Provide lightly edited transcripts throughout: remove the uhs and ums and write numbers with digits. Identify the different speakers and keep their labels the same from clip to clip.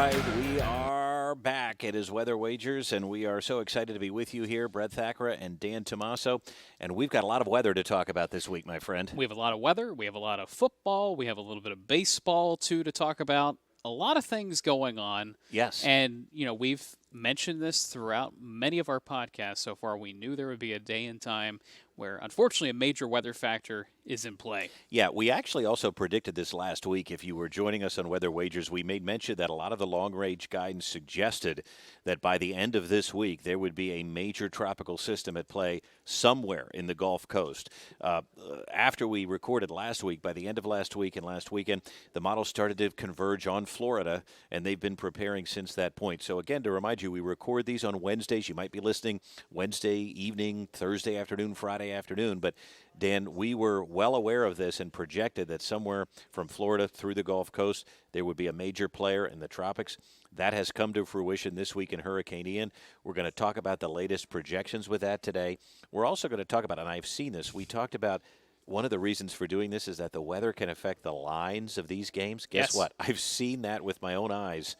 Speaker 1: right, we are back. It is Weather Wagers, and we are so excited to be with you here, Brett Thackara and Dan Tomaso. And we've got a lot of weather to talk about this week, my friend.
Speaker 2: We have a lot of weather. We have a lot of football. We have a little bit of baseball, too, to talk about. A lot of things going on.
Speaker 1: Yes.
Speaker 2: And, we've mentioned this throughout many of our podcasts so far. We knew there would be a day and time where, unfortunately, a major weather factor is in play.
Speaker 1: Yeah, we actually also predicted this last week. If you were joining us on Weather Wagers, we made mention that a lot of the long-range guidance suggested that by the end of this week, there would be a major tropical system at play somewhere in the Gulf Coast. After we recorded last week, by the end of last week and last weekend, the models started to converge on Florida, and they've been preparing since that point. So again, to remind you, we record these on Wednesdays. You might be listening Wednesday evening, Thursday afternoon, Friday afternoon, but Dan, we were well aware of this and projected that somewhere from Florida through the Gulf Coast, there would be a major player in the tropics. That has come to fruition this week in Hurricane Ian. We're going to talk about the latest projections with that today. We're also going to talk about, and I've seen this, we talked about one of the reasons for doing this is that the weather can affect the lines of these games. Guess what? I've seen that with my own eyes.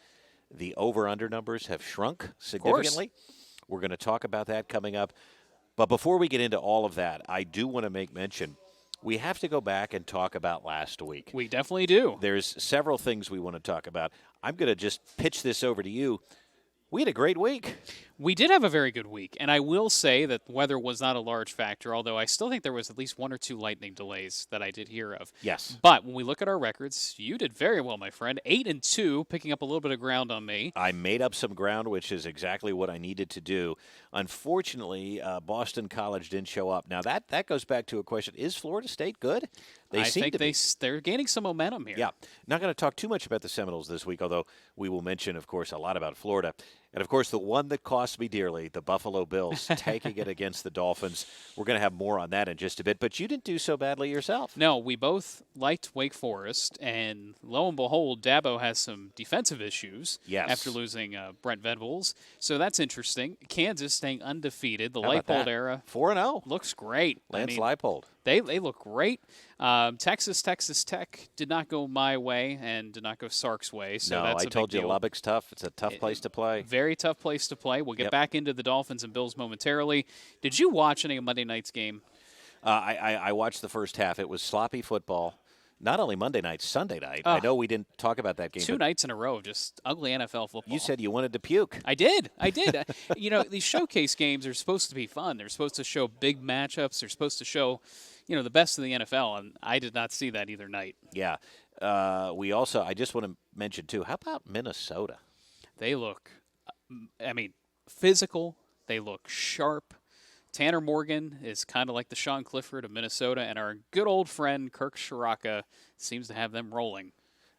Speaker 1: The over-under numbers have shrunk significantly. We're going to talk about that coming up. But before we get into all of that, I do want to make mention, we have to go back and talk about last week.
Speaker 2: We definitely do.
Speaker 1: There's several things we want to talk about. I'm going to just pitch this over to you. We had a great week.
Speaker 2: We did have a very good week, and I will say that weather was not a large factor, although I still think there was at least one or two lightning delays that I did hear of.
Speaker 1: Yes.
Speaker 2: But when we look at our records, you did very well, my friend. 8-2, picking up a little bit of ground on me.
Speaker 1: I made up some ground, which is exactly what I needed to do. Unfortunately, Boston College didn't show up. Now, that goes back to a question. Is Florida State good?
Speaker 2: I think they're gaining some momentum here.
Speaker 1: Yeah. Not going to talk too much about the Seminoles this week, although we will mention, of course, a lot about Florida. And, of course, the one that cost me dearly, the Buffalo Bills, taking it against the Dolphins. We're going to have more on that in just a bit. But you didn't do so badly yourself.
Speaker 2: No, we both liked Wake Forest. And lo and behold, Dabo has some defensive issues after losing Brent Venables. So that's interesting. Kansas staying undefeated. The Leipold era
Speaker 1: 4-0.
Speaker 2: looks great.
Speaker 1: Lance Leipold.
Speaker 2: They look great. Texas Tech did not go my way and did not go Sark's way. So
Speaker 1: no, I told you Lubbock's tough. It's a tough place to play.
Speaker 2: Very tough place to play. We'll get back into the Dolphins and Bills momentarily. Did you watch any of Monday night's game?
Speaker 1: I watched the first half. It was sloppy football. Not only Monday night, Sunday night. I know we didn't talk about that game.
Speaker 2: 2 nights in a row of just ugly NFL football.
Speaker 1: You said you wanted to puke.
Speaker 2: I did. These showcase games are supposed to be fun. They're supposed to show big matchups. They're supposed to show, the best of the NFL, and I did not see that either night.
Speaker 1: Yeah. I just want to mention, too, how about Minnesota?
Speaker 2: They look, physical. They look sharp. Tanner Morgan is kind of like the Sean Clifford of Minnesota, and our good old friend Kirk Shiraka seems to have them rolling.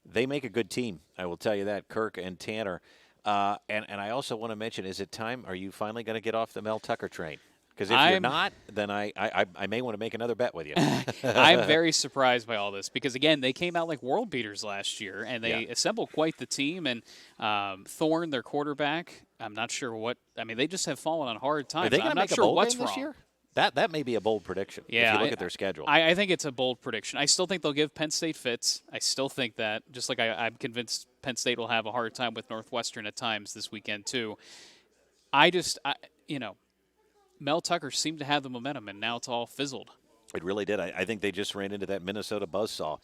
Speaker 1: They make a good team, I will tell you that, Kirk and Tanner. And I also want to mention, is it time? Are you finally going to get off the Mel Tucker train? Because if you're not, then I may want to make another bet with you.
Speaker 2: I'm very surprised by all this because, again, they came out like world beaters last year, and they assembled quite the team. And Thorne, their quarterback, I'm not sure what – they just have fallen on hard times.
Speaker 1: Are they going to make a bowl game this year? That may be a bold prediction if you look at their schedule.
Speaker 2: I think it's a bold prediction. I still think they'll give Penn State fits. I still think that, just like I'm convinced Penn State will have a hard time with Northwestern at times this weekend too. Mel Tucker seemed to have the momentum, and now it's all fizzled.
Speaker 1: It really did. I think they just ran into that Minnesota buzzsaw.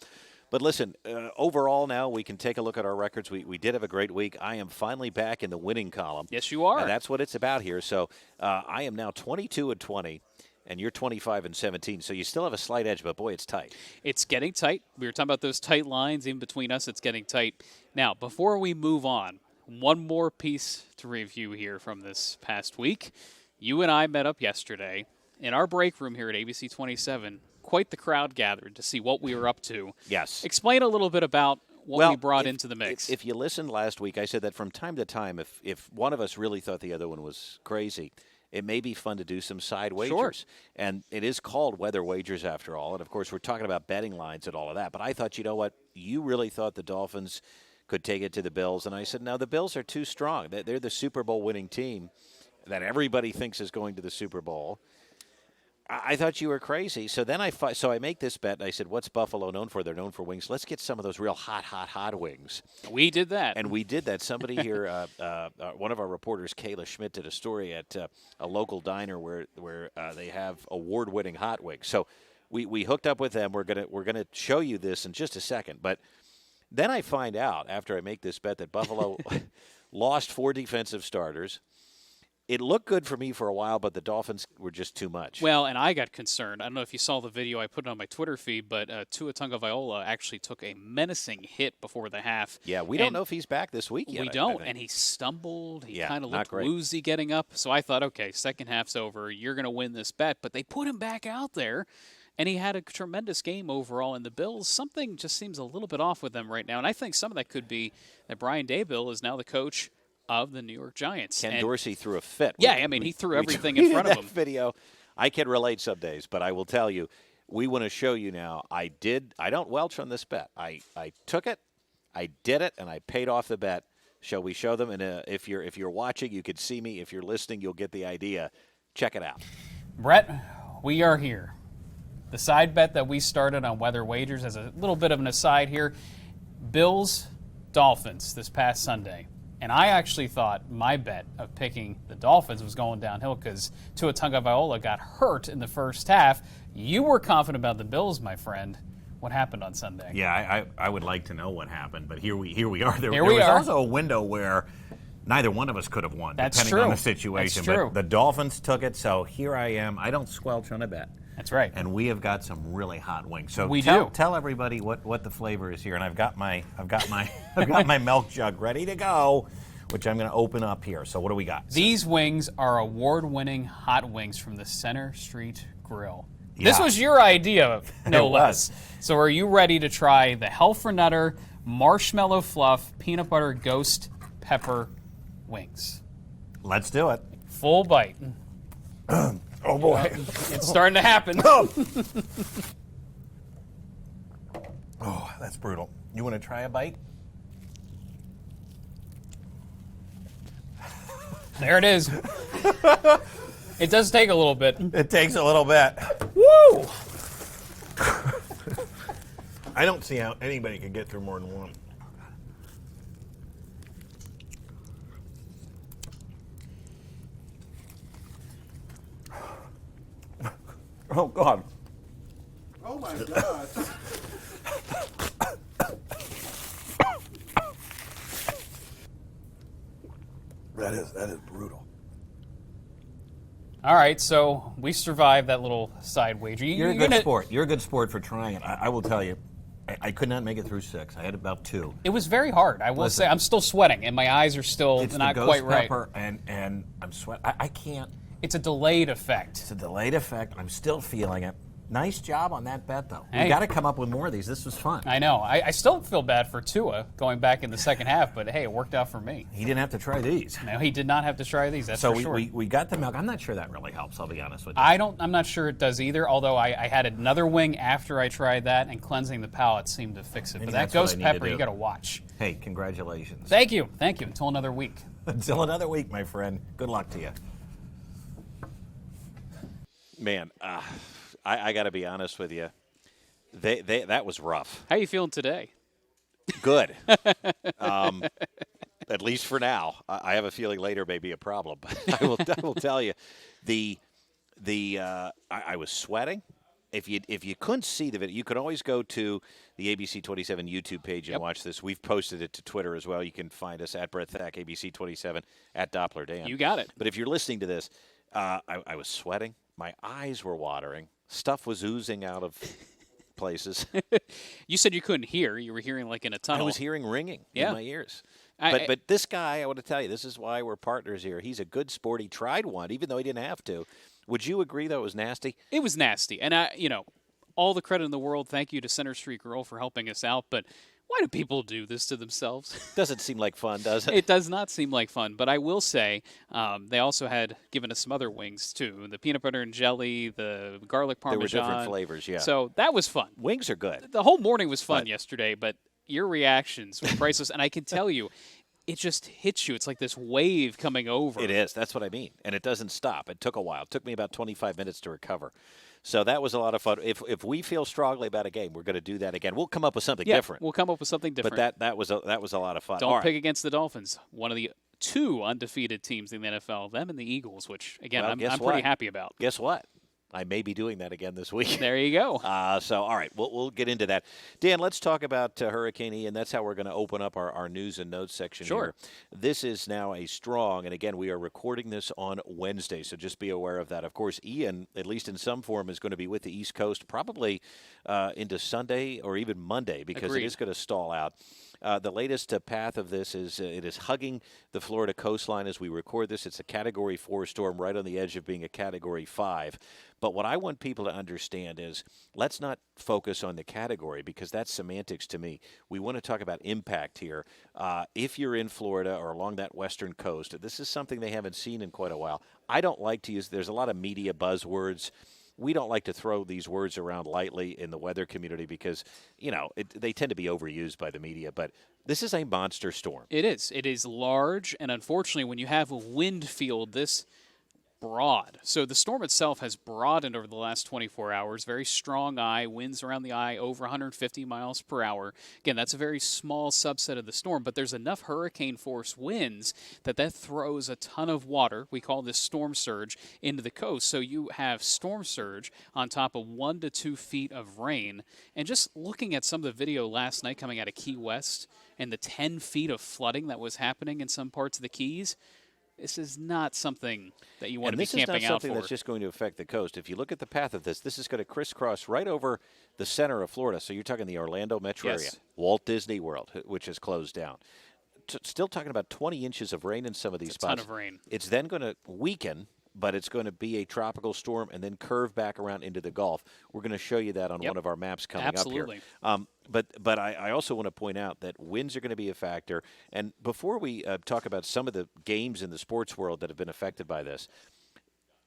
Speaker 1: But listen, overall now we can take a look at our records. We did have a great week. I am finally back in the winning column.
Speaker 2: Yes, you are.
Speaker 1: And that's what it's about here. So I am now 22-20, and you're 25-17. So you still have a slight edge, but, boy, it's tight.
Speaker 2: It's getting tight. We were talking about those tight lines in between us. It's getting tight. Now, before we move on, one more piece to review here from this past week. You and I met up yesterday in our break room here at ABC 27. Quite the crowd gathered to see what we were up to.
Speaker 1: Yes.
Speaker 2: Explain a little bit about what we brought into the mix.
Speaker 1: If you listened last week, I said that from time to time, if one of us really thought the other one was crazy, it may be fun to do some side wagers.
Speaker 2: Sure.
Speaker 1: And it is called Weather Wagers after all. And, of course, we're talking about betting lines and all of that. But I thought, you know what, you really thought the Dolphins could take it to the Bills. And I said, no, the Bills are too strong. They're the Super Bowl winning team that everybody thinks is going to the Super Bowl. I thought you were crazy. So then so I make this bet, and I said, what's Buffalo known for? They're known for wings. Let's get some of those real hot wings.
Speaker 2: We did that.
Speaker 1: And we did that. Somebody here, one of our reporters, Kayla Schmidt, did a story at a local diner where they have award-winning hot wings. So we hooked up with them. We're gonna show you this in just a second. But then I find out after I make this bet that Buffalo lost 4 defensive starters. It looked good for me for a while, but the Dolphins were just too much.
Speaker 2: Well, and I got concerned. I don't know if you saw the video I put on my Twitter feed, but Tua Tagovailoa actually took a menacing hit before the half.
Speaker 1: Yeah, we don't know if he's back this week yet.
Speaker 2: We don't, and he stumbled. He kind of looked
Speaker 1: great.
Speaker 2: woozy getting up. So I thought, okay, second half's over. You're going to win this bet. But they put him back out there, and he had a tremendous game overall. And the Bills, something just seems a little bit off with them right now. And I think some of that could be that Brian Daboll is now the coach of the New York Giants.
Speaker 1: Ken Dorsey threw a fit.
Speaker 2: Yeah, he threw everything in front of him.
Speaker 1: Video. I can relate some days, but I will tell you, we want to show you now. I don't welch on this bet. I took it, I did it, and I paid off the bet. Shall we show them? And if you're watching, you can see me. If you're listening, you'll get the idea. Check it out.
Speaker 2: Brett, we are here. The side bet that we started on Weather Wagers, as a little bit of an aside here, Bills, Dolphins this past Sunday. And I actually thought my bet of picking the Dolphins was going downhill because Tua Tagovailoa got hurt in the first half. You were confident about the Bills, my friend. What happened on Sunday?
Speaker 3: Yeah, I would like to know what happened, but here we are. There
Speaker 2: we
Speaker 3: was
Speaker 2: are.
Speaker 3: also a window where neither one of us could have won,
Speaker 2: That's
Speaker 3: depending
Speaker 2: true.
Speaker 3: on the situation.
Speaker 2: That's true.
Speaker 3: But the Dolphins took it, so here I am. I don't squelch on a bet.
Speaker 2: That's right.
Speaker 3: And we have got some really hot wings. So
Speaker 2: We
Speaker 3: tell,
Speaker 2: do.
Speaker 3: tell everybody what the flavor is here. And I've got my milk jug ready to go, which I'm going to open up here. So what do we got?
Speaker 2: These wings are award-winning hot wings from the Center Street Grill.
Speaker 3: Yeah.
Speaker 2: This was your idea, no
Speaker 3: It
Speaker 2: less.
Speaker 3: was.
Speaker 2: So are you ready to try the Helfrenutter Marshmallow Fluff Peanut Butter Ghost Pepper Wings?
Speaker 3: Let's do it.
Speaker 2: Full bite.
Speaker 3: Oh, boy.
Speaker 2: It's starting to happen.
Speaker 3: Oh, that's brutal. You want to try a bite?
Speaker 2: There it is. It does take a little bit.
Speaker 3: It takes a little bit. Woo! I don't see how anybody could get through more than one. Oh, God.
Speaker 4: Oh my God. That is brutal.
Speaker 2: All right, so we survived that little side wager.
Speaker 3: You're a good sport. You're a good sport for trying it. I will tell you, I could not make it through 6. I had about 2.
Speaker 2: It was very hard. I will say I'm still sweating, and my eyes are still
Speaker 3: It's
Speaker 2: not
Speaker 3: the ghost
Speaker 2: quite right.
Speaker 3: pepper, and I'm sweating. I can't.
Speaker 2: It's a delayed effect.
Speaker 3: It's a delayed effect. I'm still feeling it. Nice job on that bet, though.
Speaker 2: Hey.
Speaker 3: We got to come up with more of these. This was fun.
Speaker 2: I know. I still feel bad for Tua going back in the second half, but hey, it worked out for me.
Speaker 3: He didn't have to try these.
Speaker 2: No, he did not have to try these. That's
Speaker 3: So
Speaker 2: for sure.
Speaker 3: we got the milk. I'm not sure that really helps. I'll be honest with you.
Speaker 2: I'm not sure it does either. Although I had another wing after I tried that, and cleansing the palate seemed to fix it.
Speaker 3: Maybe
Speaker 2: But that
Speaker 3: that's what
Speaker 2: ghost
Speaker 3: I need to
Speaker 2: pepper,
Speaker 3: do.
Speaker 2: you got to watch.
Speaker 3: Hey, congratulations.
Speaker 2: Thank you. Until another week.
Speaker 3: Until another week, my friend. Good luck to you.
Speaker 1: Man, I got to be honest with you. That was rough.
Speaker 2: How you feeling today?
Speaker 1: Good. At least for now. I have a feeling later may be a problem. But I will tell you, I was sweating. If you couldn't see the video, you could always go to the ABC 27 YouTube page and watch this. We've posted it to Twitter as well. You can find us at Brett Thack, ABC 27, at Doppler Dan.
Speaker 2: You got it.
Speaker 1: But if you're listening to this, I was sweating. My eyes were watering. Stuff was oozing out of places.
Speaker 2: You said you couldn't hear. You were hearing like in a tunnel.
Speaker 1: I was hearing ringing
Speaker 2: Yeah.
Speaker 1: in my ears. But this guy, I want to tell you, this is why we're partners here. He's a good sport. He tried one, even though he didn't have to. Would you agree, though, it was nasty?
Speaker 2: It was nasty. And, all the credit in the world, thank you to Center Street Girl for helping us out. But why do people do this to themselves?
Speaker 1: Doesn't seem like fun, does it?
Speaker 2: It does not seem like fun. But I will say they also had given us some other wings, too. The peanut butter and jelly, the garlic
Speaker 1: There were
Speaker 2: parmesan.
Speaker 1: different flavors, yeah.
Speaker 2: So that was fun.
Speaker 1: Wings are good.
Speaker 2: The whole morning was fun
Speaker 1: But-
Speaker 2: yesterday, but your reactions were priceless. And I can tell you, it just hits you. It's like this wave coming over.
Speaker 1: It is. That's what I mean. And it doesn't stop. It took a while. It took me about 25 minutes to recover. So that was a lot of fun. If we feel strongly about a game, we're going to do that again. We'll come up with something different.
Speaker 2: We'll come up with something different.
Speaker 1: But that was a lot of fun.
Speaker 2: Don't
Speaker 1: All
Speaker 2: pick
Speaker 1: right.
Speaker 2: against the Dolphins, one of the 2 undefeated teams in the NFL, them and the Eagles, which, again,
Speaker 1: Well,
Speaker 2: I'm
Speaker 1: guess
Speaker 2: pretty
Speaker 1: what?
Speaker 2: happy about.
Speaker 1: Guess what? I may be doing that again this week.
Speaker 2: There you go.
Speaker 1: So, all right, we'll get into that. Dan, let's talk about Hurricane Ian. That's how we're going to open up our news and notes section
Speaker 2: Sure.
Speaker 1: here. This is now a strong, and again, we are recording this on Wednesday, so just be aware of that. Of course, Ian, at least in some form, is going to be with the East Coast probably into Sunday or even Monday because
Speaker 2: Agreed.
Speaker 1: it is going to stall out. The latest path of this is it is hugging the Florida coastline as we record this. It's a Category 4 storm right on the edge of being a Category 5. But what I want people to understand is let's not focus on the category because that's semantics to me. We want to talk about impact here. If you're in Florida or along that western coast, this is something they haven't seen in quite a while. I don't like to use – there's a lot of media buzzwords. We don't like to throw these words around lightly in the weather community because, they tend to be overused by the media. But this is a monster storm.
Speaker 2: It is. It is large, and unfortunately, when you have a wind field this broad. So the storm itself has broadened over the last 24 hours. Very strong eye, winds around the eye over 150 miles per hour. Again, that's a very small subset of the storm, but there's enough hurricane force winds that throws a ton of water. We call this storm surge into the coast. So you have storm surge on top of 1 to 2 feet of rain. And just looking at some of the video last night coming out of Key West and the 10 feet of flooding that was happening in some parts of the Keys, this is not something that you want to be camping out for.
Speaker 1: This is not something that's just going to affect the coast. If you look at the path of this is going to crisscross right over the center of Florida. So you're talking the Orlando metro area, Walt Disney World, which is closed down. Still talking about 20 inches of rain in some of these spots.
Speaker 2: A ton of rain.
Speaker 1: It's then going to weaken, but it's going to be a tropical storm and then curve back around into the Gulf. We're going to show you that on one of our maps coming up here. But I also want to point out that winds are going to be a factor. And before we talk about some of the games in the sports world that have been affected by this,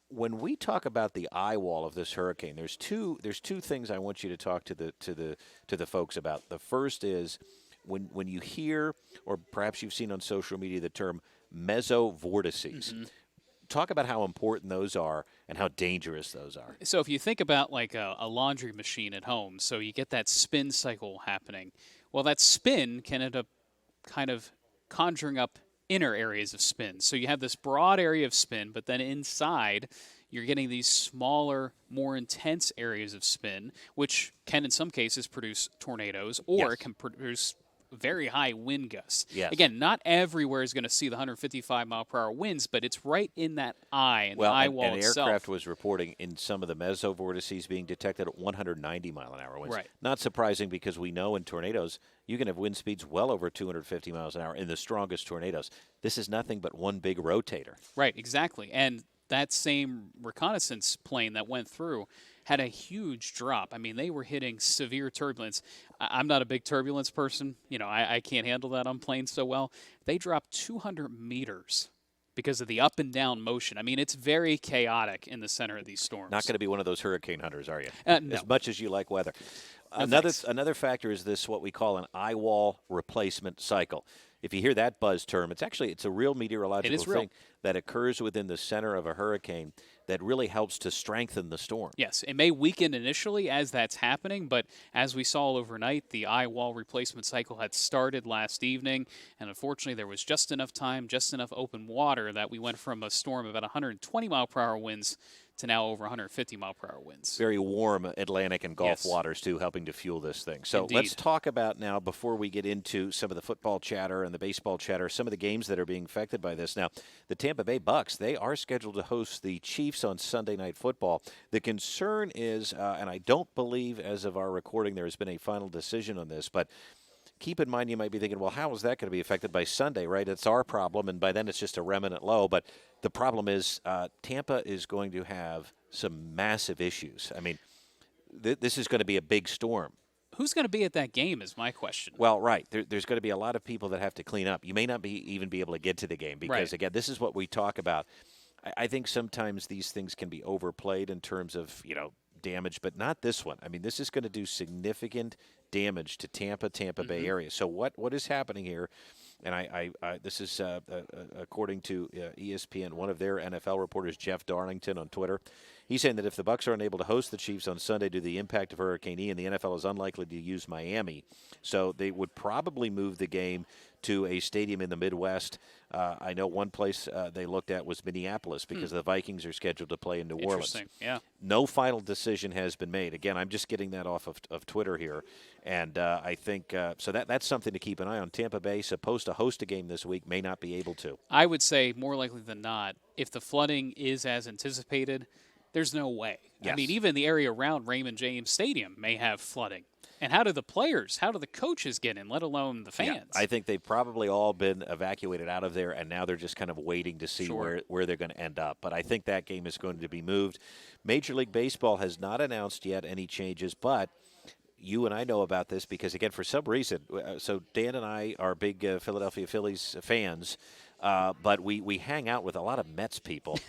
Speaker 1: when we talk about the eye wall of this hurricane, there's two things I want you to talk to the folks about. The first is when you hear, or perhaps you've seen on social media, the term mesovortices. Mm-hmm. Talk about how important those are and how dangerous those are.
Speaker 2: So if you think about like a laundry machine at home, so you get that spin cycle happening. Well, that spin can end up kind of conjuring up inner areas of spin. So you have this broad area of spin, but then inside you're getting these smaller, more intense areas of spin, which can in some cases produce tornadoes or it can produce very high wind gusts.
Speaker 1: Yes.
Speaker 2: Again, not everywhere is going to see the 155 mile per hour winds, but it's right in that eye and the eye wall
Speaker 1: and
Speaker 2: itself.
Speaker 1: Aircraft was reporting in some of the mesovortices being detected at 190 mile an hour winds.
Speaker 2: Right.
Speaker 1: Not surprising because we know in tornadoes you can have wind speeds well over 250 miles an hour in the strongest tornadoes. This is nothing but one big rotator.
Speaker 2: Right, exactly. And that same reconnaissance plane that went through had a huge drop. I mean, they were hitting severe turbulence. I'm not a big turbulence person. I can't handle that on planes so well. They dropped 200 meters because of the up and down motion. I mean, it's very chaotic in the center of these storms.
Speaker 1: Not going to be one of those hurricane hunters, are you?
Speaker 2: No.
Speaker 1: As much as you like weather.
Speaker 2: No,
Speaker 1: another factor is this, what we call an eye wall replacement cycle. If you hear that buzz term, it's a real meteorological thing that occurs within the center of a hurricane that really helps to strengthen the storm.
Speaker 2: Yes, it may weaken initially as that's happening, but as we saw overnight, the eye wall replacement cycle had started last evening, and unfortunately there was just enough time, just enough open water that we went from a storm of about 120 mile per hour winds to now over 150 mile per hour winds.
Speaker 1: Very warm Atlantic and Gulf waters, too, helping to fuel this thing. So let's talk about now, before we get into some of the football chatter and the baseball chatter, some of the games that are being affected by this. Now, the Tampa Bay Bucks, they are scheduled to host the Chiefs on Sunday Night Football. The concern is, and I don't believe as of our recording there has been a final decision on this, but keep in mind, you might be thinking, well, how is that going to be affected by Sunday, right? It's our problem, and by then it's just a remnant low. But the problem is Tampa is going to have some massive issues. I mean, this is going to be a big storm.
Speaker 2: Who's going to be at that game is my question.
Speaker 1: Well, right. There's going to be a lot of people that have to clean up. You may not even be able to get to the game because, again, this is what we talk about. I think sometimes these things can be overplayed in terms of, damage, but not this one. I mean, this is going to do significant damage to Tampa Bay area. So what is happening here and this is according to ESPN, one of their NFL reporters, Jeff Darlington, on Twitter. He's saying that if the Bucs are unable to host the Chiefs on Sunday due to the impact of Hurricane Ian, the NFL is unlikely to use Miami. So they would probably move the game to a stadium in the Midwest. I know one place they looked at was Minneapolis because the Vikings are scheduled to play in New Orleans.
Speaker 2: Interesting, yeah.
Speaker 1: No final decision has been made. Again, I'm just getting that off of Twitter here. And I think so that's something to keep an eye on. Tampa Bay, supposed to host a game this week, may not be able to.
Speaker 2: I would say more likely than not, if the flooding is as anticipated, there's no way.
Speaker 1: Yes.
Speaker 2: I mean, even the area around Raymond James Stadium may have flooding. And how do the players, how do the coaches get in, let alone the fans?
Speaker 1: Yeah, I think they've probably all been evacuated out of there, and now they're just kind of waiting to see where they're going to end up. But I think that game is going to be moved. Major League Baseball has not announced yet any changes, but you and I know about this because, again, for some reason, so Dan and I are big Philadelphia Phillies fans, but we hang out with a lot of Mets people.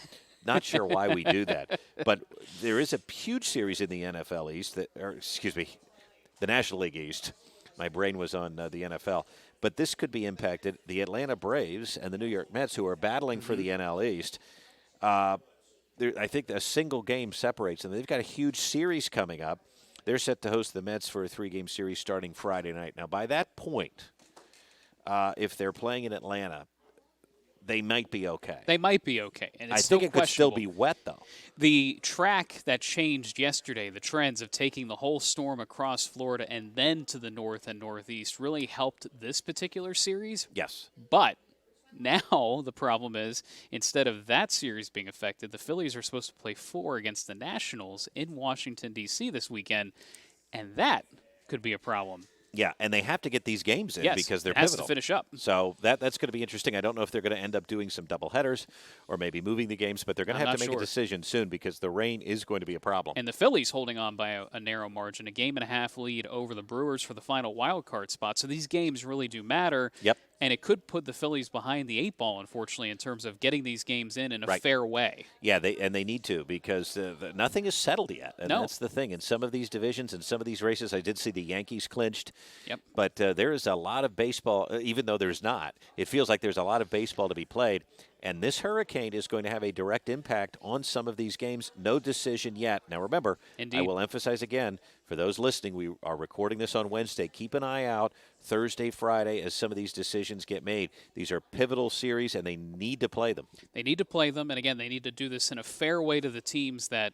Speaker 1: Not sure why we do that, but there is a huge series in the NFL East the National League East. My brain was on the NFL. But this could be impacted. The Atlanta Braves and the New York Mets, who are battling for the NL East, I think a single game separates them. They've got a huge series coming up. They're set to host the Mets for a 3-game series starting Friday night. Now, by that point, if they're playing in Atlanta, they might be okay.
Speaker 2: They might be okay. And it's
Speaker 1: I think it could still
Speaker 2: questionable.
Speaker 1: be wet, though.
Speaker 2: The track that changed yesterday, the trends of taking the whole storm across Florida and then to the north and northeast really helped this particular series.
Speaker 1: Yes.
Speaker 2: But now the problem is, instead of that series being affected, the Phillies are supposed to play 4 against the Nationals in Washington, D.C. this weekend, and that could be a problem.
Speaker 1: Yeah, and they have to get these games in because they're
Speaker 2: it has
Speaker 1: pivotal.
Speaker 2: to finish up.
Speaker 1: So that's going to be interesting. I don't know if they're going to end up doing some double headers or maybe moving the games, but they're going to have to make a decision soon because the rain is going to be a problem.
Speaker 2: And the Phillies holding on by a narrow margin, a 1.5 lead over the Brewers for the final wild card spot. So these games really do matter.
Speaker 1: Yep.
Speaker 2: And it could put the Phillies behind the 8 ball, unfortunately, in terms of getting these games in a fair way.
Speaker 1: Yeah, they need to because nothing is settled yet. And that's the thing. In some of these divisions and some of these races, I did see the Yankees clinched.
Speaker 2: Yep.
Speaker 1: But there is a lot of baseball, even though there's not. It feels like there's a lot of baseball to be played. And this hurricane is going to have a direct impact on some of these games. No decision yet. Now, remember, I will emphasize again, for those listening, we are recording this on Wednesday. Keep an eye out Thursday, Friday, as some of these decisions get made. These are pivotal series, and they need to play them.
Speaker 2: They need to play them, and again, they need to do this in a fair way to the teams that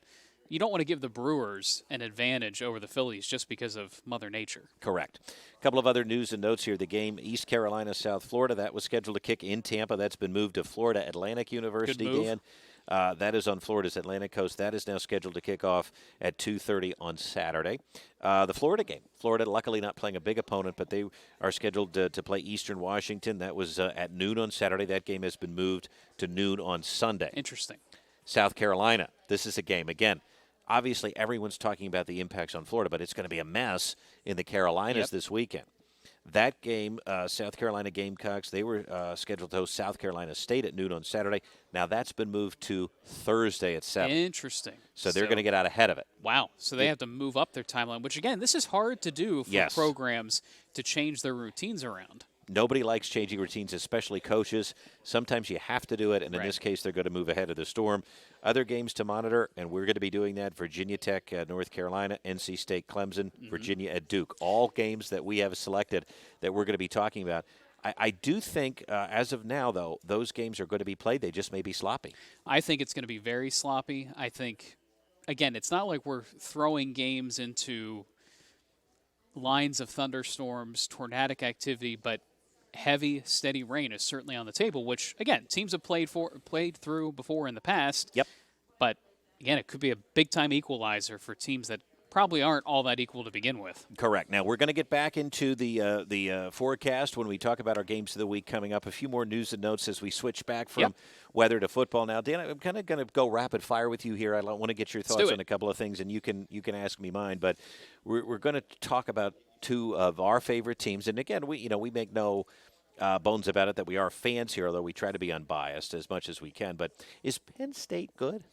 Speaker 2: you don't want to give the Brewers an advantage over the Phillies just because of Mother Nature.
Speaker 1: Correct. A couple of other news and notes here. The game East Carolina, South Florida, that was scheduled to kick in Tampa. That's been moved to Florida Atlantic University, Dan. That is on Florida's Atlantic coast. That is now scheduled to kick off at 2:30 on Saturday. The Florida game. Florida luckily not playing a big opponent, but they are scheduled to play Eastern Washington. That was at noon on Saturday. That game has been moved to noon on Sunday.
Speaker 2: Interesting.
Speaker 1: South Carolina. This is a game. Again, obviously everyone's talking about the impacts on Florida, but it's going to be a mess in the Carolinas this weekend. That game, South Carolina Gamecocks, they were scheduled to host South Carolina State at noon on Saturday. Now that's been moved to Thursday at 7.
Speaker 2: Interesting.
Speaker 1: So they're going to get out ahead of it.
Speaker 2: Wow. So they have to move up their timeline, which, again, this is hard to do for programs to change their routines around.
Speaker 1: Nobody likes changing routines, especially coaches. Sometimes you have to do it, and in this case, they're going to move ahead of the storm. Other games to monitor, and we're going to be doing that: Virginia Tech, North Carolina, NC State, Clemson, Virginia at Duke. All games that we have selected that we're going to be talking about. I do think, as of now, though, those games are going to be played. They just may be sloppy.
Speaker 2: I think it's going to be very sloppy. I think, again, it's not like we're throwing games into lines of thunderstorms, tornadic activity, but heavy, steady rain is certainly on the table, which, again, teams have played through before in the past.
Speaker 1: Yep.
Speaker 2: But, again, it could be a big-time equalizer for teams that probably aren't all that equal to begin with.
Speaker 1: Correct. Now, we're going to get back into the forecast when we talk about our games of the week coming up. A few more news and notes as we switch back from weather to football. Now, Dan, I'm kind of going to go rapid fire with you here. I want to get your thoughts on a couple of things, and you can ask me mine. But we're going to talk about two of our favorite teams. And, again, we make no bones about it that we are fans here, although we try to be unbiased as much as we can. But is Penn State good?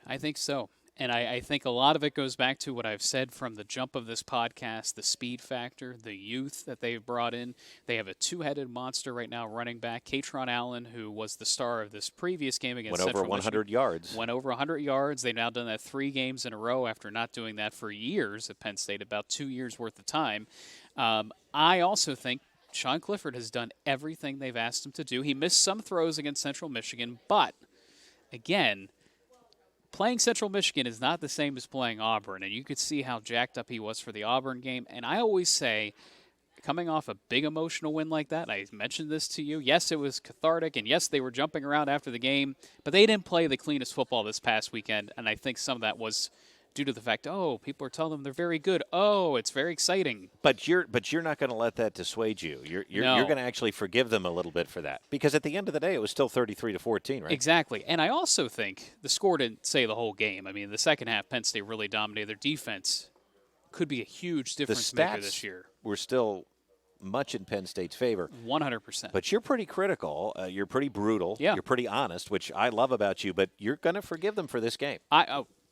Speaker 2: I think so. And I think a lot of it goes back to what I've said from the jump of this podcast, the speed factor, the youth that they've brought in. They have a two-headed monster right now running back. Katron Allen, who was the star of this previous game against
Speaker 1: Went over
Speaker 2: Central
Speaker 1: 100
Speaker 2: Michigan,
Speaker 1: yards.
Speaker 2: went over 100 yards. They've now done that 3 games in a row after not doing that for years at Penn State, about 2 years worth of time. I also think Sean Clifford has done everything they've asked him to do. He missed some throws against Central Michigan, but, again, playing Central Michigan is not the same as playing Auburn, and you could see how jacked up he was for the Auburn game. And I always say, coming off a big emotional win like that, I mentioned this to you, yes, it was cathartic, and yes, they were jumping around after the game, but they didn't play the cleanest football this past weekend, and I think some of that was due to the fact, people are telling them they're very good. It's very exciting.
Speaker 1: But you're not going to let that dissuade you. You're going to actually forgive them a little bit for that, because at the end of the day, it was still 33-14, right?
Speaker 2: Exactly. And I also think the score didn't say the whole game. I mean, the second half, Penn State really dominated. Their defense could be a huge difference maker this year.
Speaker 1: We're still much in Penn State's favor.
Speaker 2: 100%.
Speaker 1: But you're pretty critical. You're pretty brutal.
Speaker 2: Yeah.
Speaker 1: You're pretty honest, which I love about you. But you're going to forgive them for this game.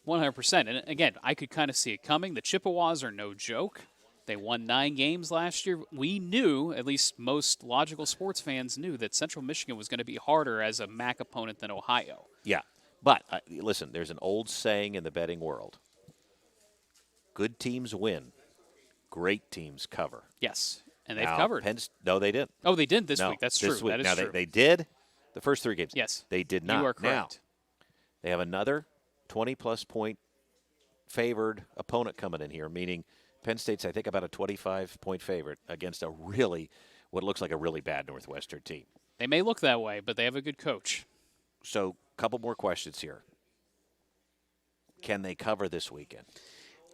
Speaker 2: 100%. And again, I could kind of see it coming. The Chippewas are no joke. They won 9 games last year. We knew, at least most logical sports fans knew, that Central Michigan was going to be harder as a MAC opponent than Ohio.
Speaker 1: Yeah. But, listen, there's an old saying in the betting world. Good teams win. Great teams cover.
Speaker 2: Yes. And they've
Speaker 1: Now,
Speaker 2: covered.
Speaker 1: No, they didn't.
Speaker 2: Oh, they did this
Speaker 1: No,
Speaker 2: week. That's
Speaker 1: this
Speaker 2: true.
Speaker 1: week.
Speaker 2: That is
Speaker 1: now,
Speaker 2: true.
Speaker 1: They did the first 3 games.
Speaker 2: Yes.
Speaker 1: They did not.
Speaker 2: You are correct.
Speaker 1: Now, they have another 20-plus point favored opponent coming in here, meaning Penn State's, I think, about a 25-point favorite against what looks like a really bad Northwestern team.
Speaker 2: They may look that way, but they have a good coach.
Speaker 1: So, a couple more questions here. Can they cover this weekend?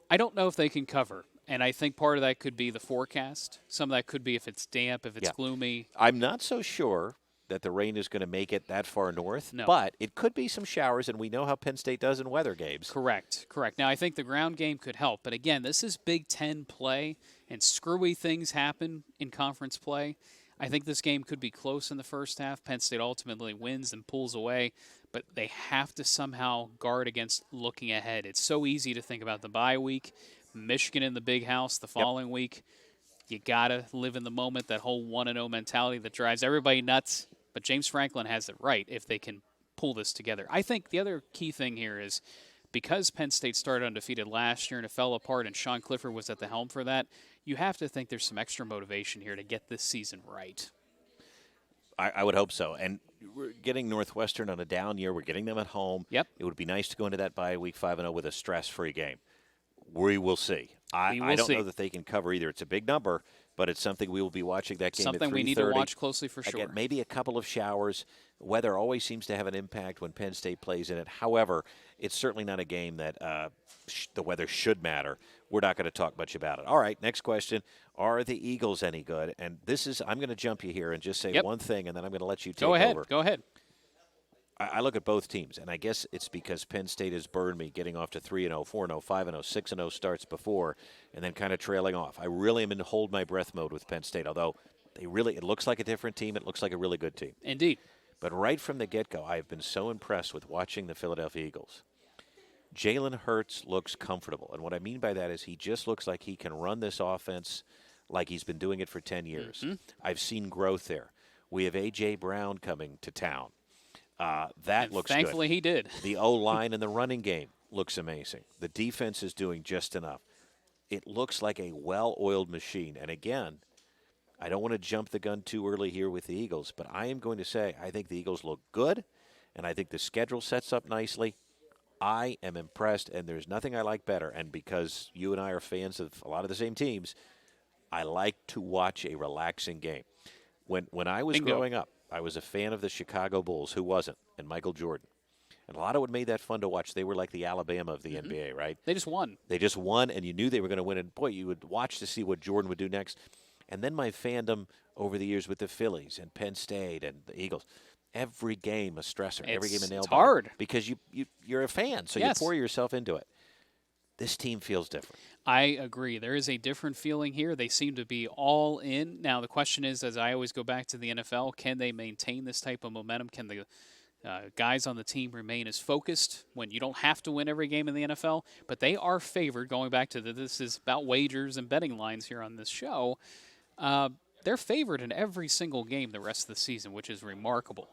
Speaker 2: I don't know if they can cover, and I think part of that could be the forecast. Some of that could be if it's damp, if it's gloomy.
Speaker 1: I'm not so sure that the rain is going to make it that far north,
Speaker 2: No.
Speaker 1: but it could be some showers, and we know how Penn State does in weather games.
Speaker 2: Correct. Now, I think the ground game could help, but again, this is Big Ten play, and screwy things happen in conference play. I think this game could be close in the first half. Penn State ultimately wins and pulls away, but they have to somehow guard against looking ahead. It's so easy to think about the bye week, Michigan in the big house the following week. You got to live in the moment, that whole 1-0 mentality that drives everybody nuts. But James Franklin has it right if they can pull this together. I think the other key thing here is because Penn State started undefeated last year and it fell apart and Sean Clifford was at the helm for that, you have to think there's some extra motivation here to get this season right.
Speaker 1: I would hope so. And we're getting Northwestern on a down year. We're getting them at home.
Speaker 2: Yep.
Speaker 1: It would be nice to go into that bye week 5-0 with a stress-free game. We will see. I don't know that they can cover either. It's a big number, but it's something we will be watching that game
Speaker 2: Something
Speaker 1: at 3:30.
Speaker 2: we need to watch closely for sure.
Speaker 1: Again, maybe a couple of showers. Weather always seems to have an impact when Penn State plays in it. However, it's certainly not a game that the weather should matter. We're not going to talk much about it. All right, next question. Are the Eagles any good? And I'm going to jump you here and just say one thing, and then I'm going to let you take over.
Speaker 2: Go ahead.
Speaker 1: I look at both teams, and I guess it's because Penn State has burned me getting off to 3-0, 4-0, 5-0, 6-0 starts before, and then kind of trailing off. I really am in hold my breath mode with Penn State, although it looks like a different team. It looks like a really good team.
Speaker 2: Indeed.
Speaker 1: But right from the get-go, I have been so impressed with watching the Philadelphia Eagles. Jalen Hurts looks comfortable, and what I mean by that is he just looks like he can run this offense like he's been doing it for 10 years.
Speaker 2: Mm-hmm.
Speaker 1: I've seen growth there. We have A.J. Brown coming to town. That looks
Speaker 2: thankfully
Speaker 1: good.
Speaker 2: he did.
Speaker 1: The O-line and the running game looks amazing. The defense is doing just enough. It looks like a well-oiled machine. And again, I don't want to jump the gun too early here with the Eagles, but I am going to say I think the Eagles look good, and I think the schedule sets up nicely. I am impressed, and there's nothing I like better. And because you and I are fans of a lot of the same teams, I like to watch a relaxing game. When I was growing up, I was a fan of the Chicago Bulls. Who wasn't? And Michael Jordan. And a lot of what made that fun to watch, they were like the Alabama of the NBA, right?
Speaker 2: They just won.
Speaker 1: They just won, and you knew they were going to win. And, boy, you would watch to see what Jordan would do next. And then my fandom over the years with the Phillies and Penn State and the Eagles, every game a stressor, every game a nail-biter.
Speaker 2: It's hard.
Speaker 1: Because you're a fan, so you pour yourself into it. This team feels different.
Speaker 2: I agree. There is a different feeling here. They seem to be all in. Now, the question is, as I always go back to the NFL, can they maintain this type of momentum? Can the Guys on the team remain as focused when you don't have to win every game in the NFL, but they are favored, going back to this is about wagers and betting lines here on this show. They're favored in every single game the rest of the season, which is remarkable.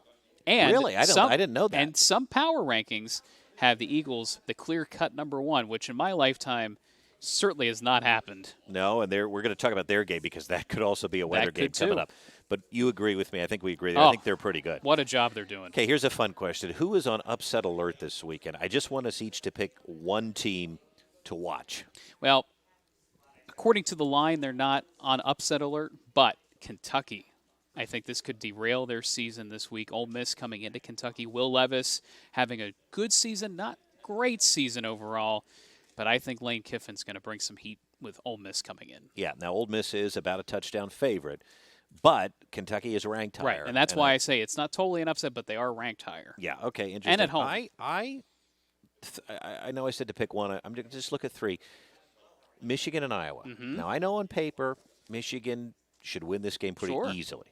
Speaker 2: And
Speaker 1: Really? I didn't know that.
Speaker 2: And some power rankings have the Eagles the clear-cut number one, which in my lifetime certainly has not happened.
Speaker 1: No, and we're going to talk about their game because that could also be a weather game
Speaker 2: could, too.
Speaker 1: coming up. But you agree with me. I think we agree.
Speaker 2: Oh,
Speaker 1: I think they're pretty good.
Speaker 2: What a job they're doing.
Speaker 1: Okay, here's a fun question. Who is on upset alert this weekend? I just want us each to pick one team to watch.
Speaker 2: Well, according to the line, they're not on upset alert, but Kentucky. I think this could derail their season this week. Ole Miss coming into Kentucky. Will Levis having a good season, not great season overall, but I think Lane Kiffin's going to bring some heat with Ole Miss coming in.
Speaker 1: Yeah, now Ole Miss is about a touchdown favorite, but Kentucky is ranked higher.
Speaker 2: Right, and that's why I say it's not totally an upset, but they are ranked higher.
Speaker 1: Yeah, okay, interesting.
Speaker 2: And at home.
Speaker 1: I know I said to pick one. I'm going to just look at three. Michigan and Iowa.
Speaker 2: Mm-hmm.
Speaker 1: Now, I know on paper Michigan should win this game pretty
Speaker 2: Sure.
Speaker 1: easily.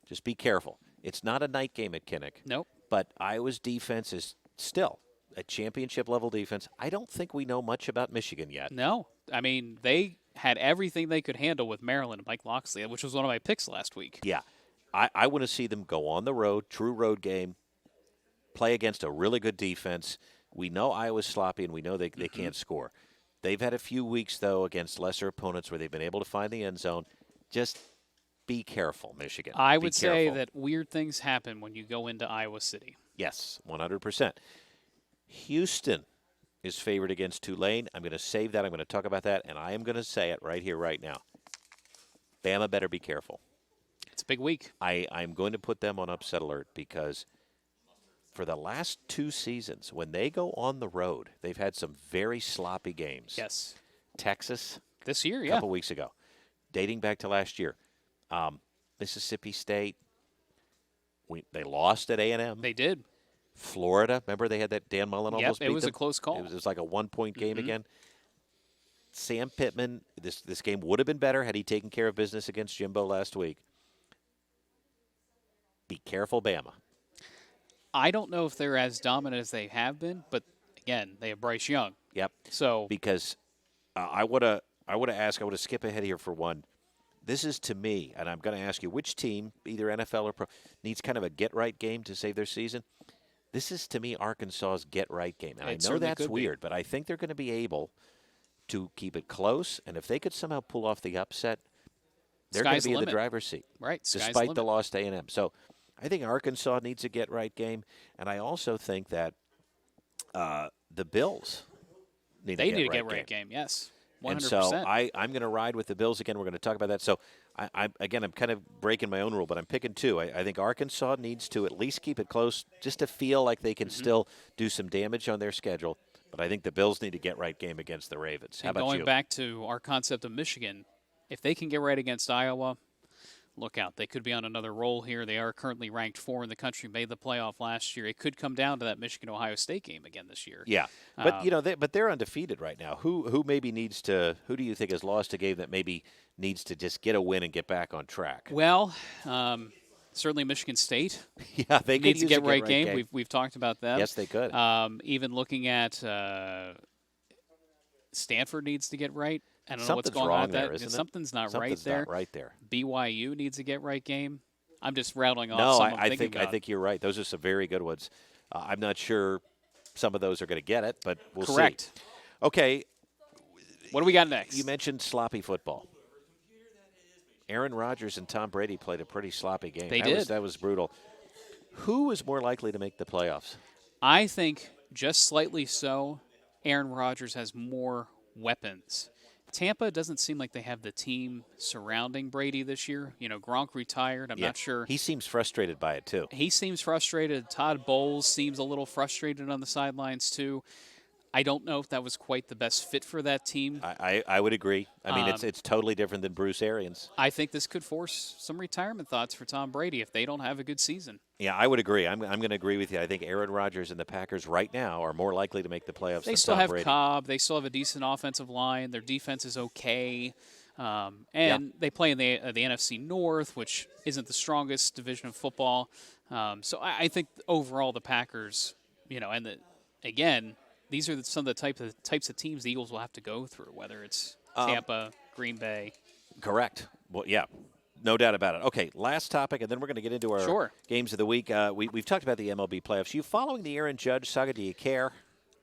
Speaker 1: Just be careful. It's not a night game at Kinnick.
Speaker 2: Nope.
Speaker 1: But Iowa's defense is still a championship-level defense. I don't think we know much about Michigan yet.
Speaker 2: No. I mean, they had everything they could handle with Maryland and Mike Locksley, which was one of my picks last week.
Speaker 1: Yeah. I want to see them go on the road, true road game, play against a really good defense. We know Iowa's sloppy, and we know they can't score. They've had a few weeks, though, against lesser opponents where they've been able to find the end zone. Just be careful, Michigan.
Speaker 2: I
Speaker 1: Be
Speaker 2: would say
Speaker 1: careful.
Speaker 2: that weird things happen when you go into Iowa City.
Speaker 1: Yes, 100%. Houston is favored against Tulane. I'm going to save that. I'm going to talk about that, and I am going to say it right here, right now. Bama better be careful.
Speaker 2: It's a big week.
Speaker 1: I'm going to put them on upset alert because for the last 2 seasons, when they go on the road, they've had some very sloppy games.
Speaker 2: Yes.
Speaker 1: Texas,
Speaker 2: This year,
Speaker 1: a
Speaker 2: yeah.
Speaker 1: couple weeks ago, dating back to last year. Mississippi State, they lost at A&M.
Speaker 2: They did.
Speaker 1: Florida, remember they had that Dan Mullen almost beat
Speaker 2: it was
Speaker 1: them?
Speaker 2: a close call.
Speaker 1: It was like a 1-point game again. Sam Pittman, this game would have been better had he taken care of business against Jimbo last week. Be careful, Bama.
Speaker 2: I don't know if they're as dominant as they have been, but again, they have Bryce Young.
Speaker 1: Yep.
Speaker 2: So
Speaker 1: Because I want to skip ahead here for one. This is to me, and I'm going to ask you, which team, either NFL or pro, needs kind of a get-right game to save their season? This is, to me, Arkansas's get-right game. And
Speaker 2: It
Speaker 1: I know
Speaker 2: certainly
Speaker 1: that's
Speaker 2: could be.
Speaker 1: weird, but I think they're going to be able to keep it close. And if they could somehow pull off the upset, they're going
Speaker 2: Sky's
Speaker 1: to
Speaker 2: the
Speaker 1: be in the
Speaker 2: limit.
Speaker 1: driver's seat,
Speaker 2: right, sky's the
Speaker 1: despite
Speaker 2: limit.
Speaker 1: the loss to A&M. So I think Arkansas needs a get-right game. And I also think that the Bills need
Speaker 2: They
Speaker 1: a
Speaker 2: need a
Speaker 1: get-right
Speaker 2: get-right game, yes. 100%.
Speaker 1: and so I'm going to ride with the Bills again. We're going to talk about that. So, I'm kind of breaking my own rule, but I'm picking two. I think Arkansas needs to at least keep it close just to feel like they can still do some damage on their schedule. But I think the Bills need to get right game against the Ravens. How
Speaker 2: And
Speaker 1: about
Speaker 2: going
Speaker 1: you?
Speaker 2: back to our concept of Michigan, if they can get right against Iowa, look out. They could be on another roll here. They are currently ranked 4 in the country, made the playoff last year. It could come down to that Michigan-Ohio State game again this year.
Speaker 1: Yeah, but they're undefeated right now. Who maybe needs to? Who do you think has lost a game that maybe needs to just get a win and get back on track?
Speaker 2: Well, certainly Michigan State
Speaker 1: Yeah, they could
Speaker 2: needs
Speaker 1: use
Speaker 2: to
Speaker 1: a
Speaker 2: get right game. We've talked about that.
Speaker 1: Yes, they could.
Speaker 2: Even looking at Stanford needs to get right. I don't know what's
Speaker 1: Something's
Speaker 2: going
Speaker 1: wrong
Speaker 2: on with
Speaker 1: there,
Speaker 2: that.
Speaker 1: isn't it?
Speaker 2: Something's not
Speaker 1: Something's
Speaker 2: right there.
Speaker 1: not right there.
Speaker 2: BYU needs a get right game. I'm just rattling off
Speaker 1: No,
Speaker 2: some I'm
Speaker 1: I
Speaker 2: thinking
Speaker 1: think
Speaker 2: about.
Speaker 1: I think you're right. Those are some very good ones. I'm not sure some of those are going to get it, but we'll
Speaker 2: Correct.
Speaker 1: see. Okay,
Speaker 2: What do we got next?
Speaker 1: you mentioned sloppy football. Aaron Rodgers and Tom Brady played a pretty sloppy game.
Speaker 2: They
Speaker 1: That
Speaker 2: did.
Speaker 1: That was brutal. Who is more likely to make the playoffs?
Speaker 2: I think just slightly so. Aaron Rodgers has more weapons. Tampa doesn't seem like they have the team surrounding Brady this year. You know, Gronk retired. I'm not sure.
Speaker 1: He seems frustrated by it, too.
Speaker 2: He seems frustrated. Todd Bowles seems a little frustrated on the sidelines, too. I don't know if that was quite the best fit for that team.
Speaker 1: I would agree. I mean, it's totally different than Bruce Arians.
Speaker 2: I think this could force some retirement thoughts for Tom Brady if they don't have a good season.
Speaker 1: Yeah, I would agree. I'm going to agree with you. I think Aaron Rodgers and the Packers right now are more likely to make the playoffs
Speaker 2: They
Speaker 1: than
Speaker 2: still
Speaker 1: Tom
Speaker 2: have
Speaker 1: Brady.
Speaker 2: Cobb. They still have a decent offensive line. Their defense is okay. They play in the NFC North, which isn't the strongest division of football. So I think overall the Packers, again, these are some of the types of teams the Eagles will have to go through, whether it's Tampa, Green Bay.
Speaker 1: Correct. Well, yeah. No doubt about it. Okay, last topic, and then we're going to get into our games of the week. We've talked about the MLB playoffs. You following the Aaron Judge saga? Do you care?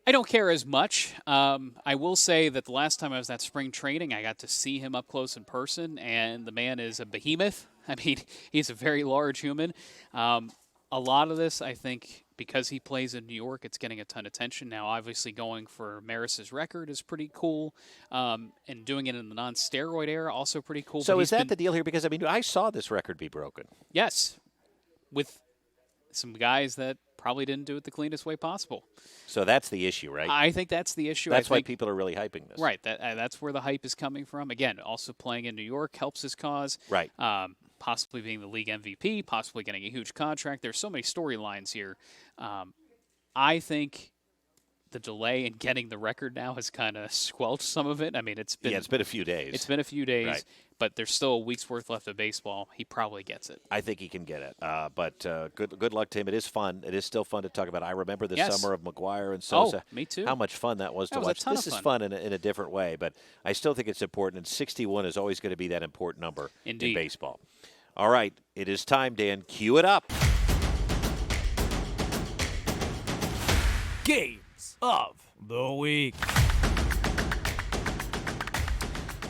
Speaker 2: I don't care as much. I will say that the last time I was at spring training, I got to see him up close in person, and the man is a behemoth. I mean, he's a very large human. A lot of this, I think, because he plays in New York, it's getting a ton of attention. Now, obviously, going for Maris's record is pretty cool, and doing it in the non-steroid era, also pretty cool.
Speaker 1: So is that the deal here? Because, I mean, I saw this record be broken.
Speaker 2: Yes, with some guys that probably didn't do it the cleanest way possible.
Speaker 1: So that's the issue, right?
Speaker 2: I think that's the issue.
Speaker 1: That's why people are really hyping this.
Speaker 2: Right. That's where the hype is coming from. Again, also playing in New York helps his cause.
Speaker 1: Right.
Speaker 2: Possibly being the league MVP, possibly getting a huge contract. There's so many storylines here. I think the delay in getting the record now has kind of squelched some of it. I mean, it's been
Speaker 1: a few days.
Speaker 2: It's been a few days,
Speaker 1: right.
Speaker 2: But there's still a week's worth left of baseball. He probably gets it.
Speaker 1: I think he can get it. But good luck to him. It is fun. It is still fun to talk about. I remember the summer of McGuire and Sosa.
Speaker 2: Oh, me too.
Speaker 1: How much fun that was to watch. This is fun in a different way, but I still think it's important. And 61 is always going to be that important number in baseball. All right, it is time, Dan. Cue it up.
Speaker 5: Games of the week.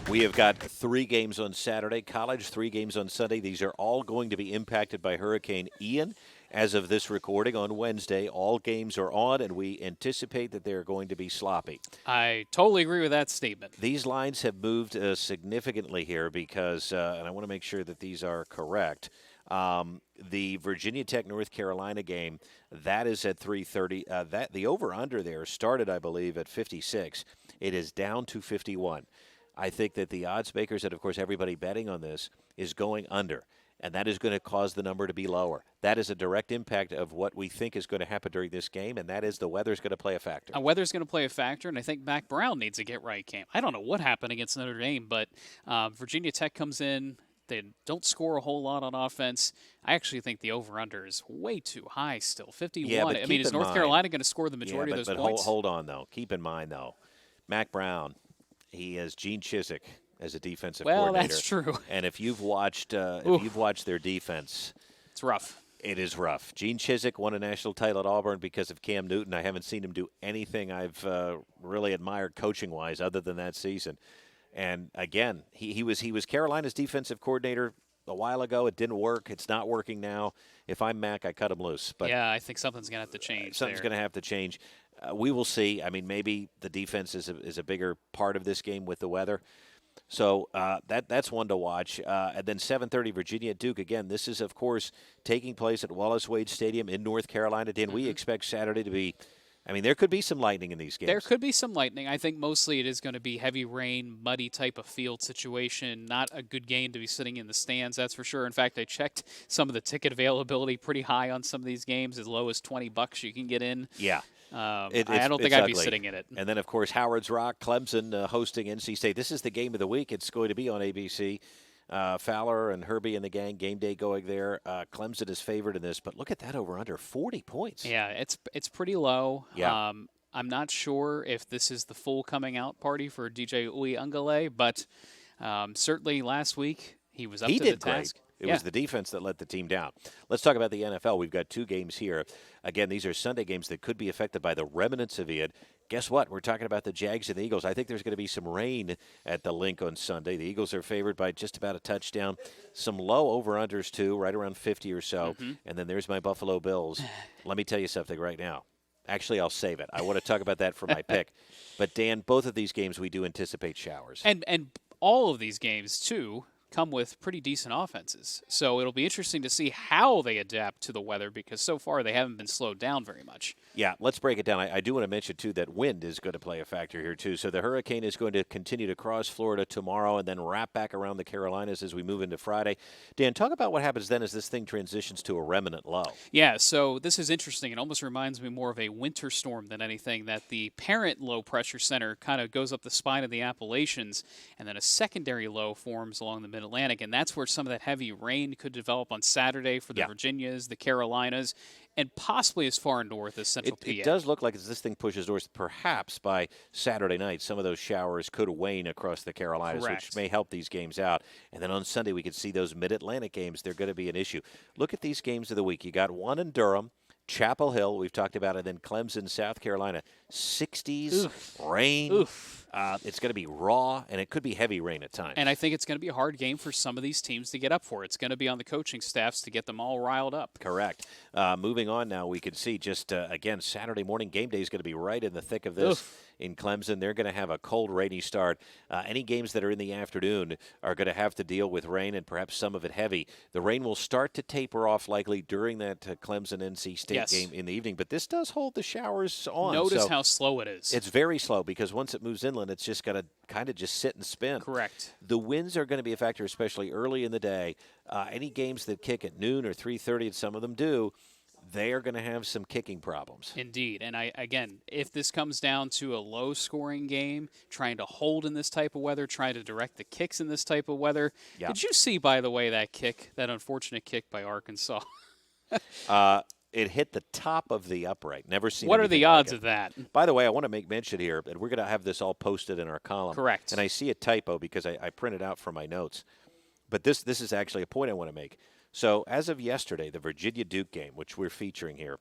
Speaker 1: We have got 3 games on Saturday, college, 3 games on Sunday. These are all going to be impacted by Hurricane Ian. As of this recording on Wednesday, all games are on, and we anticipate that they're going to be sloppy.
Speaker 2: I totally agree with that statement.
Speaker 1: These lines have moved significantly here because, and I want to make sure that these are correct, the Virginia Tech North Carolina game, that is at 3:30. The over-under there started, I believe, at 56. It is down to 51. I think that the odds makers, and of course everybody betting on this, is going under. And that is going to cause the number to be lower. That is a direct impact of what we think is going to happen during this game, and that is the weather's going to play a factor.
Speaker 2: Weather's going to play a factor, and I think Mac Brown needs a get-right game. I don't know what happened against Notre Dame, but Virginia Tech comes in. They don't score a whole lot on offense. I actually think the over-under is way too high still, 51.
Speaker 1: Yeah, but
Speaker 2: I mean, is North Carolina going to score the majority of those points?
Speaker 1: Hold on, though. Keep in mind, though, Mac Brown, he has Gene Chizik as a defensive coordinator.
Speaker 2: Well, that's true.
Speaker 1: And if you've watched their defense,
Speaker 2: it's rough.
Speaker 1: It is rough. Gene Chizik won a national title at Auburn because of Cam Newton. I haven't seen him do anything I've really admired coaching-wise other than that season. And again, he was Carolina's defensive coordinator a while ago. It didn't work. It's not working now. If I'm Mac, I cut him loose. But
Speaker 2: yeah, I think something's going to have to change.
Speaker 1: Something's going to have to change. We will see. I mean, maybe the defense is a bigger part of this game with the weather. So that's one to watch. And then 7:30 Virginia Duke. Again, this is, of course, taking place at Wallace Wade Stadium in North Carolina. Dan, we expect Saturday to be – I mean, there could be some lightning in these games.
Speaker 2: There could be some lightning. I think mostly it is going to be heavy rain, muddy type of field situation. Not a good game to be sitting in the stands, that's for sure. In fact, I checked some of the ticket availability pretty high on some of these games, as low as $20 you can get in.
Speaker 1: Yeah.
Speaker 2: I don't think I'd be sitting in it.
Speaker 1: And then, of course, Howard's Rock, Clemson hosting NC State. This is the game of the week. It's going to be on ABC. Fowler and Herbie and the gang, game day going there. Clemson is favored in this, but look at that over under 40 points.
Speaker 2: Yeah, it's pretty low.
Speaker 1: Yeah.
Speaker 2: I'm not sure if this is the full coming out party for DJ Uyunglele, but certainly last week he was up to the task.
Speaker 1: Great. It was the defense that let the team down. Let's talk about the NFL. We've got 2 games here. Again, these are Sunday games that could be affected by the remnants of Ian. Guess what? We're talking about the Jags and the Eagles. I think there's going to be some rain at the Link on Sunday. The Eagles are favored by just about a touchdown. Some low over-unders, too, right around 50 or so. And then there's my Buffalo Bills. Let me tell you something right now. Actually, I'll save it. I want to talk about that for my pick. But, Dan, both of these games we do anticipate showers.
Speaker 2: And all of these games, too, come with pretty decent offenses. So it'll be interesting to see how they adapt to the weather because so far they haven't been slowed down very much.
Speaker 1: Yeah, let's break it down. I do want to mention, too, that wind is going to play a factor here, too. So the hurricane is going to continue to cross Florida tomorrow and then wrap back around the Carolinas as we move into Friday. Dan, talk about what happens then as this thing transitions to a remnant low.
Speaker 2: Yeah, so this is interesting. It almost reminds me more of a winter storm than anything, that the parent low-pressure center kind of goes up the spine of the Appalachians, and then a secondary low forms along the mid-Atlantic, and that's where some of that heavy rain could develop on Saturday for the Virginias, the Carolinas, and possibly as far north as central PA.
Speaker 1: It does look like as this thing pushes north, perhaps by Saturday night, some of those showers could wane across the Carolinas, which may help these games out. And then on Sunday, we could see those mid-Atlantic games. They're going to be an issue. Look at these games of the week. You got one in Durham, Chapel Hill, we've talked about it, then Clemson, South Carolina. 60s, rain. It's going to be raw, and it could be heavy rain at times.
Speaker 2: And I think it's going to be a hard game for some of these teams to get up for. It's going to be on the coaching staffs to get them all riled up.
Speaker 1: Correct. Moving on now, we can see just, again, Saturday morning game day is going to be right in the thick of this. In Clemson, they're going to have a cold, rainy start. Any games that are in the afternoon are going to have to deal with rain and perhaps some of it heavy. The rain will start to taper off likely during that Clemson-NC State game in the evening, but this does hold the showers on.
Speaker 2: Notice how slow it is.
Speaker 1: It's very slow because once it moves inland, it's just going to kind of just sit and spin.
Speaker 2: Correct.
Speaker 1: The winds are going to be a factor, especially early in the day. Any games that kick at noon or 3:30, and some of them do, they are going to have some kicking problems.
Speaker 2: Indeed. And again, if this comes down to a low-scoring game, trying to hold in this type of weather, trying to direct the kicks in this type of weather. Did you see, by the way, that unfortunate kick by Arkansas?
Speaker 1: It hit the top of the upright. Never seen
Speaker 2: What are the
Speaker 1: like
Speaker 2: odds
Speaker 1: it.
Speaker 2: of that?
Speaker 1: By the way, I want to make mention here, and we're going to have this all posted in our column.
Speaker 2: Correct.
Speaker 1: And I see a typo because I printed out from my notes. But this is actually a point I want to make. So as of yesterday, the Virginia-Duke game, which we're featuring here,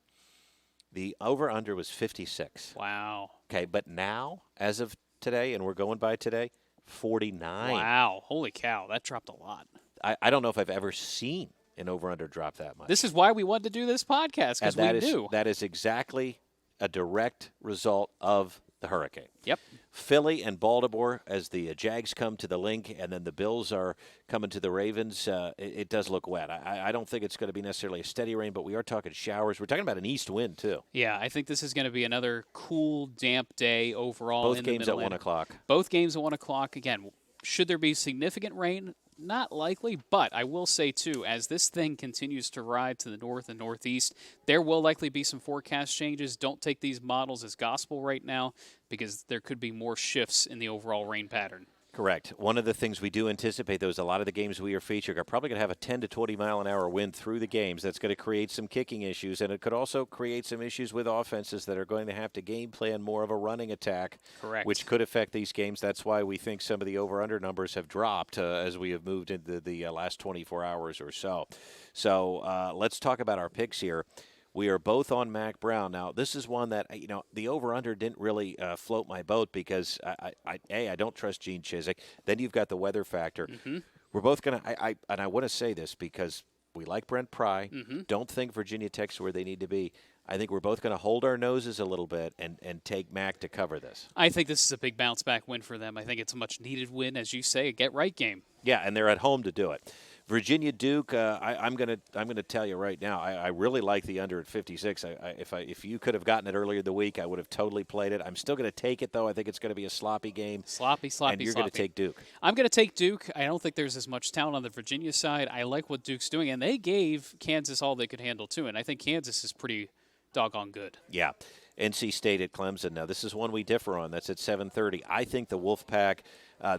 Speaker 1: the over-under was 56.
Speaker 2: Wow.
Speaker 1: Okay, but now, as of today, and we're going by today, 49.
Speaker 2: Wow. Holy cow. That dropped a lot.
Speaker 1: I don't know if I've ever seen an over-under drop that much.
Speaker 2: This is why we wanted to do this podcast, because we knew.
Speaker 1: That is exactly a direct result of the hurricane.
Speaker 2: Yep.
Speaker 1: Philly and Baltimore, as the Jags come to the link, and then the Bills are coming to the Ravens, it does look wet. I don't think it's going to be necessarily a steady rain, but we are talking showers. We're talking about an east wind, too.
Speaker 2: Yeah, I think this is going to be another cool, damp day overall.
Speaker 1: Both games at 1 o'clock.
Speaker 2: Both games at 1 o'clock. Again, should there be significant rain? Not likely, but I will say, too, as this thing continues to ride to the north and northeast, there will likely be some forecast changes. Don't take these models as gospel right now because there could be more shifts in the overall rain pattern.
Speaker 1: Correct. One of the things we do anticipate, though, is a lot of the games we are featuring are probably going to have a 10 to 20 mile an hour wind through the games. That's going to create some kicking issues, and it could also create some issues with offenses that are going to have to game plan more of a running attack,
Speaker 2: Correct.
Speaker 1: Which could affect these games. That's why we think some of the over-under numbers have dropped as we have moved into the last 24 hours or so. So let's talk about our picks here. We are both on Mac Brown. Now, this is one that, the over-under didn't really float my boat because, I don't trust Gene Chizik. Then you've got the weather factor.
Speaker 2: Mm-hmm.
Speaker 1: We're both going to – and I want to say this because we like Brent Pry.
Speaker 2: Mm-hmm.
Speaker 1: Don't think Virginia Tech's where they need to be. I think we're both going to hold our noses a little bit and take Mac to cover this.
Speaker 2: I think this is a big bounce-back win for them. I think it's a much-needed win, as you say, a get-right game.
Speaker 1: Yeah, and they're at home to do it. Virginia Duke, I'm gonna tell you right now, I really like the under at 56. If you could have gotten it earlier in the week, I would have totally played it. I'm still going to take it though. I think it's going to be a sloppy game.
Speaker 2: Sloppy.
Speaker 1: And you're going to take Duke.
Speaker 2: I'm going to take Duke. I don't think there's as much talent on the Virginia side. I like what Duke's doing, and they gave Kansas all they could handle too. And I think Kansas is pretty doggone good.
Speaker 1: Yeah. NC State at Clemson. Now, this is one we differ on. That's at 7:30. I think the Wolfpack,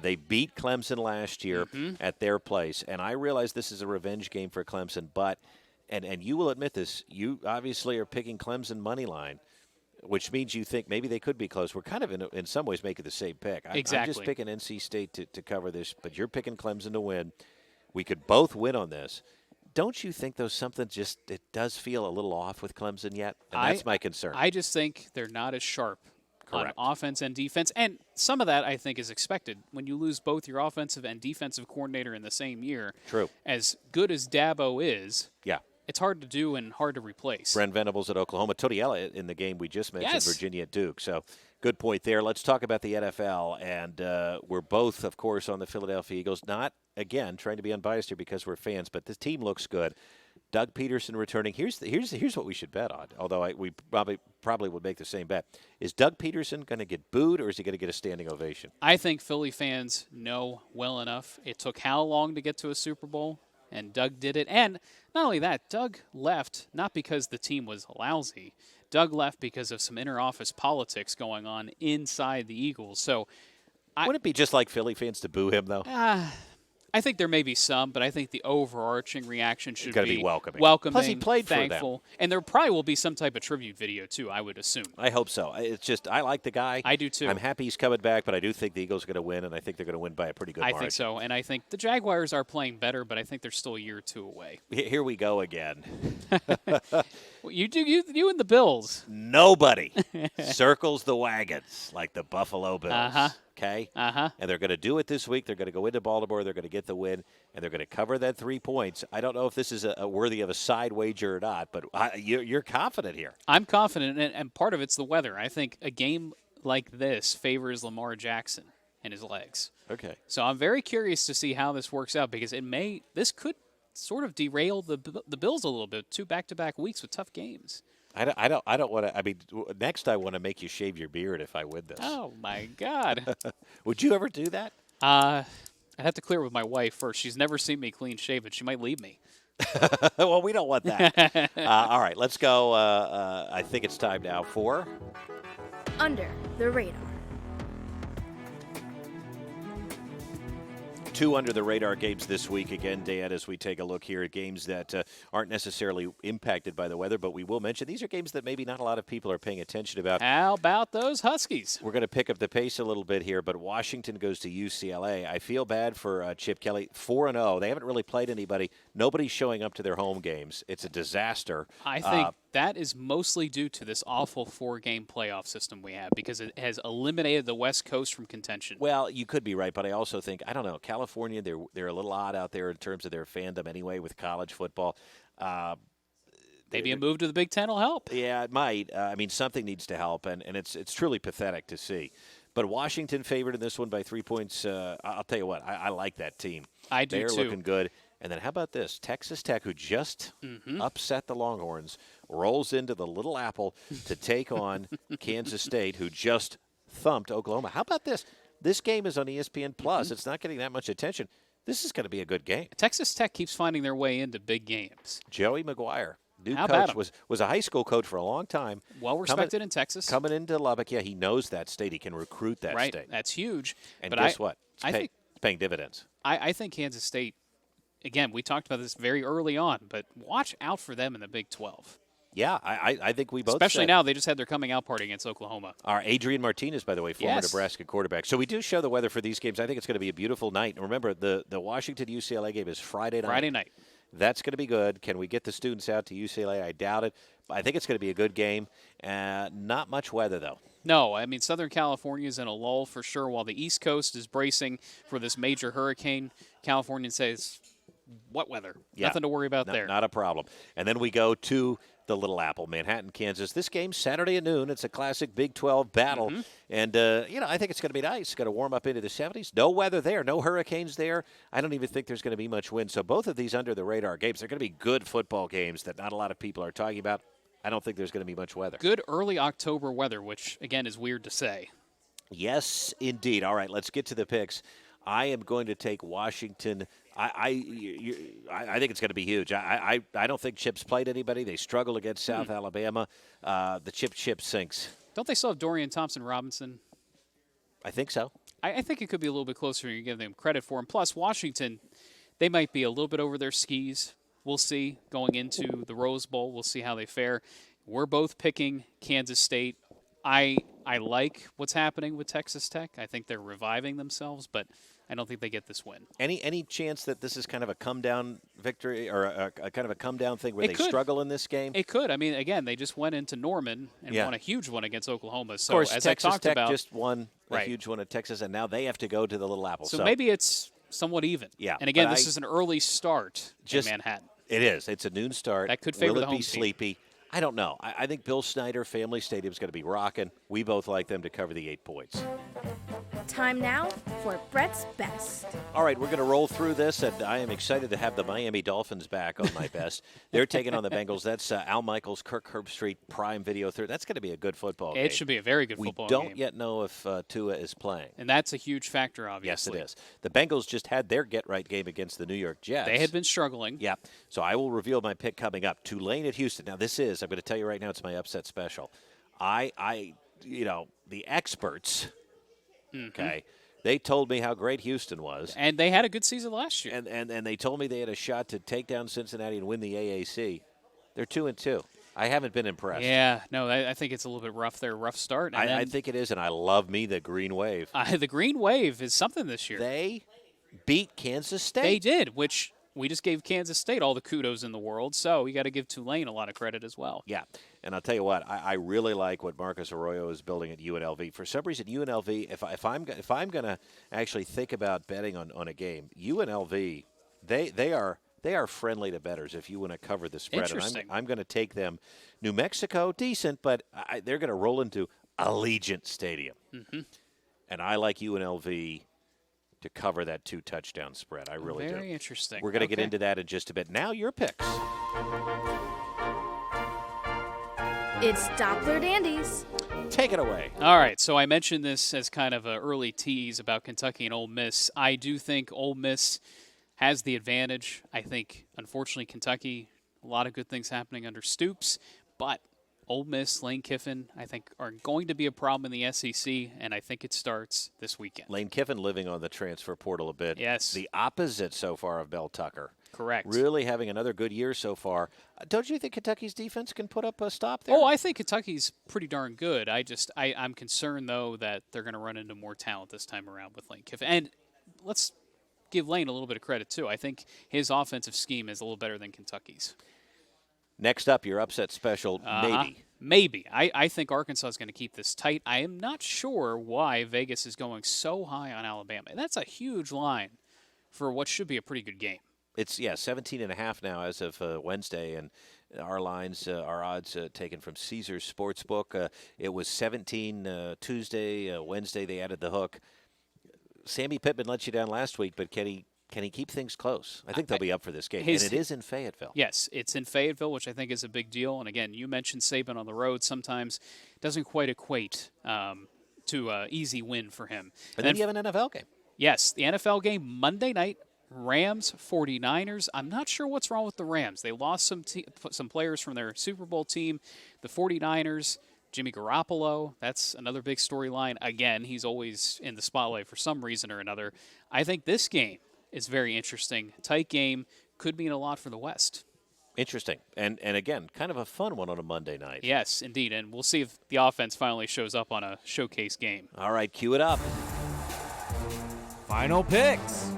Speaker 1: they beat Clemson last year at their place. And I realize this is a revenge game for Clemson, but, and you will admit this, you obviously are picking Clemson money line, which means you think maybe they could be close. We're kind of, in some ways, making the same pick.
Speaker 2: Exactly.
Speaker 1: I'm just picking NC State to cover this, but you're picking Clemson to win. We could both win on this. Don't you think, though, something it does feel a little off with Clemson yet? And that's my concern.
Speaker 2: I just think they're not as sharp
Speaker 1: Correct.
Speaker 2: on offense and defense. And some of that, I think, is expected. When you lose both your offensive and defensive coordinator in the same year,
Speaker 1: True.
Speaker 2: As good as Dabo is,
Speaker 1: Yeah.
Speaker 2: it's hard to do and hard to replace.
Speaker 1: Brent Venables at Oklahoma. Tony Elliott in the game we just mentioned,
Speaker 2: Yes.
Speaker 1: Virginia at Duke. So good point there. Let's talk about the NFL. And we're both, of course, on the Philadelphia Eagles. Not again, trying to be unbiased here because we're fans, but this team looks good. Doug Peterson returning. Here's what we should bet on. Although we probably would make the same bet. Is Doug Peterson going to get booed, or is he going to get a standing ovation?
Speaker 2: I think Philly fans know well enough. It took how long to get to a Super Bowl, and Doug did it. And not only that, Doug left not because the team was lousy. Doug left because of some inter-office politics going on inside the Eagles. So,
Speaker 1: Wouldn't it be just like Philly fans to boo him, though?
Speaker 2: I think there may be some, but I think the overarching reaction should
Speaker 1: be welcoming.
Speaker 2: Plus,
Speaker 1: he played
Speaker 2: thankful,
Speaker 1: for them.
Speaker 2: And there probably will be some type of tribute video, too, I would assume.
Speaker 1: I hope so. It's just, I like the guy.
Speaker 2: I do, too.
Speaker 1: I'm happy he's coming back, but I do think the Eagles are going to win, and I think they're going to win by a pretty good margin.
Speaker 2: I think so, and I think the Jaguars are playing better, but I think they're still a year or two away.
Speaker 1: Here we go again.
Speaker 2: You and the Bills.
Speaker 1: Nobody circles the wagons like the Buffalo Bills.
Speaker 2: Uh-huh.
Speaker 1: Okay?
Speaker 2: Uh-huh.
Speaker 1: And they're going to do it this week. They're going to go into Baltimore. They're going to get the win, and they're going to cover that 3 points. I don't know if this is a worthy of a side wager or not, but you're confident here.
Speaker 2: I'm confident, and part of it's the weather. I think a game like this favors Lamar Jackson and his legs.
Speaker 1: Okay.
Speaker 2: So I'm very curious to see how this works out because this could sort of derail the Bills a little bit. 2 back-to-back weeks with tough games.
Speaker 1: I don't want to. I mean, next I want to make you shave your beard if I win this.
Speaker 2: Oh my God!
Speaker 1: Would you ever do that?
Speaker 2: I'd have to clear it with my wife first. She's never seen me clean shaven. She might leave me.
Speaker 1: Well, we don't want that. All right, let's go. I think it's time now for
Speaker 6: Under the Radar.
Speaker 1: 2 under-the-radar games this week. Again, Dan, as we take a look here at games that aren't necessarily impacted by the weather, but we will mention these are games that maybe not a lot of people are paying attention about.
Speaker 2: How about those Huskies?
Speaker 1: We're going to pick up the pace a little bit here, but Washington goes to UCLA. I feel bad for Chip Kelly. 4-0. They haven't really played anybody. Nobody's showing up to their home games. It's a disaster.
Speaker 2: I think that is mostly due to this awful 4-game playoff system we have because it has eliminated the West Coast from contention.
Speaker 1: Well, you could be right, but I also think, I don't know, California, they're a little odd out there in terms of their fandom anyway with college football.
Speaker 2: Maybe a move to the Big Ten will help.
Speaker 1: Yeah, it might. I mean, something needs to help, and it's truly pathetic to see. But Washington favored in this one by 3 points. I'll tell you what, I like that team.
Speaker 2: I do,
Speaker 1: They're
Speaker 2: too.
Speaker 1: looking good. And then how about this? Texas Tech, who just upset the Longhorns, rolls into the Little Apple to take on Kansas State, who just thumped Oklahoma. How about this? This game is on ESPN Plus. It's not getting that much attention. This is going to be a good game.
Speaker 2: Texas Tech keeps finding their way into big games.
Speaker 1: Joey McGuire, new
Speaker 2: How about
Speaker 1: coach,
Speaker 2: him?
Speaker 1: was a high school coach for a long time.
Speaker 2: Well respected in Texas.
Speaker 1: Coming into Lubbock, yeah, he knows that state. He can recruit that
Speaker 2: right.
Speaker 1: state.
Speaker 2: That's huge.
Speaker 1: And
Speaker 2: but
Speaker 1: guess what?
Speaker 2: Think
Speaker 1: It's paying dividends.
Speaker 2: I think Kansas State, again, we talked about this very early on, but watch out for them in the Big 12.
Speaker 1: Yeah, I think we both
Speaker 2: Especially
Speaker 1: said.
Speaker 2: now, they just had their coming out party against Oklahoma.
Speaker 1: Our Adrian Martinez, by the way, former
Speaker 2: Yes.
Speaker 1: Nebraska quarterback. So we do show the weather for these games. I think it's going to be a beautiful night. And remember, the Washington-UCLA game is Friday night.
Speaker 2: Friday night.
Speaker 1: That's going to be good. Can we get the students out to UCLA? I doubt it. But I think it's going to be a good game. Not much weather, though.
Speaker 2: No, I mean, Southern California is in a lull for sure, while the East Coast is bracing for this major hurricane. California says, what weather?
Speaker 1: Yeah.
Speaker 2: Nothing to worry about there.
Speaker 1: Not a problem. And then we go to the Little Apple, Manhattan, Kansas. This game's Saturday at noon. It's a classic Big 12 battle. And, I think it's going to be nice. It's going to warm up into the 70s. No weather there. No hurricanes there. I don't even think there's going to be much wind. So both of these under-the-radar games, they're going to be good football games that not a lot of people are talking about. I don't think there's going to be much weather.
Speaker 2: Good early October weather, which, again, is weird to say.
Speaker 1: Yes, indeed. All right, let's get to the picks. I am going to take Washington. I think it's going to be huge. I don't think Chip's played anybody. They struggle against South Alabama. The Chip sinks.
Speaker 2: Don't they still have Dorian Thompson-Robinson?
Speaker 1: I think so.
Speaker 2: I think it could be a little bit closer than you give them credit for. And plus, Washington, they might be a little bit over their skis. We'll see going into the Rose Bowl. We'll see how they fare. We're both picking Kansas State. I like what's happening with Texas Tech. I think they're reviving themselves, but I don't think they get this win.
Speaker 1: Any chance that this is kind of a come-down victory or a kind of a come-down thing where
Speaker 2: It
Speaker 1: they
Speaker 2: could.
Speaker 1: struggle in this game?
Speaker 2: It could. I mean, again, they just went into Norman and
Speaker 1: Yeah.
Speaker 2: won a huge one against Oklahoma. So
Speaker 1: of course,
Speaker 2: as
Speaker 1: Texas
Speaker 2: I talked
Speaker 1: Tech
Speaker 2: about,
Speaker 1: just won a
Speaker 2: Right.
Speaker 1: huge one at Texas, and now they have to go to the Little Apple.
Speaker 2: so maybe it's somewhat even.
Speaker 1: Yeah,
Speaker 2: And again,
Speaker 1: but
Speaker 2: this is an early start
Speaker 1: just-
Speaker 2: in Manhattan.
Speaker 1: It is. It's a noon start.
Speaker 2: That could favor
Speaker 1: Will
Speaker 2: the
Speaker 1: it be
Speaker 2: home team.
Speaker 1: sleepy? I don't know. I think Bill Snyder Family Stadium is going to be rocking. We both like them to cover the 8 points.
Speaker 6: Time now for Brett's Best.
Speaker 1: All right, we're going to roll through this, and I am excited to have the Miami Dolphins back on my best. They're taking on the Bengals. That's Al Michaels, Kirk Herbstreit, Prime Video 3. That's going to be a good football game.
Speaker 2: It should be a very good football game.
Speaker 1: We don't yet know if Tua is playing.
Speaker 2: And that's a huge factor, obviously.
Speaker 1: Yes, it is. The Bengals just had their get-right game against the New York Jets.
Speaker 2: They had been struggling.
Speaker 1: Yeah. So I will reveal my pick coming up. Tulane at Houston. Now, this is, I'm going to tell you right now, it's my upset special. The experts, okay, they told me how great Houston was.
Speaker 2: And they had a good season last year.
Speaker 1: And they told me they had a shot to take down Cincinnati and win the AAC. They're 2-2. I haven't been impressed.
Speaker 2: Yeah, no, I think it's a little bit rough there, rough start. And
Speaker 1: I think it is, and I love me the Green Wave.
Speaker 2: The Green Wave is something this year.
Speaker 1: They beat Kansas State.
Speaker 2: They did, which we just gave Kansas State all the kudos in the world, so you got to give Tulane a lot of credit as well.
Speaker 1: Yeah, and I'll tell you what, I really like what Marcus Arroyo is building at UNLV. For some reason, UNLV, if I'm going to actually think about betting on a game, UNLV, they are friendly to bettors if you want to cover the spread.
Speaker 2: Interesting.
Speaker 1: And I'm going to take them. New Mexico, decent, but they're going to roll into Allegiant Stadium. Mm-hmm. And I like UNLV to cover that 2-touchdown spread. I really do.
Speaker 2: Very interesting.
Speaker 1: We're going to get into that in just a bit. Now your picks.
Speaker 6: It's Doppler Dandies.
Speaker 1: Take it away.
Speaker 2: All right, so I mentioned this as kind of an early tease about Kentucky and Ole Miss. I do think Ole Miss has the advantage. I think, unfortunately, Kentucky, a lot of good things happening under Stoops, but Ole Miss, Lane Kiffin, I think, are going to be a problem in the SEC, and I think it starts this weekend.
Speaker 1: Lane Kiffin living on the transfer portal a bit.
Speaker 2: Yes.
Speaker 1: The opposite so far of Bell Tucker.
Speaker 2: Correct.
Speaker 1: Really having another good year so far. Don't you think Kentucky's defense can put up a stop there?
Speaker 2: Oh, I think Kentucky's pretty darn good. I'm concerned, though, that they're going to run into more talent this time around with Lane Kiffin. And let's give Lane a little bit of credit, too. I think his offensive scheme is a little better than Kentucky's.
Speaker 1: Next up, your upset special, maybe.
Speaker 2: Maybe. I think Arkansas is going to keep this tight. I am not sure why Vegas is going so high on Alabama. That's a huge line for what should be a pretty good game.
Speaker 1: It's 17.5 now as of Wednesday, and our lines, our odds taken from Caesars Sportsbook. It was 17 Tuesday, Wednesday they added the hook. Sammy Pittman let you down last week, but can he keep things close? I think they'll be up for this game, and it is in Fayetteville.
Speaker 2: Yes, it's in Fayetteville, which I think is a big deal. And again, you mentioned Saban on the road. Sometimes doesn't quite equate to an easy win for him.
Speaker 1: And then you have an NFL game.
Speaker 2: Yes, the NFL game Monday night. Rams, 49ers. I'm not sure what's wrong with the Rams. They lost some players from their Super Bowl team. The 49ers, Jimmy Garoppolo, that's another big storyline. Again, he's always in the spotlight for some reason or another. I think this game is very interesting. Tight game, could mean a lot for the West.
Speaker 1: Interesting. And again, kind of a fun one on a Monday night.
Speaker 2: Yes, indeed. And we'll see if the offense finally shows up on a showcase game.
Speaker 1: All right, cue it up.
Speaker 5: Final picks.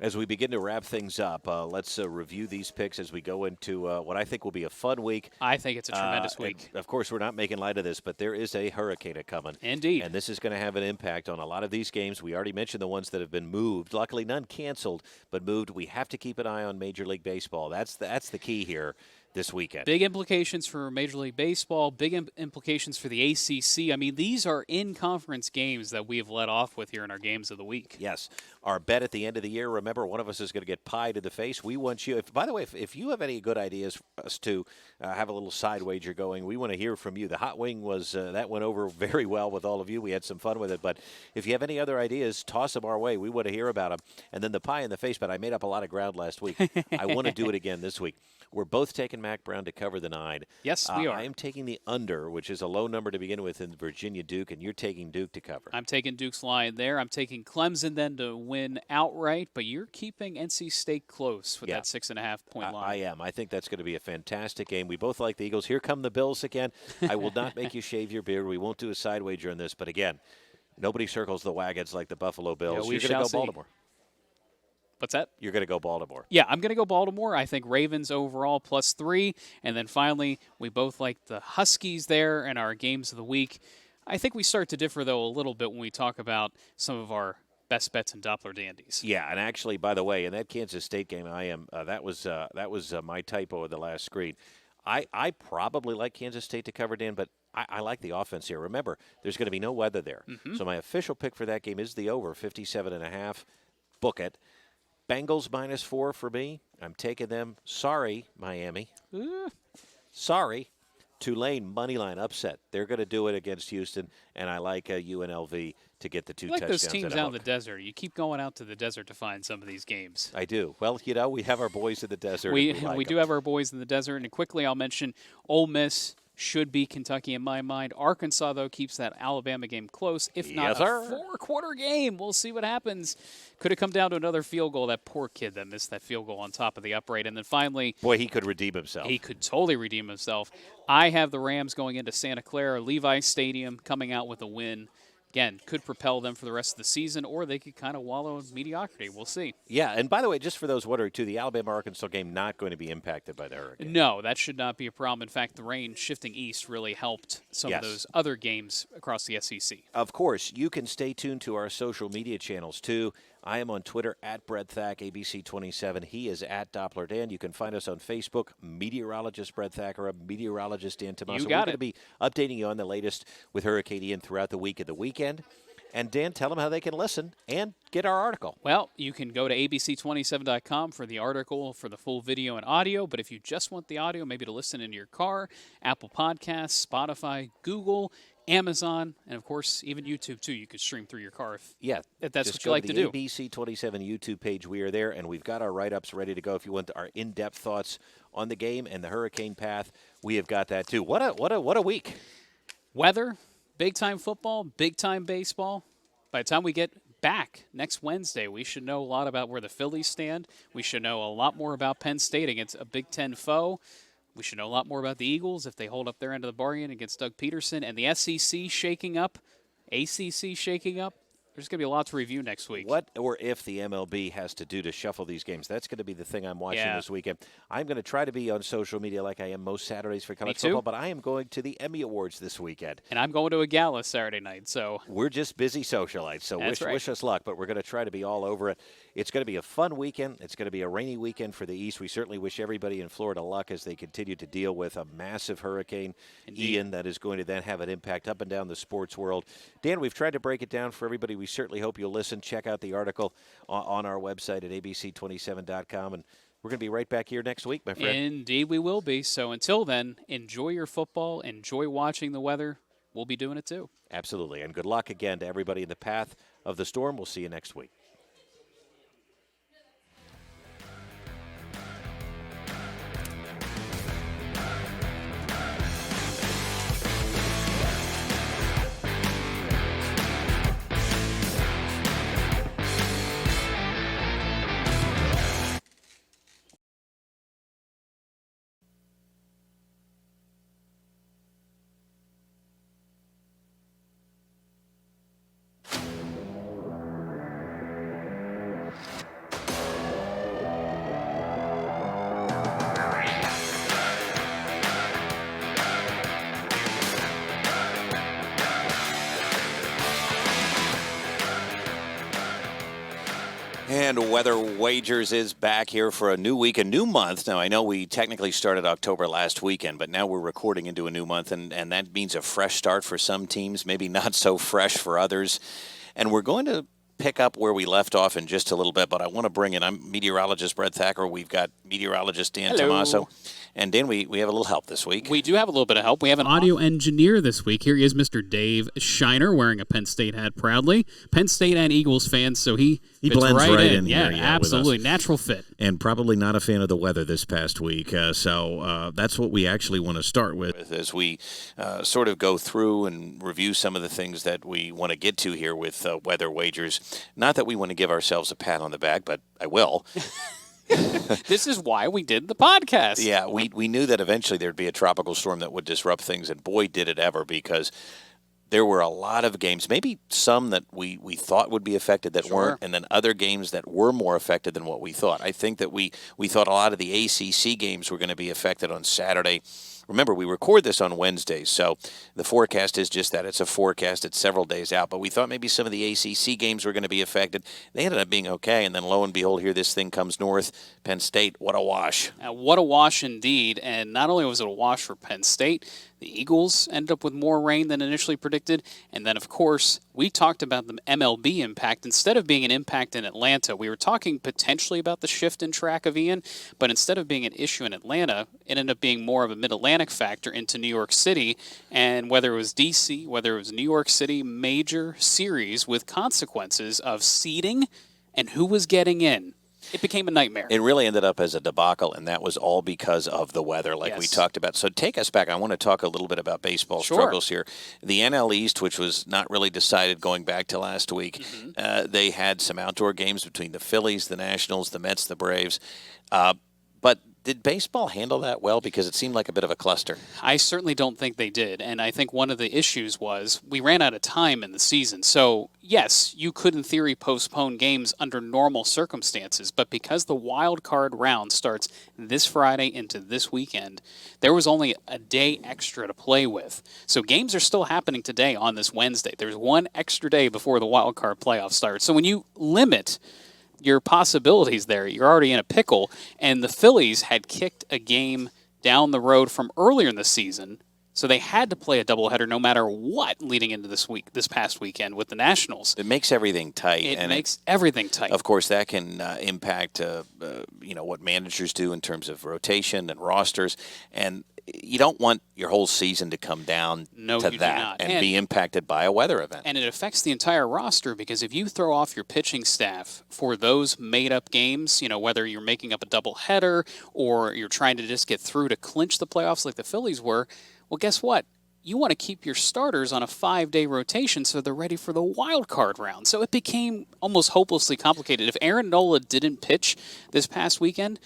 Speaker 1: As we begin to wrap things up, let's review these picks as we go into what I think will be a fun week.
Speaker 2: I think it's a tremendous week.
Speaker 1: Of course, we're not making light of this, but there is a hurricane coming.
Speaker 2: Indeed.
Speaker 1: And this is going to have an impact on a lot of these games. We already mentioned the ones that have been moved. Luckily, none canceled, but moved. We have to keep an eye on Major League Baseball. That's the key here this weekend.
Speaker 2: Big implications for Major League Baseball, big implications for the ACC. I mean, these are in-conference games that we have led off with here in our games of the week.
Speaker 1: Yes. Our bet at the end of the year, remember, one of us is going to get pied in the face. We want you, by the way, if you have any good ideas for us to have a little side wager going, we want to hear from you. The hot wing was, that went over very well with all of you. We had some fun with it. But if you have any other ideas, toss them our way. We want to hear about them. And then the pie in the face, but I made up a lot of ground last week. I want to do it again this week. We're both taking Mac Brown to cover the 9.
Speaker 2: Yes, we are.
Speaker 1: I am taking the under, which is a low number to begin with in Virginia Duke, and you're taking Duke to cover.
Speaker 2: I'm taking Duke's line there. I'm taking Clemson then to win outright, but you're keeping NC State close with that 6.5-point line.
Speaker 1: I am. I think that's going to be a fantastic game. We both like the Eagles. Here come the Bills again. I will not make you shave your beard. We won't do a side wager on this, but again, nobody circles the wagons like the Buffalo Bills.
Speaker 2: Yeah,
Speaker 1: you're going to go Baltimore.
Speaker 2: What's that?
Speaker 1: You're going to go Baltimore.
Speaker 2: Yeah, I'm going to go Baltimore. I think Ravens overall +3. And then finally, we both like the Huskies there in our games of the week. I think we start to differ, though, a little bit when we talk about some of our best bets and Doppler dandies.
Speaker 1: Yeah, and actually, by the way, in that Kansas State game, I am that was my typo of the last screen. I probably like Kansas State to cover, Dan, but I like the offense here. Remember, there's going to be no weather there. So my official pick for that game is the over, 57.5. Book it. Bengals -4 for me. I'm taking them. Sorry, Miami. Sorry. Tulane moneyline upset. They're going to do it against Houston, and I like UNLV to get the 2
Speaker 2: You like
Speaker 1: touchdowns.
Speaker 2: those teams
Speaker 1: and a
Speaker 2: out in
Speaker 1: hook.
Speaker 2: the desert. You keep going out to the desert to find some of these games.
Speaker 1: I do. Well, we have our boys in the desert.
Speaker 2: We
Speaker 1: and like
Speaker 2: do
Speaker 1: 'em.
Speaker 2: have our boys in the desert, and quickly I'll mention Ole Miss should be Kentucky in my mind. Arkansas, though, keeps that Alabama game close, if not
Speaker 1: Yes,
Speaker 2: a
Speaker 1: sir.
Speaker 2: 4-quarter game. We'll see what happens. Could have come down to another field goal. That poor kid that missed that field goal on top of the upright. And then finally,
Speaker 1: Boy, he could redeem himself.
Speaker 2: he could totally redeem himself. I have the Rams going into Santa Clara, Levi Stadium, coming out with a win. Again, could propel them for the rest of the season, or they could kind of wallow in mediocrity. We'll see.
Speaker 1: Yeah, and by the way, just for those wondering, too, the Alabama-Arkansas game not going to be impacted by the hurricane.
Speaker 2: No, that should not be a problem. In fact, the rain shifting east really helped some
Speaker 1: Yes.
Speaker 2: of those other games across the SEC.
Speaker 1: Of course, you can stay tuned to our social media channels, too. I am on Twitter at Brett Thack, ABC27. He is at Doppler Dan. You can find us on Facebook, meteorologist Brett Thackara, meteorologist Dan Tomaso.
Speaker 2: You got
Speaker 1: We're going
Speaker 2: it.
Speaker 1: to be updating you on the latest with Hurricane Ian throughout the week and the weekend. And Dan, tell them how they can listen and get our article.
Speaker 2: Well, you can go to abc27.com for the article for the full video and audio. But if you just want the audio, maybe to listen in your car, Apple Podcasts, Spotify, Google, Amazon, and of course, even YouTube, too. You could stream through your car
Speaker 1: Yeah,
Speaker 2: if that's
Speaker 1: just
Speaker 2: what you
Speaker 1: go
Speaker 2: like
Speaker 1: to
Speaker 2: to
Speaker 1: the
Speaker 2: do.
Speaker 1: ABC27 YouTube page. We are there, and we've got our write-ups ready to go. If you want our in-depth thoughts on the game and the hurricane path, we have got that too. What a week!
Speaker 2: Weather, big-time football, big-time baseball. By the time we get back next Wednesday, we should know a lot about where the Phillies stand. We should know a lot more about Penn State against a Big Ten foe. We should know a lot more about the Eagles if they hold up their end of the bargain against Doug Peterson. And the SEC shaking up, ACC shaking up. There's going to be a lot to review next week.
Speaker 1: What or if the MLB has to do to shuffle these games? That's going to be the thing I'm watching
Speaker 2: Yeah.
Speaker 1: this weekend. I'm going to try to be on social media like I am most Saturdays for college
Speaker 2: too.
Speaker 1: football, but I am going to the Emmy Awards this weekend.
Speaker 2: And I'm going to a gala Saturday night, so
Speaker 1: We're just busy socialites, so
Speaker 2: That's right.
Speaker 1: wish us luck, but we're going to try to be all over it. It's going to be a fun weekend. It's going to be a rainy weekend for the East. We certainly wish everybody in Florida luck as they continue to deal with a massive hurricane,
Speaker 2: Indeed.
Speaker 1: Ian, that is going to then have an impact up and down the sports world. Dan, we've tried to break it down for everybody. We certainly hope you'll listen. Check out the article on our website at abc27.com, and we're going to be right back here next week, my friend.
Speaker 2: indeed we will be. So until then, enjoy your football, enjoy watching the weather. We'll be doing it too.
Speaker 1: Absolutely, and good luck again to everybody in the path of the storm. We'll see you next week. And Weather Wagers is back here for a new week, a new month. Now, I know we technically started October last weekend, but now we're recording into a new month, and that means a fresh start for some teams, maybe not so fresh for others. And we're going to pick up where we left off in just a little bit, but I want to bring in, I'm meteorologist Brett Thacker. We've got meteorologist Dan
Speaker 2: Hello.
Speaker 1: Tomaso. And Dan, we have a little help this week.
Speaker 2: We do have a little bit of help. We have an audio engineer this week. Here he is, Mr. Dave Shiner, wearing a Penn State hat proudly. Penn State and Eagles fan, so he fits
Speaker 3: blends right in
Speaker 2: Yeah,
Speaker 3: here, yeah, with us.
Speaker 2: absolutely. Natural fit.
Speaker 3: And probably not a fan of the weather this past week. So that's what we actually want to start with.
Speaker 1: As we sort of go through and review some of the things that we want to get to here with Weather Wagers. Not that we want to give ourselves a pat on the back, but I will.
Speaker 2: This is why we did the podcast.
Speaker 1: Yeah, we knew that eventually there'd be a tropical storm that would disrupt things, and boy, did it ever, because there were a lot of games, maybe some that we thought would be affected that weren't, and then other games that were more affected than what we thought. I think that we thought a lot of the ACC games were going to be affected on Saturday. remember, we record this on Wednesdays, so the forecast is just that. It's a forecast. It's several days out. But we thought maybe some of the ACC games were going to be affected. They ended up being okay, and then lo and behold, here this thing comes north. Penn State, what a wash.
Speaker 2: What a wash indeed. And not only was it a wash for Penn State, the Eagles ended up with more rain than initially predicted. And then, of course, we talked about the MLB impact. Instead of being an impact in Atlanta, we were talking potentially about the shift in track of Ian, but instead of being an issue in Atlanta, it ended up being more of a mid-Atlantic factor into New York City. And whether it was D.C., whether it was New York City, major series with consequences of seeding and who was getting in. It became a nightmare.
Speaker 1: It really ended up as a debacle, and that was all because of the weather, like we
Speaker 2: Yes.
Speaker 1: talked about. So take us back. I want to talk a little bit about baseball
Speaker 2: Sure.
Speaker 1: struggles here. The NL East, which was not really decided going back to last week, they had some outdoor games between the Phillies, the Nationals, the Mets, the Braves. But did baseball handle that well? Because it seemed like a bit of a cluster.
Speaker 2: I certainly don't think they did. And I think one of the issues was we ran out of time in the season. So, yes, you could, in theory, postpone games under normal circumstances. But because the wild card round starts this Friday into this weekend, there was only a day extra to play with. So games are still happening today on this Wednesday. There's one extra day before the wild card playoff starts. So when you limit your possibilities there, you're already in a pickle. And the Phillies had kicked a game down the road from earlier in the season, so they had to play a doubleheader no matter what leading into this past weekend with the Nationals.
Speaker 1: It makes everything tight.
Speaker 2: It
Speaker 1: and
Speaker 2: makes everything tight.
Speaker 1: Of course, that can impact what managers do in terms of rotation and rosters, and you don't want your whole season to come down
Speaker 2: No,
Speaker 1: to
Speaker 2: you do
Speaker 1: that
Speaker 2: not.
Speaker 1: and
Speaker 2: And-
Speaker 1: be impacted by a weather event.
Speaker 2: And it affects the entire roster because if you throw off your pitching staff for those made-up games, whether you're making up a doubleheader or you're trying to just get through to clinch the playoffs like the Phillies were, well, guess what? You want to keep your starters on a 5-day rotation so they're ready for the wild card round. So it became almost hopelessly complicated. If Aaron Nola didn't pitch this past weekend,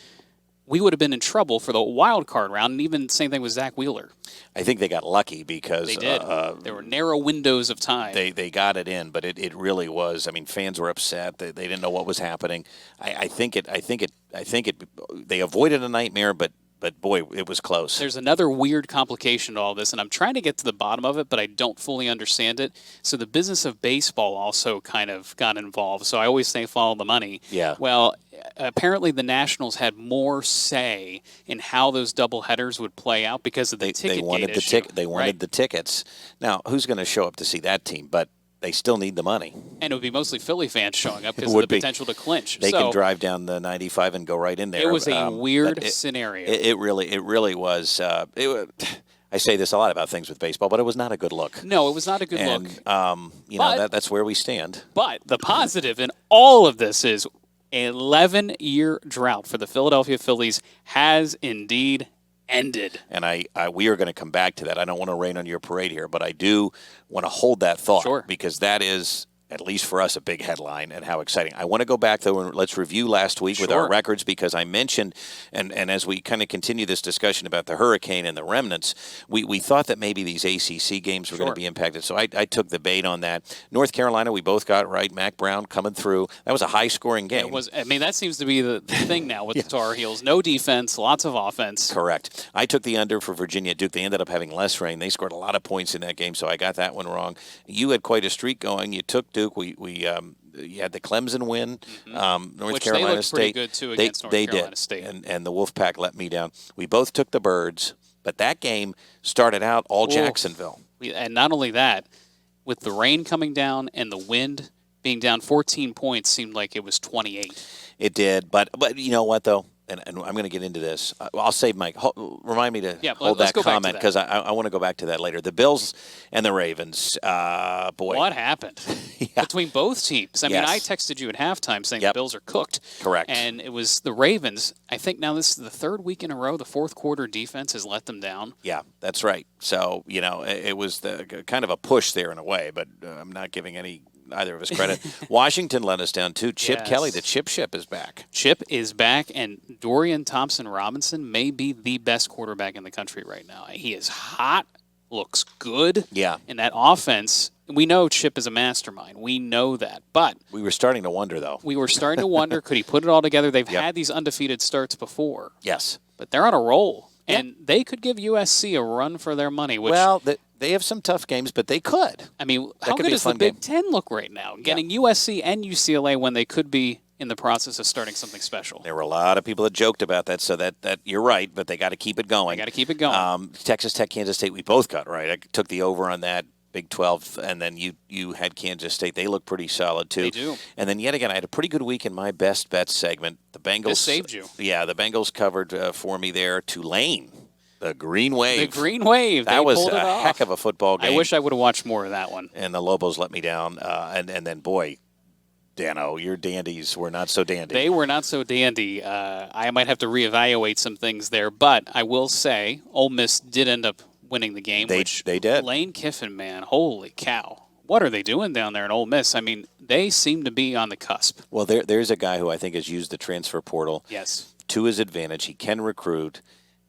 Speaker 2: we would have been in trouble for the wild card round, and even same thing with Zach Wheeler.
Speaker 1: I think they got lucky because
Speaker 2: They did. There were narrow windows of time.
Speaker 1: they got it in, but it really was. I mean, fans were upset. They didn't know what was happening. I think they avoided a nightmare, but boy, it was close.
Speaker 2: There's another weird complication to all this, and I'm trying to get to the bottom of it, but I don't fully understand it. So the business of baseball also kind of got involved. So I always say follow the money.
Speaker 1: Yeah.
Speaker 2: Well, apparently the Nationals had more say in how those doubleheaders would play out because of the ticket
Speaker 1: They wanted
Speaker 2: gate
Speaker 1: the
Speaker 2: issue,
Speaker 1: They wanted
Speaker 2: right?
Speaker 1: the tickets. Now, who's going to show up to see that team? But they still need the money.
Speaker 2: And it would be mostly Philly fans showing up because of
Speaker 1: would
Speaker 2: the
Speaker 1: be.
Speaker 2: potential to clinch.
Speaker 1: They
Speaker 2: So
Speaker 1: can drive down the 95 and go right in there.
Speaker 2: it was a
Speaker 1: but
Speaker 2: weird scenario.
Speaker 1: It really was. I say this a lot about things with baseball, but it was not a good look.
Speaker 2: No, it was not a good
Speaker 1: And
Speaker 2: look.
Speaker 1: know that's where we stand.
Speaker 2: But the positive in all of this is an 11-year drought for the Philadelphia Phillies has indeed ended.
Speaker 1: And we are going to come back to that. I don't want to rain on your parade here, but I do want to hold that thought
Speaker 2: Sure.
Speaker 1: because that is, at least for us, a big headline and how exciting. I want to go back, though, and let's review last week with our
Speaker 2: Sure.
Speaker 1: records because I mentioned, and as we kind of continue this discussion about the hurricane and the remnants, we thought that maybe these ACC games were going
Speaker 2: Sure.
Speaker 1: to be impacted. So I took the bait on that. North Carolina, we both got right. Mac Brown coming through. That was a high-scoring game.
Speaker 2: It was. I mean, that seems to be the thing now with the Tar Heels. No defense, lots of offense.
Speaker 1: Correct. I took the under for Virginia Duke. They ended up having less rain. They scored a lot of points in that game, so I got that one wrong. You had quite a streak going. You took Duke. You had the Clemson win. North
Speaker 2: Which
Speaker 1: Carolina
Speaker 2: they looked
Speaker 1: State.
Speaker 2: pretty good, too, against North Carolina
Speaker 1: did.
Speaker 2: State.
Speaker 1: And the Wolfpack let me down. We both took the Birds, but that game started out all Jacksonville.
Speaker 2: And not only that, with the rain coming down and the wind being down 14 points, seemed like it was 28.
Speaker 1: It did, but you know what, though? And I'm going to get into this. I'll save my. Remind me to hold
Speaker 2: let's
Speaker 1: that
Speaker 2: go back to
Speaker 1: comment
Speaker 2: that.
Speaker 1: because I want to go back to that later. The Bills and the Ravens. Boy,
Speaker 2: What happened between both teams? I mean,
Speaker 1: Yes.
Speaker 2: I texted you at halftime saying
Speaker 1: Yep.
Speaker 2: the Bills are cooked.
Speaker 1: Correct.
Speaker 2: And it was the Ravens. I think now this is the third week in a row the fourth quarter defense has let them down.
Speaker 1: Yeah, that's right. So, it was the kind of a push there in a way, but I'm not giving either of us credit. Washington let us down, too. Chip
Speaker 2: Yes.
Speaker 1: Kelly, the chip ship, is back.
Speaker 2: Chip is back, and Dorian Thompson-Robinson may be the best quarterback in the country right now. He is hot, looks good.
Speaker 1: Yeah.
Speaker 2: And that offense, we know Chip is a mastermind. We know that. But
Speaker 1: We were starting to wonder, though.
Speaker 2: we were starting to wonder, could he put it all together? They've
Speaker 1: Yep.
Speaker 2: had these undefeated starts before.
Speaker 1: Yes.
Speaker 2: But they're on a roll. And they could give USC a run for their money, which,
Speaker 1: Well, they have some tough games, but they could.
Speaker 2: I mean,
Speaker 1: that
Speaker 2: how
Speaker 1: could
Speaker 2: good
Speaker 1: be a
Speaker 2: does the
Speaker 1: fun
Speaker 2: Big
Speaker 1: game.
Speaker 2: Ten look right now? Getting USC and UCLA when they could be in the process of starting something special.
Speaker 1: There were a lot of people that joked about that, so that you're right, but they got to keep it going.
Speaker 2: They got to keep it going.
Speaker 1: Texas Tech, Kansas State, we both got right. I took the over on that. Big 12, and then you had Kansas State. They look pretty solid, too.
Speaker 2: They do.
Speaker 1: And then, yet again, I had a pretty good week in my best bets segment. The Bengals.
Speaker 2: This saved you.
Speaker 1: Yeah, the Bengals covered for me there. Tulane, the Green Wave.
Speaker 2: The Green Wave.
Speaker 1: That
Speaker 2: they
Speaker 1: was
Speaker 2: pulled
Speaker 1: a
Speaker 2: it off.
Speaker 1: heck of a football game.
Speaker 2: I wish I would have watched more of that one.
Speaker 1: And the Lobos let me down. And then, boy, Dano, your dandies were not so dandy.
Speaker 2: They were not so dandy. I might have to reevaluate some things there, but I will say Ole Miss did end up winning the game.
Speaker 1: They did.
Speaker 2: Lane Kiffin, man, holy cow. What are they doing down there in Ole Miss? I mean, they seem to be on the cusp.
Speaker 1: Well, there's a guy who I think has used the transfer portal
Speaker 2: Yes.
Speaker 1: to his advantage. He can recruit,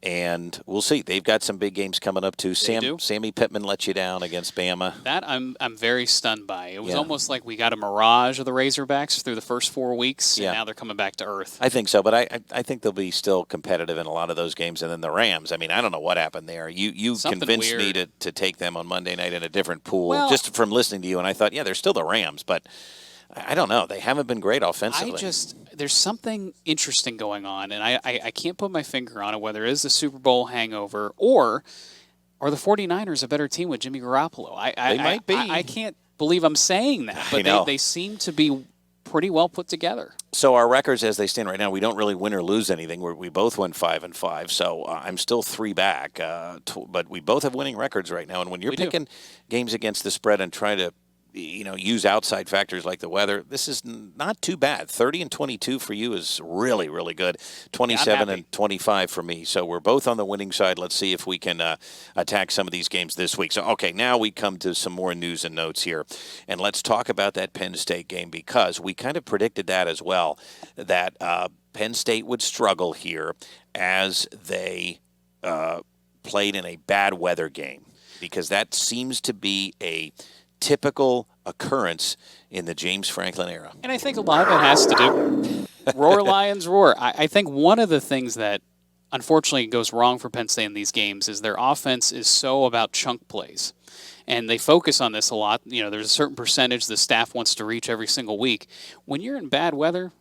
Speaker 1: and we'll see. They've got some big games coming up, too.
Speaker 2: do.
Speaker 1: Sammy Pittman let you down against Bama.
Speaker 2: That I'm very stunned by. It was
Speaker 1: Yeah.
Speaker 2: almost like we got a mirage of the Razorbacks through the first 4 weeks,
Speaker 1: Yeah.
Speaker 2: and now they're coming back to earth.
Speaker 1: I think so, but I think they'll be still competitive in a lot of those games. And then the Rams, I mean, I don't know what happened there. You
Speaker 2: Something
Speaker 1: convinced me
Speaker 2: weird.
Speaker 1: to take them on Monday night in a different pool
Speaker 2: Well-
Speaker 1: just from listening to you, and I thought, yeah, they're still the Rams, but I don't know. They haven't been great offensively.
Speaker 2: There's something interesting going on, and I can't put my finger on it, whether it is the Super Bowl hangover or are the 49ers a better team with Jimmy Garoppolo.
Speaker 1: They might be.
Speaker 2: I can't believe I'm saying that, but
Speaker 1: know.
Speaker 2: they seem to be pretty well put together.
Speaker 1: So our records as they stand right now, we don't really win or lose anything. We both went 5-5, so I'm still 3 back. But we both have winning records right now. And when you're
Speaker 2: We do.
Speaker 1: picking games against the spread and trying to, use outside factors like the weather, this is not too bad. 30-22 for you is really, really good. 27-25 for me. So we're both on the winning side. Let's see if we can attack some of these games this week. So, okay, now we come to some more news and notes here. And let's talk about that Penn State game because we kind of predicted that as well, that Penn State would struggle here as they played in a bad weather game because that seems to be a typical occurrence in the James Franklin era.
Speaker 2: And I think a lot of it has to do roar, Lions, roar. I think one of the things that unfortunately goes wrong for Penn State in these games is their offense is so about chunk plays. And they focus on this a lot. There's a certain percentage the staff wants to reach every single week. When you're in bad weather,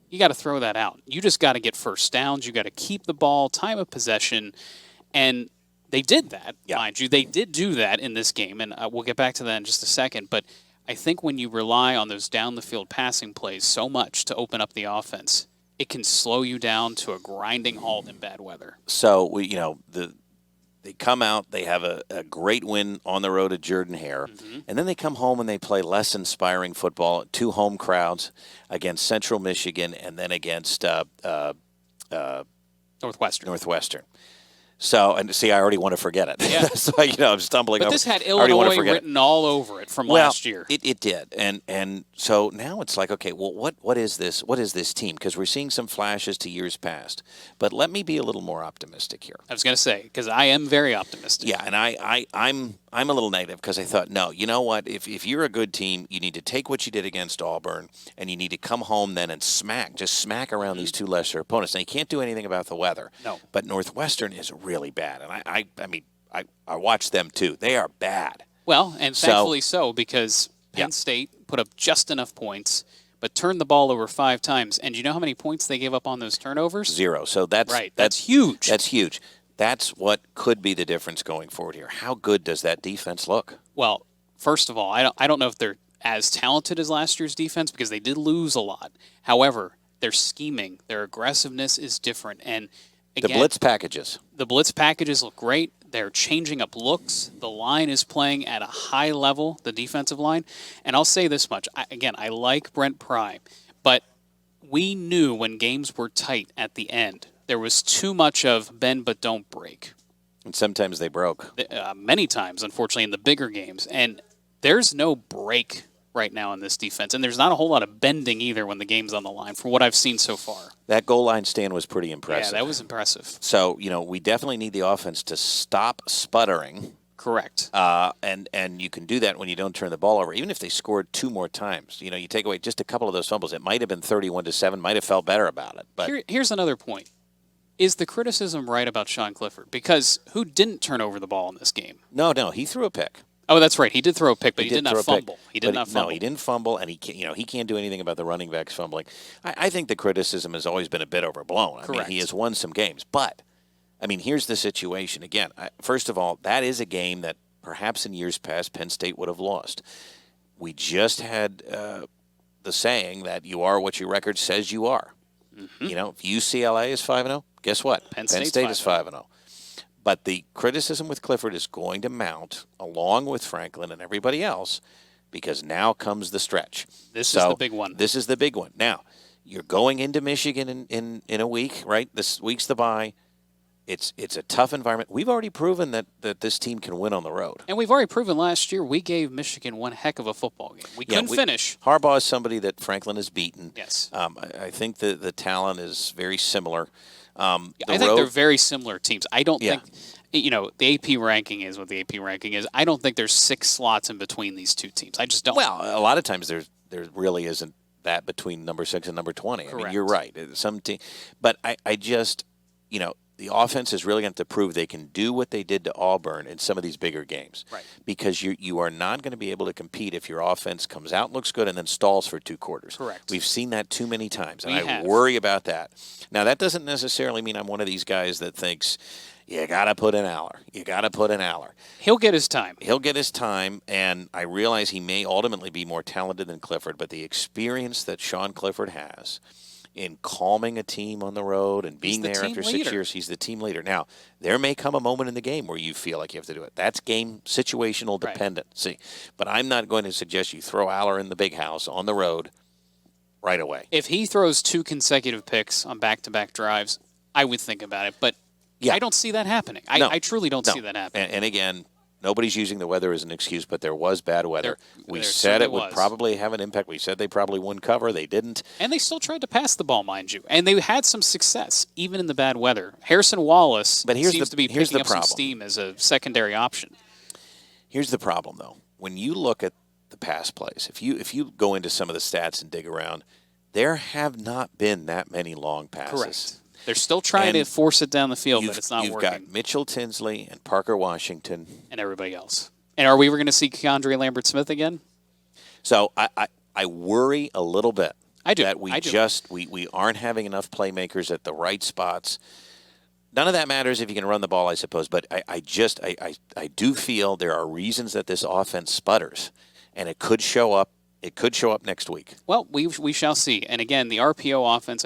Speaker 2: you got to throw that out. You just got to get first downs. You got to keep the ball, time of possession, and they did that, mind you. They did do that in this game, and we'll get back to that in just a second. But I think when you rely on those down-the-field passing plays so much to open up the offense, it can slow you down to a grinding halt in bad weather.
Speaker 1: So, they come out, they have a great win on the road at Jordan-Hare, and then they come home and they play less inspiring football, 2 home crowds against Central Michigan and then against Northwestern. So, and see, I already want to forget it.
Speaker 2: Yeah.
Speaker 1: So, I'm stumbling
Speaker 2: But
Speaker 1: over.
Speaker 2: this had
Speaker 1: I already want to
Speaker 2: Illinois
Speaker 1: forget
Speaker 2: written all over it from last year.
Speaker 1: It did. And so now it's like, okay, well, what is this? What is this team? Because we're seeing some flashes to years past. But let me be a little more optimistic here.
Speaker 2: I was going to say, because I am very optimistic.
Speaker 1: Yeah, and I'm a little negative because I thought, no, you know what? If you're a good team, you need to take what you did against Auburn, and you need to come home then and just smack around these 2 lesser opponents. Now, you can't do anything about the weather.
Speaker 2: No.
Speaker 1: But Northwestern is really bad, and I mean, I watched them too. They are bad.
Speaker 2: Well, and thankfully so, because Penn State put up just enough points, but turned the ball over 5 times. And you know how many points they gave up on those turnovers?
Speaker 1: 0. So that's
Speaker 2: right. That's huge.
Speaker 1: That's huge. That's what could be the difference going forward here. How good does that defense look?
Speaker 2: Well, first of all, I don't know if they're as talented as last year's defense because they did lose a lot. However, their scheming, their aggressiveness is different. And again,
Speaker 1: The blitz packages
Speaker 2: look great. They're changing up looks. The line is playing at a high level, the defensive line. And I'll say this much. I like Brent Pry, but we knew when games were tight at the end, there was too much of bend but don't break.
Speaker 1: And sometimes they broke.
Speaker 2: Many times, unfortunately, in the bigger games. And there's no break right now in this defense. And there's not a whole lot of bending either when the game's on the line from what I've seen so far.
Speaker 1: That goal line stand was pretty impressive.
Speaker 2: Yeah, that was impressive.
Speaker 1: So, we definitely need the offense to stop sputtering.
Speaker 2: Correct.
Speaker 1: And you can do that when you don't turn the ball over. Even if they scored 2 more times, you take away just a couple of those fumbles. It might have been 31-7. Might have felt better about it. But
Speaker 2: here's another point. Is the criticism right about Sean Clifford? Because who didn't turn over the ball in this game?
Speaker 1: No, he threw a pick.
Speaker 2: Oh, that's right. He did throw a pick, but he did
Speaker 1: throw
Speaker 2: not
Speaker 1: a pick,
Speaker 2: fumble. He did not fumble.
Speaker 1: No, he didn't fumble, and he can't do anything about the running backs fumbling. I think the criticism has always been a bit overblown. I mean, he has won some games, but I mean, here's the situation. Again, first of all, that is a game that perhaps in years past Penn State would have lost. We just had the saying that you are what your record says you are. Mm-hmm. You know, if UCLA is 5-0, guess what? Penn State is 5-0. But the criticism with Clifford is going to mount along with Franklin and everybody else because now comes the stretch.
Speaker 2: This is the big one.
Speaker 1: This is the big one. Now, you're going into Michigan in a week, right? This week's the bye. It's a tough environment. We've already proven that this team can win on the road.
Speaker 2: And we've already proven last year we gave Michigan one heck of a football game. We couldn't finish.
Speaker 1: Harbaugh is somebody that Franklin has beaten.
Speaker 2: Yes.
Speaker 1: I think the talent is very similar.
Speaker 2: I think they're very similar teams. I don't think, the AP ranking is what the AP ranking is. I don't think there's 6 slots in between these two teams. I just don't.
Speaker 1: Well, a lot of times there really isn't that between number 6 and number 20.
Speaker 2: Correct.
Speaker 1: I mean, you're right. Some team, but I just, the offense is really going to prove they can do what they did to Auburn in some of these bigger games.
Speaker 2: Right.
Speaker 1: Because you are not going to be able to compete if your offense comes out, looks good, and then stalls for 2 quarters.
Speaker 2: Correct.
Speaker 1: We've seen that too many times, and I
Speaker 2: have.
Speaker 1: worry about that. Now, that doesn't necessarily mean I'm one of these guys that thinks, you got to put in Aller. You got to put in Aller.
Speaker 2: He'll get his time.
Speaker 1: He'll get his time, and I realize he may ultimately be more talented than Clifford, but the experience that Sean Clifford has in calming a team on the road and being there after 6 years, he's the team leader. Now, there may come a moment in the game where you feel like you have to do it. That's game situational dependency. But I'm not going to suggest you throw Aller in the big house on the road right away.
Speaker 2: If he throws 2 consecutive picks on back-to-back drives, I would think about it. But I don't see that happening. I truly don't see that happening.
Speaker 1: And again, nobody's using the weather as an excuse, but there was bad weather. We said it would probably have an impact. We said they probably wouldn't cover. They didn't.
Speaker 2: And they still tried to pass the ball, mind you. And they had some success, even in the bad weather. Harrison Wallace seems to be picking up some steam as a secondary option.
Speaker 1: Here's the problem, though. When you look at the pass plays, if you go into some of the stats and dig around, there have not been that many long passes.
Speaker 2: Correct. They're still trying to force it down the field, but it's not working.
Speaker 1: You've got Mitchell Tinsley and Parker Washington.
Speaker 2: And everybody else. And are we ever going to see Keandre Lambert-Smith again?
Speaker 1: So I worry a little bit.
Speaker 2: I do.
Speaker 1: That we aren't having enough playmakers at the right spots. None of that matters if you can run the ball, I suppose. But I do feel there are reasons that this offense sputters, and it could show up. It could show up next week.
Speaker 2: Well, we shall see. And again, the RPO offense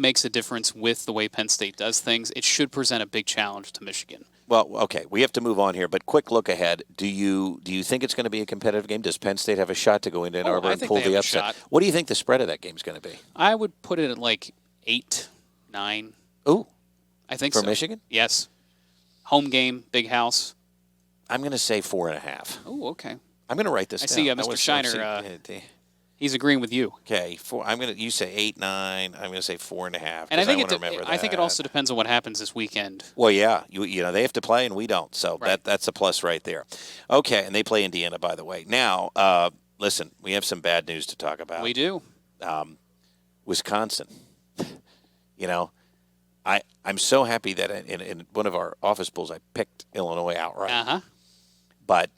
Speaker 2: makes a difference with the way Penn State does things. It should present a big challenge to Michigan.
Speaker 1: Well, okay, we have to move on here, but quick look ahead. Do you think it's going to be a competitive game? Does Penn State have a shot to go into Ann Arbor and pull the upset? What do you think the spread of that game is going to be?
Speaker 2: I would put it at like 8, 9.
Speaker 1: Ooh,
Speaker 2: I think so.
Speaker 1: For Michigan?
Speaker 2: Yes. Home game, big house.
Speaker 1: I'm going to say 4.5.
Speaker 2: Oh, okay.
Speaker 1: I'm going to write this down.
Speaker 2: I see Mr. Shiner. He's agreeing with you.
Speaker 1: Okay, you say 8, 9. I'm going to say 4.5.
Speaker 2: And I think it also depends on what happens this weekend.
Speaker 1: Well, yeah, you know they have to play and we don't, so that's a plus right there. Okay, and they play Indiana, by the way. Now, listen, we have some bad news to talk about.
Speaker 2: We do.
Speaker 1: Wisconsin. I'm so happy that in one of our office polls I picked Illinois outright.
Speaker 2: Uh-huh.
Speaker 1: But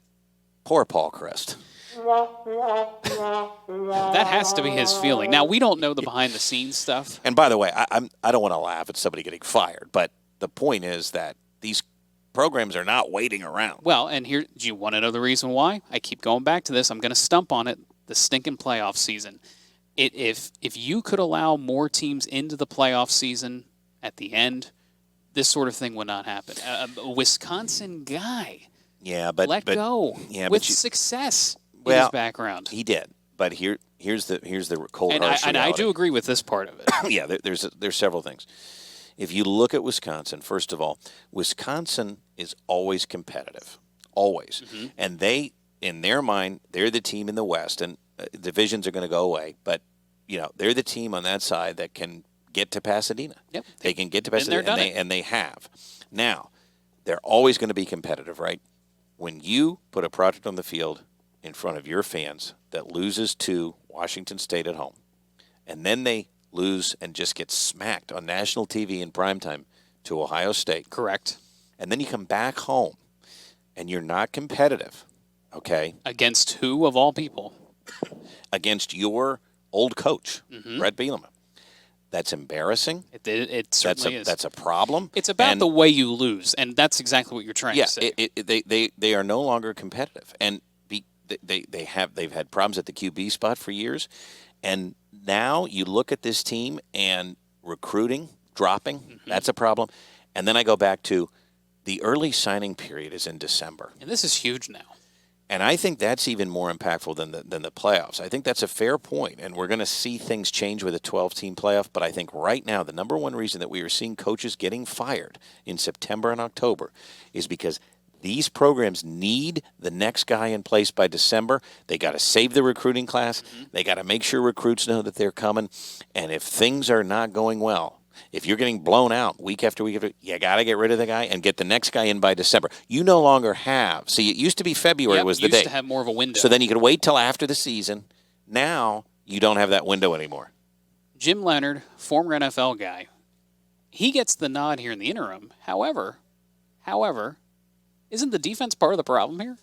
Speaker 1: poor Paul Crest.
Speaker 2: That has to be his feeling. Now, we don't know the behind-the-scenes stuff.
Speaker 1: And by the way, I don't want to laugh at somebody getting fired, but the point is that these programs are not waiting around.
Speaker 2: Well, and here, do you want to know the reason why? I keep going back to this. I'm going to stump on it. The stinking playoff season. If you could allow more teams into the playoff season at the end, this sort of thing would not happen. A Wisconsin guy let go with success. In his background.
Speaker 1: He did, but here's the cold harsh reality.
Speaker 2: And I do agree with this part of it.
Speaker 1: Yeah, there's several things. If you look at Wisconsin, first of all, Wisconsin is always competitive, always, and they, in their mind, they're the team in the West, and divisions are going to go away, but they're the team on that side that can get to Pasadena.
Speaker 2: Yep,
Speaker 1: they can get to Pasadena, and they have. Now, they're always going to be competitive, right? When you put a product on the field in front of your fans that loses to Washington State at home, and then they lose and just get smacked on national TV in primetime to Ohio State.
Speaker 2: Correct.
Speaker 1: And then you come back home and you're not competitive, okay?
Speaker 2: Against who of all people?
Speaker 1: Against your old coach, Brett Bielema. That's embarrassing.
Speaker 2: It certainly is.
Speaker 1: That's a problem.
Speaker 2: It's about
Speaker 1: And
Speaker 2: the way you lose, and that's exactly what you're trying to say.
Speaker 1: they are no longer competitive, and they've had problems at the QB spot for years, and now you look at this team and recruiting dropping. That's a problem, and then I go back to the early signing period is in December,
Speaker 2: And this is huge now.
Speaker 1: and I think that's even more impactful than the playoffs. I think that's a fair point, and we're going to see things change with a 12-team playoff. But I think right now the number one reason that we are seeing coaches getting fired in September and October is because these programs need the next guy in place by December. They got to save the recruiting class. They got to make sure recruits know that they're coming. And if things are not going well, if you're getting blown out week after week, you got to get rid of the guy and get the next guy in by December. You no longer have. See, it used to be February was the
Speaker 2: used
Speaker 1: day.
Speaker 2: to have more of a window.
Speaker 1: So then you could wait till after the season. Now you don't have that window anymore.
Speaker 2: Jim Leonard, former NFL guy, he gets the nod here in the interim. However, isn't the defense part of the problem here?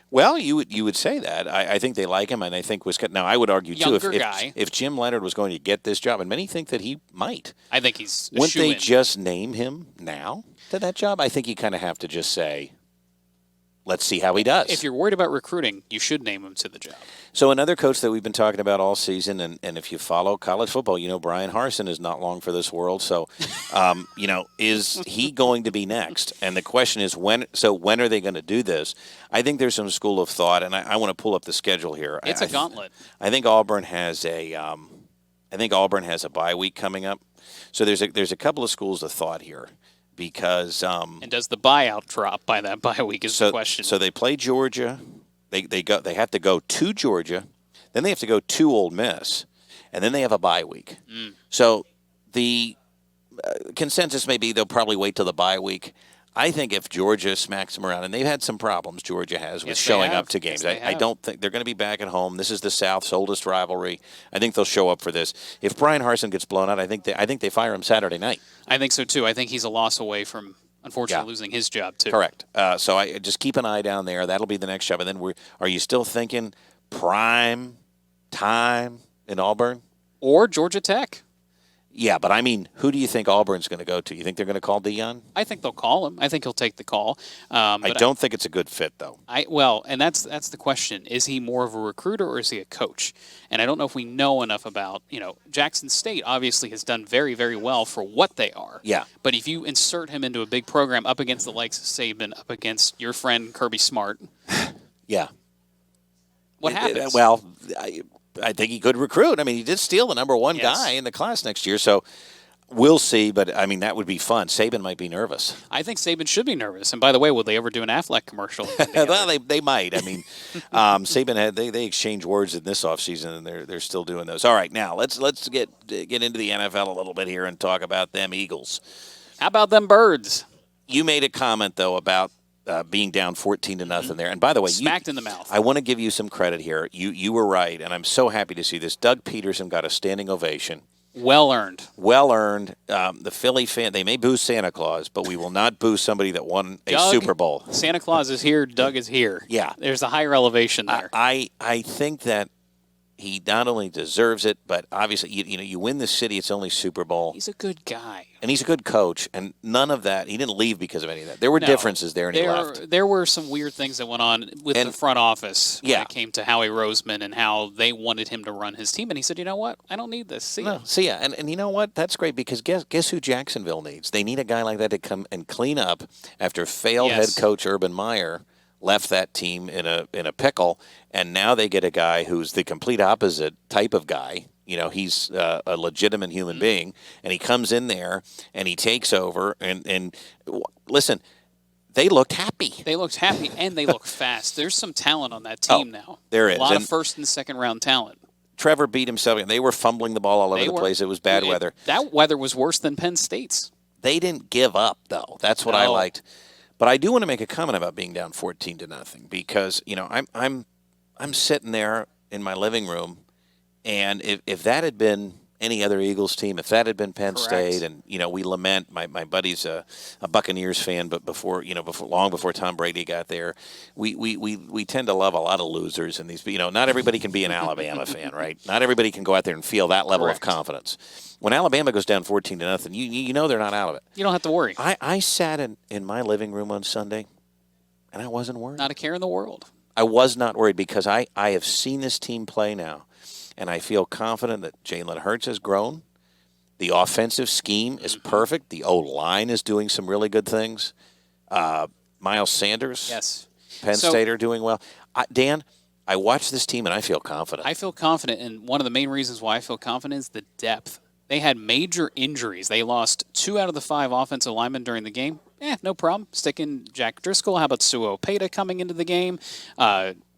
Speaker 1: Well, you would say that. I think they like him, and I think Wisconsin. Now, I would argue too
Speaker 2: Younger guy.
Speaker 1: if Jim Leonard was going to get this job, and many think that he might.
Speaker 2: I think he's a
Speaker 1: Wouldn't they
Speaker 2: shoo-in.
Speaker 1: just name him now to that job? I think you kind of have to just say, let's see how he does.
Speaker 2: If you're worried about recruiting, you should name him to the job.
Speaker 1: So another coach that we've been talking about all season, and if you follow college football, you know Brian Harsin is not long for this world. So, is he going to be next? And the question is when. So when are they going to do this? I think there's some school of thought, and I want to pull up the schedule here.
Speaker 2: It's a gauntlet.
Speaker 1: I think Auburn has a. I think Auburn has a bye week coming up. So there's a couple of schools of thought here. Because
Speaker 2: And does the buyout drop by that bye week is the question.
Speaker 1: So they play Georgia. They have to go to Georgia, then they have to go to Ole Miss, and then they have a bye week. So the consensus may be they'll probably wait till the bye week. I think if Georgia smacks them around, and they've had some problems, Georgia has, with
Speaker 2: Yes, they
Speaker 1: showing
Speaker 2: have.
Speaker 1: up to games.
Speaker 2: Yes, they
Speaker 1: I
Speaker 2: have.
Speaker 1: don't think they're going to be back at home. This is the South's oldest rivalry. I think they'll show up for this. If Brian Harsin gets blown out, I think they fire him Saturday night.
Speaker 2: I think so, too. I think he's a loss away from, unfortunately,
Speaker 1: Yeah.
Speaker 2: losing his job, too.
Speaker 1: Correct. So I just keep an eye down there. That'll be the next job. And then are you still thinking prime time in Auburn?
Speaker 2: Or Georgia Tech.
Speaker 1: Yeah, but I mean, who do you think Auburn's going to go to? You think they're going to call Dion?
Speaker 2: I think they'll call him. I think he'll take the call.
Speaker 1: I don't think it's a good fit, though.
Speaker 2: And that's the question. Is he more of a recruiter or is he a coach? And I don't know if we know enough about, Jackson State obviously has done very, very well for what they are.
Speaker 1: Yeah.
Speaker 2: But if you insert him into a big program up against the likes of Saban, up against your friend Kirby Smart,
Speaker 1: Yeah.
Speaker 2: what happens?
Speaker 1: Well, I think he could recruit. I mean, he did steal the number one
Speaker 2: Yes.
Speaker 1: guy in the class next year, so we'll see. But, I mean, that would be fun. Saban might be nervous.
Speaker 2: I think Saban should be nervous. And by the way, will they ever do an Affleck commercial?
Speaker 1: Well, they might. I mean, Saban had they exchanged words in this offseason, and they're still doing those. All right, now let's get into the NFL a little bit here and talk about them Eagles.
Speaker 2: How about them birds?
Speaker 1: You made a comment though about being down 14-0 there, and by the way,
Speaker 2: Smacked in the mouth.
Speaker 1: I want to give you some credit here. You were right, and I'm so happy to see this. Doug Peterson got a standing ovation.
Speaker 2: Well earned.
Speaker 1: Well earned. The Philly fan, they may boo Santa Claus, but we will not boo somebody that won a
Speaker 2: Doug,
Speaker 1: Super Bowl.
Speaker 2: Santa Claus is here. Doug is here.
Speaker 1: Yeah.
Speaker 2: There's a higher elevation there.
Speaker 1: I think that he not only deserves it, but obviously, you win the city, it's only Super Bowl.
Speaker 2: He's a good guy.
Speaker 1: And he's a good coach, and none of that, he didn't leave because of any of that. There were
Speaker 2: No,
Speaker 1: differences there, and he left.
Speaker 2: There were some weird things that went on with the front office when
Speaker 1: Yeah.
Speaker 2: it came to Howie Roseman and how they wanted him to run his team. And he said, you know what? I don't need this. See ya.
Speaker 1: No, see ya. And you know what? That's great because guess who Jacksonville needs? They need a guy like that to come and clean up after failed
Speaker 2: Yes.
Speaker 1: head coach Urban Meyer left that team in a pickle, and now they get a guy who's the complete opposite type of guy. He's a legitimate human being, and he comes in there and he takes over. And listen, they looked happy.
Speaker 2: They looked happy and they look fast. There's some talent on that team now.
Speaker 1: there
Speaker 2: A
Speaker 1: is.
Speaker 2: lot of
Speaker 1: And
Speaker 2: first and second round talent.
Speaker 1: Trevor beat himself, and they were fumbling the ball all over
Speaker 2: They
Speaker 1: the
Speaker 2: were-
Speaker 1: place. It was bad weather.
Speaker 2: That weather was worse than Penn State's.
Speaker 1: They didn't give up, though. That's what I
Speaker 2: No.
Speaker 1: liked. But I do want to make a comment about being down 14-0 because I'm sitting there in my living room, and if that had been any other Eagles team. If that had been Penn
Speaker 2: Correct.
Speaker 1: State, and we lament. My buddy's a Buccaneers fan, but long before Tom Brady got there, we tend to love a lot of losers in these. Not everybody can be an Alabama fan, right? Not everybody can go out there and feel that level
Speaker 2: Correct.
Speaker 1: of confidence. When Alabama goes down 14-0, you know they're not out of it.
Speaker 2: You don't have to worry.
Speaker 1: I sat in my living room on Sunday, and I wasn't worried.
Speaker 2: Not a care in the world.
Speaker 1: I was not worried because I have seen this team play now, and I feel confident that Jalen Hurts has grown. The offensive scheme is perfect. The O-line is doing some really good things. Miles Sanders,
Speaker 2: Yes.
Speaker 1: Penn State are doing well. Dan, I watch this team, and I feel confident.
Speaker 2: I feel confident, and one of the main reasons why I feel confident is the depth. They had major injuries. They lost 2 out of the 5 offensive linemen during the game. No problem. Stick in Jack Driscoll. How about Suo Peta coming into the game?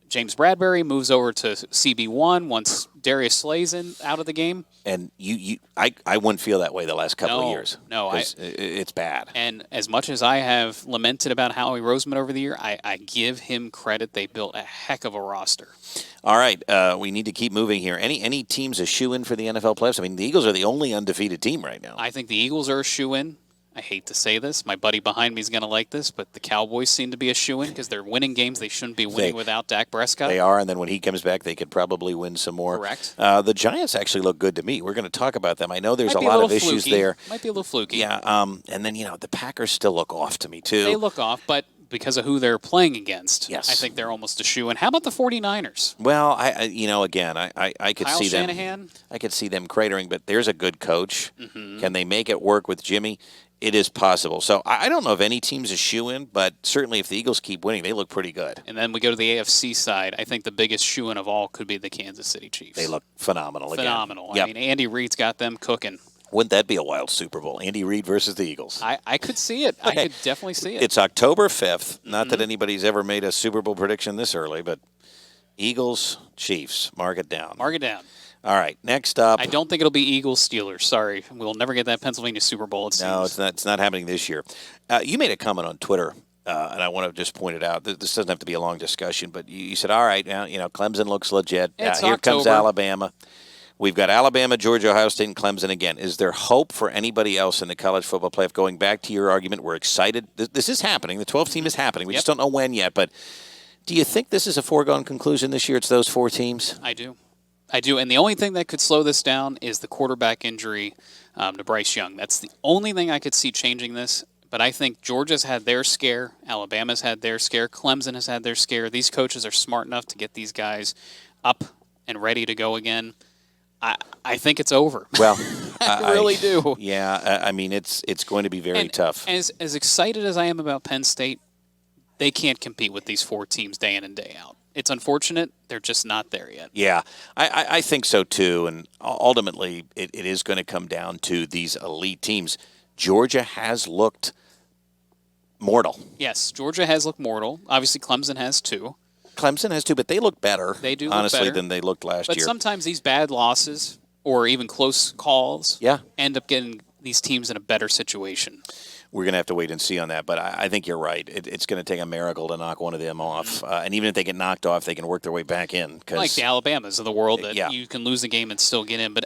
Speaker 2: James Bradbury moves over to CB1 once Darius Slay's out of the game.
Speaker 1: And I wouldn't feel that way the last couple of years.
Speaker 2: No,
Speaker 1: 'cause it's bad.
Speaker 2: And as much as I have lamented about Howie Roseman over the year, I give him credit. They built a heck of a roster.
Speaker 1: All right, we need to keep moving here. Any teams a shoe-in for the NFL playoffs? I mean, the Eagles are the only undefeated team right now.
Speaker 2: I think the Eagles are a shoe-in. I hate to say this. My buddy behind me is going to like this, but the Cowboys seem to be a shoe-in because they're winning games they shouldn't be winning without Dak Prescott.
Speaker 1: They are, and then when he comes back, they could probably win some more.
Speaker 2: Correct.
Speaker 1: The Giants actually look good to me. We're going to talk about them. I know there's a lot of issues there.
Speaker 2: Might be a little fluky.
Speaker 1: Yeah, and then, the Packers still look off to me, too.
Speaker 2: They look off, but because of who they're playing against,
Speaker 1: Yes.
Speaker 2: I think they're almost a shoe-in. How about the 49ers?
Speaker 1: Well, again, I could
Speaker 2: Kyle
Speaker 1: see them.
Speaker 2: Shanahan?
Speaker 1: I could see them cratering, but there's a good coach.
Speaker 2: Mm-hmm.
Speaker 1: Can they make it work with Jimmy? It is possible. So I don't know if any team's a shoe-in, but certainly if the Eagles keep winning, they look pretty good.
Speaker 2: And then we go to the AFC side. I think the biggest shoe-in of all could be the Kansas City Chiefs.
Speaker 1: They look phenomenal again.
Speaker 2: phenomenal.
Speaker 1: Yep.
Speaker 2: I mean, Andy Reid's got them cooking.
Speaker 1: Wouldn't that be a wild Super Bowl? Andy Reid versus the Eagles.
Speaker 2: I could see it. I could definitely see it.
Speaker 1: It's October 5th. Not that anybody's ever made a Super Bowl prediction this early, but Eagles, Chiefs. Mark it down.
Speaker 2: Mark it down.
Speaker 1: All right, next up.
Speaker 2: I don't think it'll be Eagles Steelers. Sorry, we'll never get that Pennsylvania Super Bowl. It seems.
Speaker 1: No, it's not. It's not happening this year. You made a comment on Twitter, and I want to just point it out. This doesn't have to be a long discussion, but you said, "All right, now Clemson looks legit.
Speaker 2: It's
Speaker 1: Here comes
Speaker 2: October.
Speaker 1: Alabama. We've got Alabama, Georgia, Ohio State, and Clemson again. Is there hope for anybody else in the college football playoff? Going back to your argument, we're excited. This is happening. The 12 team is happening. We just don't know when yet. But do you think this is a foregone conclusion this year? It's those 4 teams.
Speaker 2: I do. And the only thing that could slow this down is the quarterback injury to Bryce Young. That's the only thing I could see changing this. But I think Georgia's had their scare. Alabama's had their scare. Clemson has had their scare. These coaches are smart enough to get these guys up and ready to go again. I think it's over.
Speaker 1: Well,
Speaker 2: I really do.
Speaker 1: Yeah, I mean, it's going to be very tough.
Speaker 2: As excited as I am about Penn State, they can't compete with these 4 teams day in and day out. It's unfortunate. They're just not there yet.
Speaker 1: Yeah, I think so too. And ultimately, it is going to come down to these elite teams. Georgia has looked mortal.
Speaker 2: Yes, Georgia has looked mortal. Obviously, Clemson has too.
Speaker 1: Clemson has too, but they look better.
Speaker 2: They do look
Speaker 1: honestly
Speaker 2: better.
Speaker 1: than they looked last
Speaker 2: But
Speaker 1: year.
Speaker 2: sometimes these bad losses or even close calls end up getting these teams in a better situation.
Speaker 1: We're going to have to wait and see on that, but I think you're right. It's going to take a miracle to knock one of them off. And even if they get knocked off, they can work their way back in.
Speaker 2: Like the Alabamas of the world that you can lose a game and still get in. But,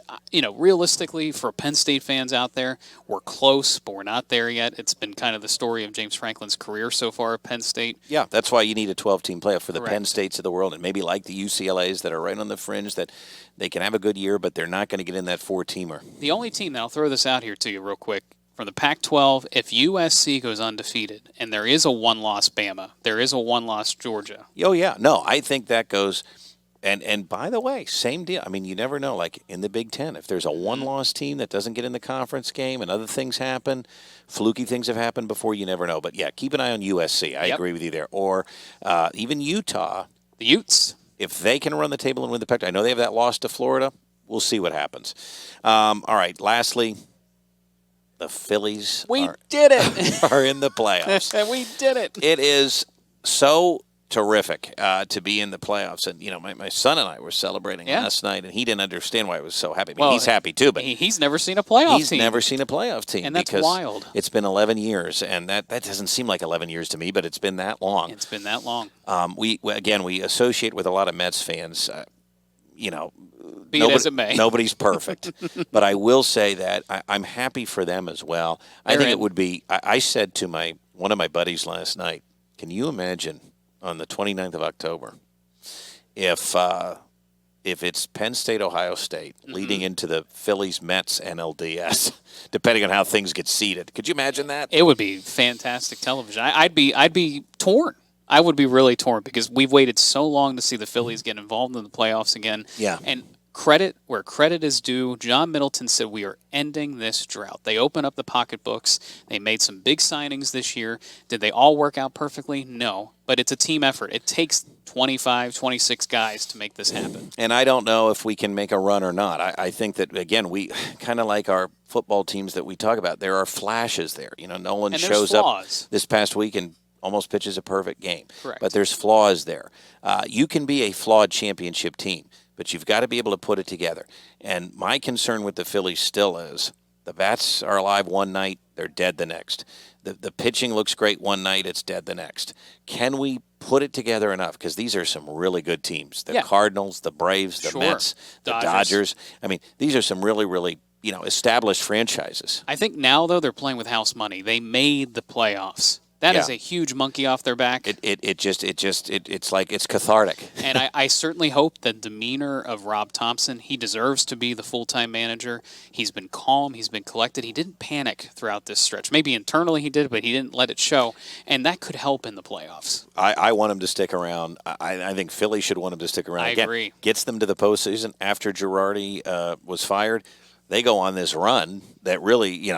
Speaker 2: realistically, for Penn State fans out there, we're close, but we're not there yet. It's been kind of the story of James Franklin's career so far at Penn State.
Speaker 1: Yeah, that's why you need a 12-team playoff for the
Speaker 2: Correct.
Speaker 1: Penn States of the world, and maybe like the UCLAs that are right on the fringe, that they can have a good year, but they're not going to get in that 4-teamer.
Speaker 2: The only team, and I'll throw this out here to you real quick, from the Pac-12, if USC goes undefeated, and there is a one-loss Bama, there is a one-loss Georgia.
Speaker 1: Oh, yeah. No, I think that goes – and by the way, same deal. I mean, you never know. Like in the Big Ten, if there's a one-loss team that doesn't get in the conference game and other things happen, fluky things have happened before, you never know. But, yeah, keep an eye on USC. I agree with you there. Or even Utah.
Speaker 2: The Utes.
Speaker 1: If they can run the table and win the Pac-12, I know they have that loss to Florida. We'll see what happens. All right, lastly – the Phillies
Speaker 2: did it.
Speaker 1: are in the playoffs.
Speaker 2: We did it.
Speaker 1: It is so terrific to be in the playoffs. And, my son and I were celebrating last night, and he didn't understand why I was so happy. I mean, he's happy, too. But
Speaker 2: he's never seen a playoff team.
Speaker 1: He's never seen a playoff team.
Speaker 2: And that's
Speaker 1: because
Speaker 2: wild.
Speaker 1: It's been 11 years, and that doesn't seem like 11 years to me, but it's been that long.
Speaker 2: It's been that long.
Speaker 1: We associate with a lot of Mets fans.
Speaker 2: Be it as it may.
Speaker 1: Nobody's perfect. But I will say that I'm happy for them as well. I think it would be, I said to one of my buddies last night, can you imagine on the 29th of October if it's Penn State, Ohio State, leading into the Phillies, Mets, NLDS, depending on how things get seeded. Could you imagine that?
Speaker 2: It would be fantastic television. I'd be torn. I would be really torn because we've waited so long to see the Phillies get involved in the playoffs again.
Speaker 1: Yeah.
Speaker 2: And credit where credit is due. John Middleton said we are ending this drought. They opened up the pocketbooks. They made some big signings this year. Did they all work out perfectly? No. But it's a team effort. It takes 25, 26 guys to make this happen.
Speaker 1: And I don't know if we can make a run or not. I think that, again, we kind of like our football teams that we talk about. There are flashes there. Nolan shows up this past week and almost pitches a perfect game.
Speaker 2: Correct.
Speaker 1: But there's flaws there. You can be a flawed championship team, but you've got to be able to put it together. And my concern with the Phillies still is the bats are alive one night, they're dead the next. The pitching looks great one night, it's dead the next. Can we put it together enough? Because these are some really good teams. The Cardinals, the Braves, the Mets, the Dodgers. I mean, these are some really, really established franchises.
Speaker 2: I think now, though, they're playing with house money. They made the playoffs. That is a huge monkey off their back.
Speaker 1: It's like it's cathartic.
Speaker 2: And I certainly hope the demeanor of Rob Thompson, he deserves to be the full-time manager. He's been calm. He's been collected. He didn't panic throughout this stretch. Maybe internally he did, but he didn't let it show. And that could help in the playoffs.
Speaker 1: I want him to stick around. I think Philly should want him to stick around.
Speaker 2: I agree.
Speaker 1: Gets them to the postseason after Girardi was fired. They go on this run that really,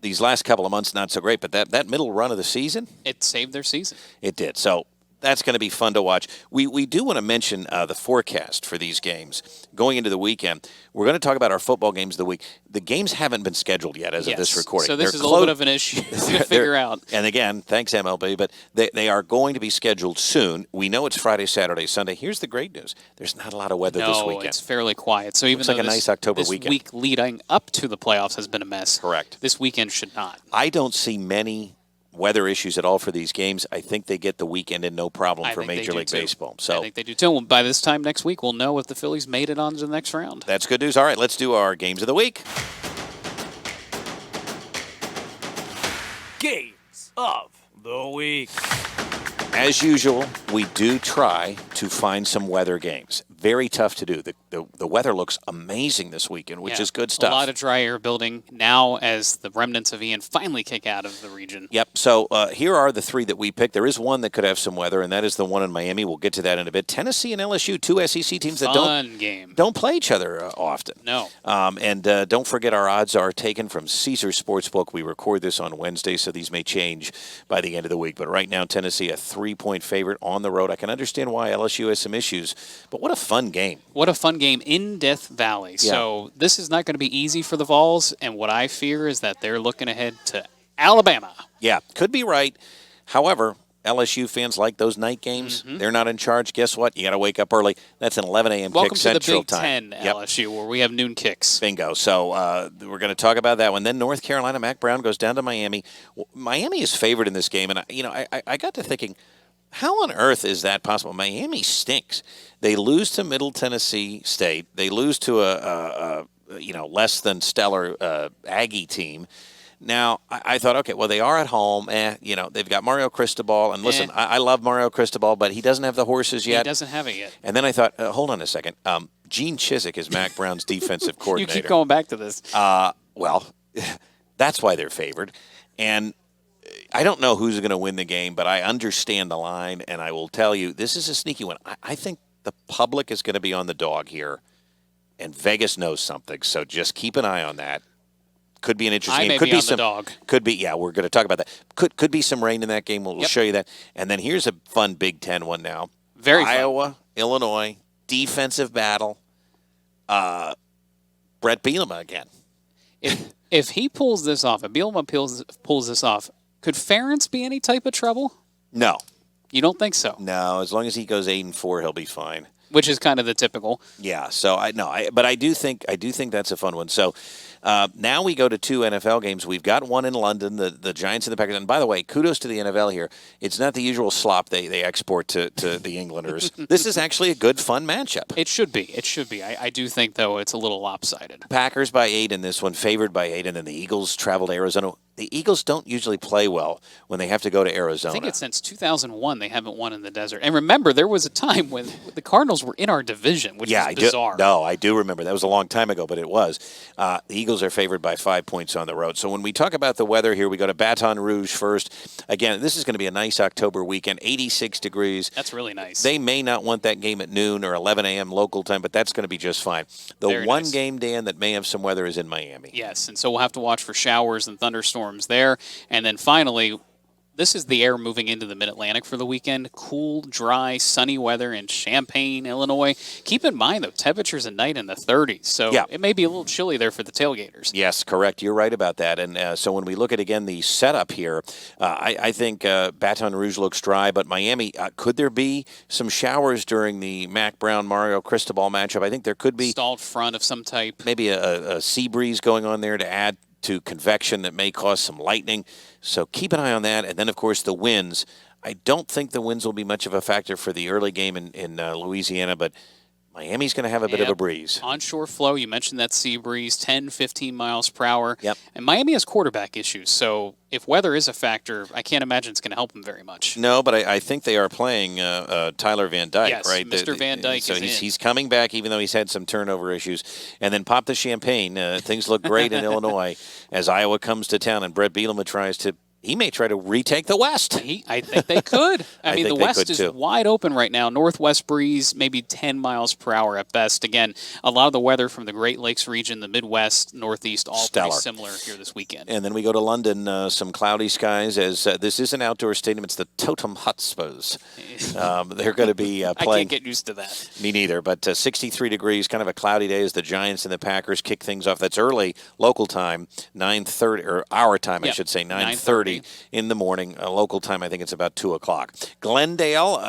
Speaker 1: these last couple of months not so great, but that middle run of the season,
Speaker 2: it saved their season.
Speaker 1: It did. So that's going to be fun to watch. We do want to mention the forecast for these games going into the weekend. We're going to talk about our football games of the week. The games haven't been scheduled yet as of this recording.
Speaker 2: So this is a little bit of an issue to figure out.
Speaker 1: And again, thanks MLB, but they are going to be scheduled soon. We know it's Friday, Saturday, Sunday. Here's the great news. There's not a lot of weather this weekend.
Speaker 2: No, it's fairly quiet. So even
Speaker 1: Looks
Speaker 2: though
Speaker 1: like a nice October
Speaker 2: this
Speaker 1: weekend.
Speaker 2: week leading up to the playoffs has been a mess.
Speaker 1: Correct.
Speaker 2: This weekend should not.
Speaker 1: I don't see many weather issues at all for these games. I think they get the weekend in no problem for Major League Baseball. So
Speaker 2: I think they do too. By this time next week, we'll know if the Phillies made it on to the next round.
Speaker 1: That's good news. All right, let's do our games of the week.
Speaker 5: Games of the week.
Speaker 1: As usual, we do try to find some weather games. Very tough to do. The weather looks amazing this weekend, which is good stuff.
Speaker 2: A lot of dry air building now as the remnants of Ian finally kick out of the region.
Speaker 1: Yep. So here are the three that we picked. There is one that could have some weather, and that is the one in Miami. We'll get to that in a bit. Tennessee and LSU, two SEC teams that don't play each other often.
Speaker 2: No.
Speaker 1: And don't forget our odds are taken from Caesar Sportsbook. We record this on Wednesday, so these may change by the end of the week. But right now, Tennessee, a 3-point favorite on the road. I can understand why LSU has some issues, but what a fun game.
Speaker 2: What a fun game in Death Valley. Yeah. So this is not going to be easy for the Vols, and what I fear is that they're looking ahead to Alabama.
Speaker 1: Yeah, could be right. However, LSU fans like those night games. Mm-hmm. They're not in charge. Guess what? You got to wake up early. That's an 11 a.m. kick Central time.
Speaker 2: Welcome to the Big Ten, LSU, where we have noon kicks.
Speaker 1: Bingo. So we're going to talk about that one. Then North Carolina, Mac Brown goes down to Miami. Miami is favored in this game, and I got to thinking, how on earth is that possible? Miami stinks. They lose to Middle Tennessee State. They lose to a less than stellar Aggie team. Now, I thought, okay, well, they are at home. They've got Mario Cristobal. And listen, I love Mario Cristobal, but he doesn't have the horses yet.
Speaker 2: He doesn't have it yet.
Speaker 1: And then I thought, hold on a second. Gene Chizik is Mac Brown's defensive coordinator.
Speaker 2: You keep going back to this.
Speaker 1: Well, that's why they're favored. And I don't know who's going to win the game, but I understand the line, and I will tell you, this is a sneaky one. I think the public is going to be on the dog here, and Vegas knows something, so just keep an eye on that. Could be an interesting game.
Speaker 2: Could be some dog.
Speaker 1: Could be, yeah, we're going to talk about that. Could be some rain in that game. We'll show you that. And then here's a fun Big Ten one now.
Speaker 2: Very fun.
Speaker 1: Iowa, Illinois, defensive battle. Brett Bielema again.
Speaker 2: If he pulls this off, if Bielema pulls this off, could Ferentz be any type of trouble?
Speaker 1: No.
Speaker 2: You don't think so?
Speaker 1: No, as long as he goes 8-4, he'll be fine.
Speaker 2: which is kind of the typical.
Speaker 1: Yeah, so but I do think that's a fun one. So now we go to 2 NFL games. We've got one in London, the Giants and the Packers. And by the way, kudos to the NFL here. It's not the usual slop they export to the Englanders. This is actually a good, fun matchup.
Speaker 2: It should be. It should be. I do think, though, it's a little lopsided.
Speaker 1: Packers by 8 in this one, favored by 8, and then the Eagles travel to Arizona. The Eagles don't usually play well when they have to go to Arizona.
Speaker 2: I think it's since 2001 they haven't won in the desert. And remember, there was a time when the Cardinals were in our division, which is bizarre.
Speaker 1: I do remember. That was a long time ago, but it was. The Eagles are favored by 5 points on the road. So when we talk about the weather here, we go to Baton Rouge first. Again, this is going to be a nice October weekend, 86 degrees.
Speaker 2: That's really nice.
Speaker 1: They may not want that game at noon or 11 a.m. local time, but that's going to be just fine. The
Speaker 2: Very
Speaker 1: one
Speaker 2: nice.
Speaker 1: game, Dan, that may have some weather is in Miami.
Speaker 2: Yes, and so we'll have to watch for showers and thunderstorms there. And then finally, this is the air moving into the mid-Atlantic for the weekend. Cool, dry, sunny weather in Champaign, Illinois. Keep in mind, though, temperatures at night in the 30s. So it may be a little chilly there for the tailgaters.
Speaker 1: Yes, correct. You're right about that. And so when we look at, again, the setup here, I think Baton Rouge looks dry, but Miami, could there be some showers during the Mac Brown-Mario Cristobal matchup? I think there could be.
Speaker 2: Stalled front of some type.
Speaker 1: Maybe a sea breeze going on there to add to convection that may cause some lightning. So keep an eye on that. And then, of course, the winds. I don't think the winds will be much of a factor for the early game in Louisiana, but Miami's going to have a bit of a breeze.
Speaker 2: Onshore flow, you mentioned that sea breeze, 10, 15 miles per hour.
Speaker 1: Yep.
Speaker 2: And Miami has quarterback issues, so if weather is a factor, I can't imagine it's going to help them very much.
Speaker 1: No, but I think they are playing Tyler Van Dyke,
Speaker 2: yes,
Speaker 1: right?
Speaker 2: Mr. Van Dyke
Speaker 1: so
Speaker 2: is
Speaker 1: he's coming back, even though he's had some turnover issues. And then pop the champagne. Things look great in Illinois as Iowa comes to town, and Brett Bielema he may try to retake the West.
Speaker 2: I think they could. I mean, the West is
Speaker 1: too.
Speaker 2: wide open right now. Northwest breeze, maybe 10 miles per hour at best. Again, a lot of the weather from the Great Lakes region, the Midwest, Northeast, all pretty similar here this weekend.
Speaker 1: And then we go to London, some cloudy skies, as this is an outdoor stadium. It's the Tottenham Hotspurs. They're going to be playing.
Speaker 2: I can't get used to that.
Speaker 1: Me neither, but 63 degrees, kind of a cloudy day as the Giants and the Packers kick things off. That's early local time, 9:30, or our time, I should say, 9:30 in the morning. Local time, I think it's about 2 o'clock. Glendale,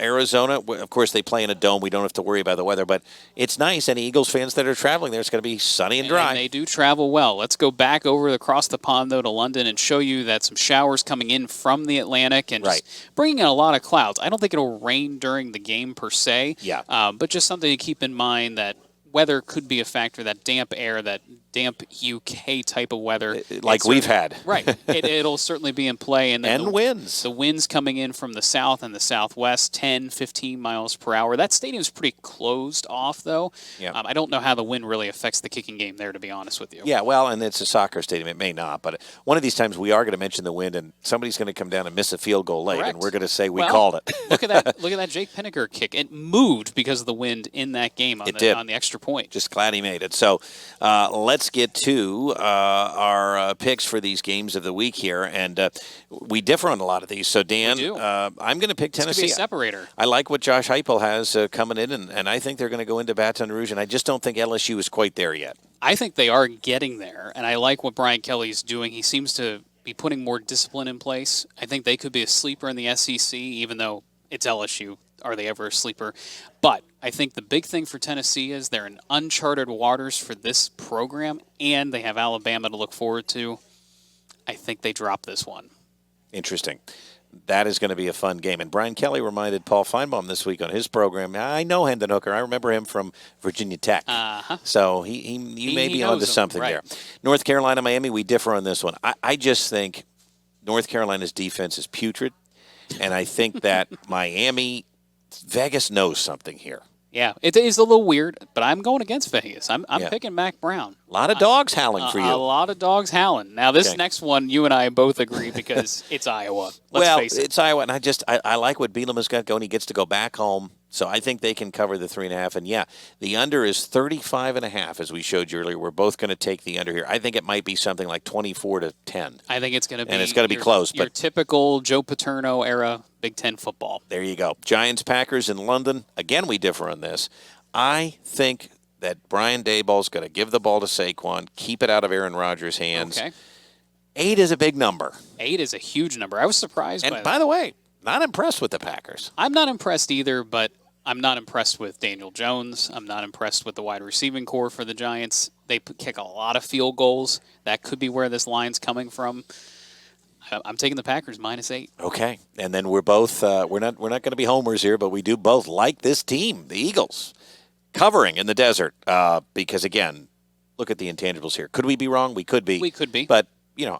Speaker 1: Arizona. Of course, they play in a dome. We don't have to worry about the weather, but it's nice. Any Eagles fans that are traveling there, it's going to be sunny and dry.
Speaker 2: And they do travel well. Let's go back over across the pond, though, to London and show you that some showers coming in from the Atlantic and just bringing in a lot of clouds. I don't think it'll rain during the game per se, but just something to keep in mind that weather could be a factor, that damp air, that damp UK type of weather.
Speaker 1: Like we've had.
Speaker 2: Right. It'll certainly be in play. And
Speaker 1: winds.
Speaker 2: The winds coming in from the south and the southwest, 10, 15 miles per hour. That stadium's pretty closed off, though.
Speaker 1: Yeah.
Speaker 2: I don't know how the wind really affects the kicking game there, to be honest with you.
Speaker 1: Yeah, well, and it's a soccer stadium. It may not. But one of these times we are going to mention the wind, and somebody's going to come down and miss a field goal late, and we're going to say we called it.
Speaker 2: Look at that Jake Pinniger kick. It moved because of the wind in that game on the extra point.
Speaker 1: Just glad he made it. So let's get to our picks for these games of the week here, and we differ on a lot of these. So Dan, I'm going to pick Tennessee.
Speaker 2: This could be a separator.
Speaker 1: I like what Josh Heupel has coming in, and I think they're going to go into Baton Rouge, and I just don't think LSU is quite there yet.
Speaker 2: I think they are getting there, and I like what Brian Kelly's doing. He seems to be putting more discipline in place. I think they could be a sleeper in the SEC, even though it's LSU. Are they ever a sleeper? But I think the big thing for Tennessee is they're in uncharted waters for this program, and they have Alabama to look forward to. I think they drop this one.
Speaker 1: Interesting. That is going to be a fun game. And Brian Kelly reminded Paul Feinbaum this week on his program. I know Hendon Hooker. I remember him from Virginia Tech. So you may be onto something there. North Carolina, Miami, we differ on this one. I just think North Carolina's defense is putrid, and I think that Vegas knows something here.
Speaker 2: Yeah, it is a little weird, but I'm going against Vegas. I'm picking Mac Brown.
Speaker 1: A lot of dogs howling for you.
Speaker 2: A lot of dogs howling. Now, this next one, you and I both agree because it's Iowa. Let's face it.
Speaker 1: It's Iowa, and I like what Bielema's got going. He gets to go back home, so I think they can cover the 3.5. And, the under is 35.5, as we showed you earlier. We're both going to take the under here. I think it might be something like 24-10.
Speaker 2: I think it's going to be.
Speaker 1: And it's going to be close.
Speaker 2: Your typical Joe Paterno era Big Ten football.
Speaker 1: There you go. Giants, Packers in London. Again, we differ on this. I think that Brian Daboll's going to give the ball to Saquon, keep it out of Aaron Rodgers' hands.
Speaker 2: Okay.
Speaker 1: 8 is a big number.
Speaker 2: 8 is a huge number. I was surprised by that.
Speaker 1: And by the way, not impressed with the Packers.
Speaker 2: I'm not impressed either, but I'm not impressed with Daniel Jones. I'm not impressed with the wide receiving core for the Giants. They kick a lot of field goals. That could be where this line's coming from. I'm taking the Packers -8.
Speaker 1: Okay, and then we're both we're not going to be homers here, but we do both like this team, the Eagles, covering in the desert. Because again, look at the intangibles here. Could we be wrong? We could be.
Speaker 2: We could be.
Speaker 1: But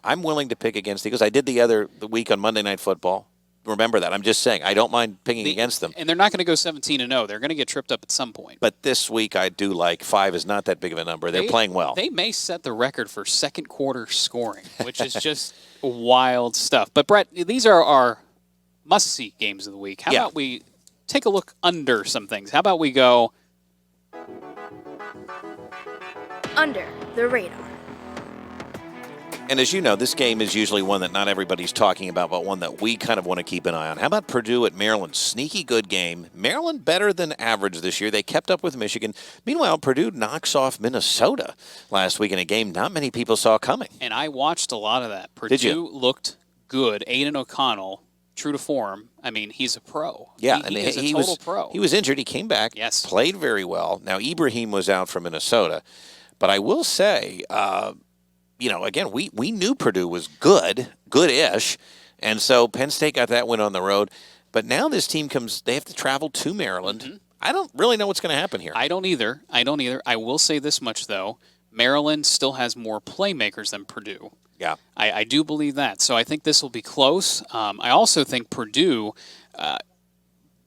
Speaker 1: I'm willing to pick against the Eagles. I did the week on Monday Night Football. Remember that. I'm just saying I don't mind picking against them.
Speaker 2: And they're not going to go 17-0. They're going to get tripped up at some point.
Speaker 1: But this week I do like 5 is not that big of a number. They're playing well.
Speaker 2: They may set the record for second quarter scoring, which is just wild stuff. But Brett, these are our must-see games of the week. How about we take a look under some things? How about we go
Speaker 6: Under the radar.
Speaker 1: And as you know, this game is usually one that not everybody's talking about, but one that we kind of want to keep an eye on. How about Purdue at Maryland? Sneaky good game. Maryland better than average this year. They kept up with Michigan. Meanwhile, Purdue knocks off Minnesota last week in a game not many people saw coming.
Speaker 2: And I watched a lot of that.
Speaker 1: Did you?
Speaker 2: Purdue looked good. Aiden O'Connell, true to form. I mean, he's a pro.
Speaker 1: Yeah,
Speaker 2: he is a total pro.
Speaker 1: He was injured. He came back.
Speaker 2: Yes.
Speaker 1: Played very well. Now, Ibrahim was out for Minnesota. But I will say, again, we knew Purdue was good-ish, and so Penn State got that win on the road. But now this team they have to travel to Maryland. Mm-hmm. I don't really know what's going to happen here.
Speaker 2: I don't either. I will say this much, though. Maryland still has more playmakers than Purdue.
Speaker 1: Yeah.
Speaker 2: I do believe that. So I think this will be close. I also think Purdue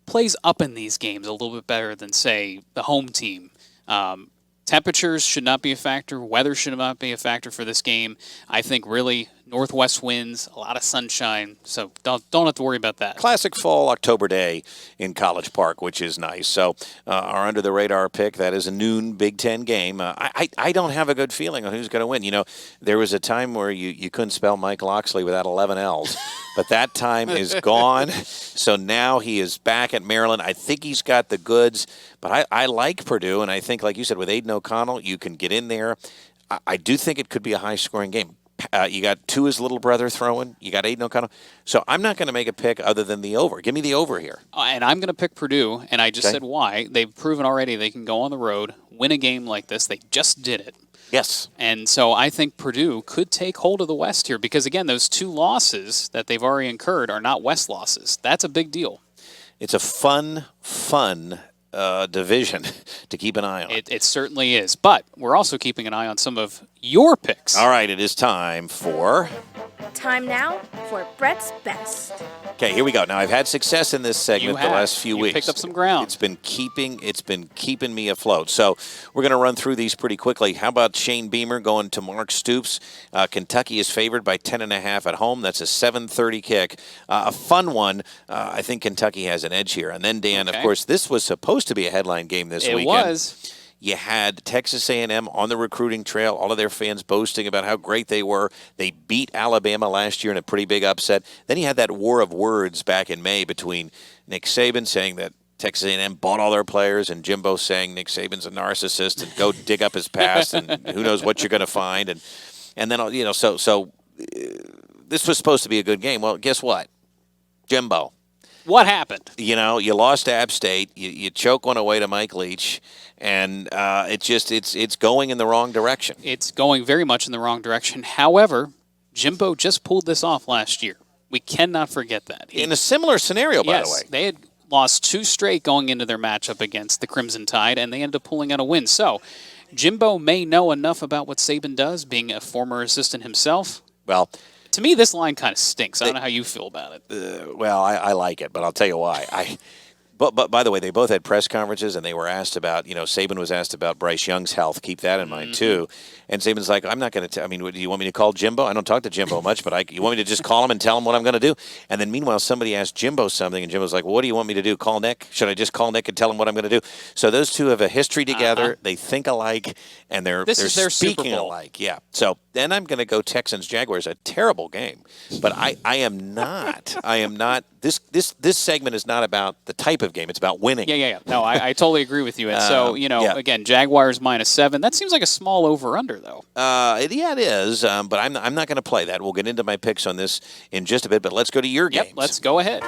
Speaker 2: plays up in these games a little bit better than, say, the home team. Temperatures should not be a factor. Weather should not be a factor for this game. I think really northwest winds, a lot of sunshine, so don't have to worry about that.
Speaker 1: Classic fall October day in College Park, which is nice. So our under-the-radar pick, that is a noon Big Ten game. I don't have a good feeling on who's going to win. There was a time where you couldn't spell Mike Loxley without 11 L's, but that time is gone. So now he is back at Maryland. I think he's got the goods, but I like Purdue, and I think, like you said, with Aiden O'Connell, you can get in there. I do think it could be a high-scoring game. You got Tua's little brother throwing. You got Aiden O'Connell. So I'm not going to make a pick other than the over. Give me the over here.
Speaker 2: And I'm going to pick Purdue, and I just said why. They've proven already they can go on the road, win a game like this. They just did it.
Speaker 1: Yes.
Speaker 2: And so I think Purdue could take hold of the West here because, again, those 2 losses that they've already incurred are not West losses. That's a big deal.
Speaker 1: It's a fun division to keep an eye on.
Speaker 2: It certainly is. But we're also keeping an eye on some of your picks.
Speaker 1: All right, it is time for...
Speaker 6: Time now for Brett's Best.
Speaker 1: Okay, here we go. Now, I've had success in this segment the last few weeks.
Speaker 2: You picked up some ground.
Speaker 1: It's been keeping me afloat. So we're going to run through these pretty quickly. How about Shane Beamer going to Mark Stoops? Kentucky is favored by 10.5 at home. That's a 7:30 kick. A fun one. I think Kentucky has an edge here. And then, Dan, of course, this was supposed to be a headline game this weekend. It
Speaker 2: was.
Speaker 1: You had Texas A&M on the recruiting trail, all of their fans boasting about how great they were. They beat Alabama last year in a pretty big upset. Then you had that war of words back in May between Nick Saban saying that Texas A&M bought all their players and Jimbo saying Nick Saban's a narcissist and go dig up his past and who knows what you're going to find. And then, so this was supposed to be a good game. Well, guess what? Jimbo.
Speaker 2: What happened?
Speaker 1: You lost to App State. You choke one away to Mike Leach, and it's going in the wrong direction.
Speaker 2: It's going very much in the wrong direction. However, Jimbo just pulled this off last year. We cannot forget that.
Speaker 1: In a similar scenario, by the way.
Speaker 2: Yes, they had lost 2 straight going into their matchup against the Crimson Tide, and they ended up pulling out a win. So, Jimbo may know enough about what Saban does, being a former assistant himself.
Speaker 1: Well,
Speaker 2: to me, this line kind of stinks. I don't know how you feel about it.
Speaker 1: Well, I like it, but I'll tell you why. But by the way, they both had press conferences, and they were asked about, Saban was asked about Bryce Young's health. Keep that in mind, too. And Saban's like, I'm not going to do you want me to call Jimbo? I don't talk to Jimbo much, but you want me to just call him and tell him what I'm going to do? And then meanwhile, somebody asked Jimbo something, and Jimbo's like, well, what do you want me to do? Call Nick? Should I just call Nick and tell him what I'm going to do? So those two have a history together. They think alike, and they're speaking alike. Yeah. So then I'm going to go Texans-Jaguars, a terrible game. But I am not. This segment is not about the type of game. It's about winning.
Speaker 2: Yeah. No, I totally agree with you. And so, again, Jaguars -7. That seems like a small over-under, though.
Speaker 1: It is, but I'm not going to play that. We'll get into my picks on this in just a bit, but let's go to your games.
Speaker 2: Let's go ahead.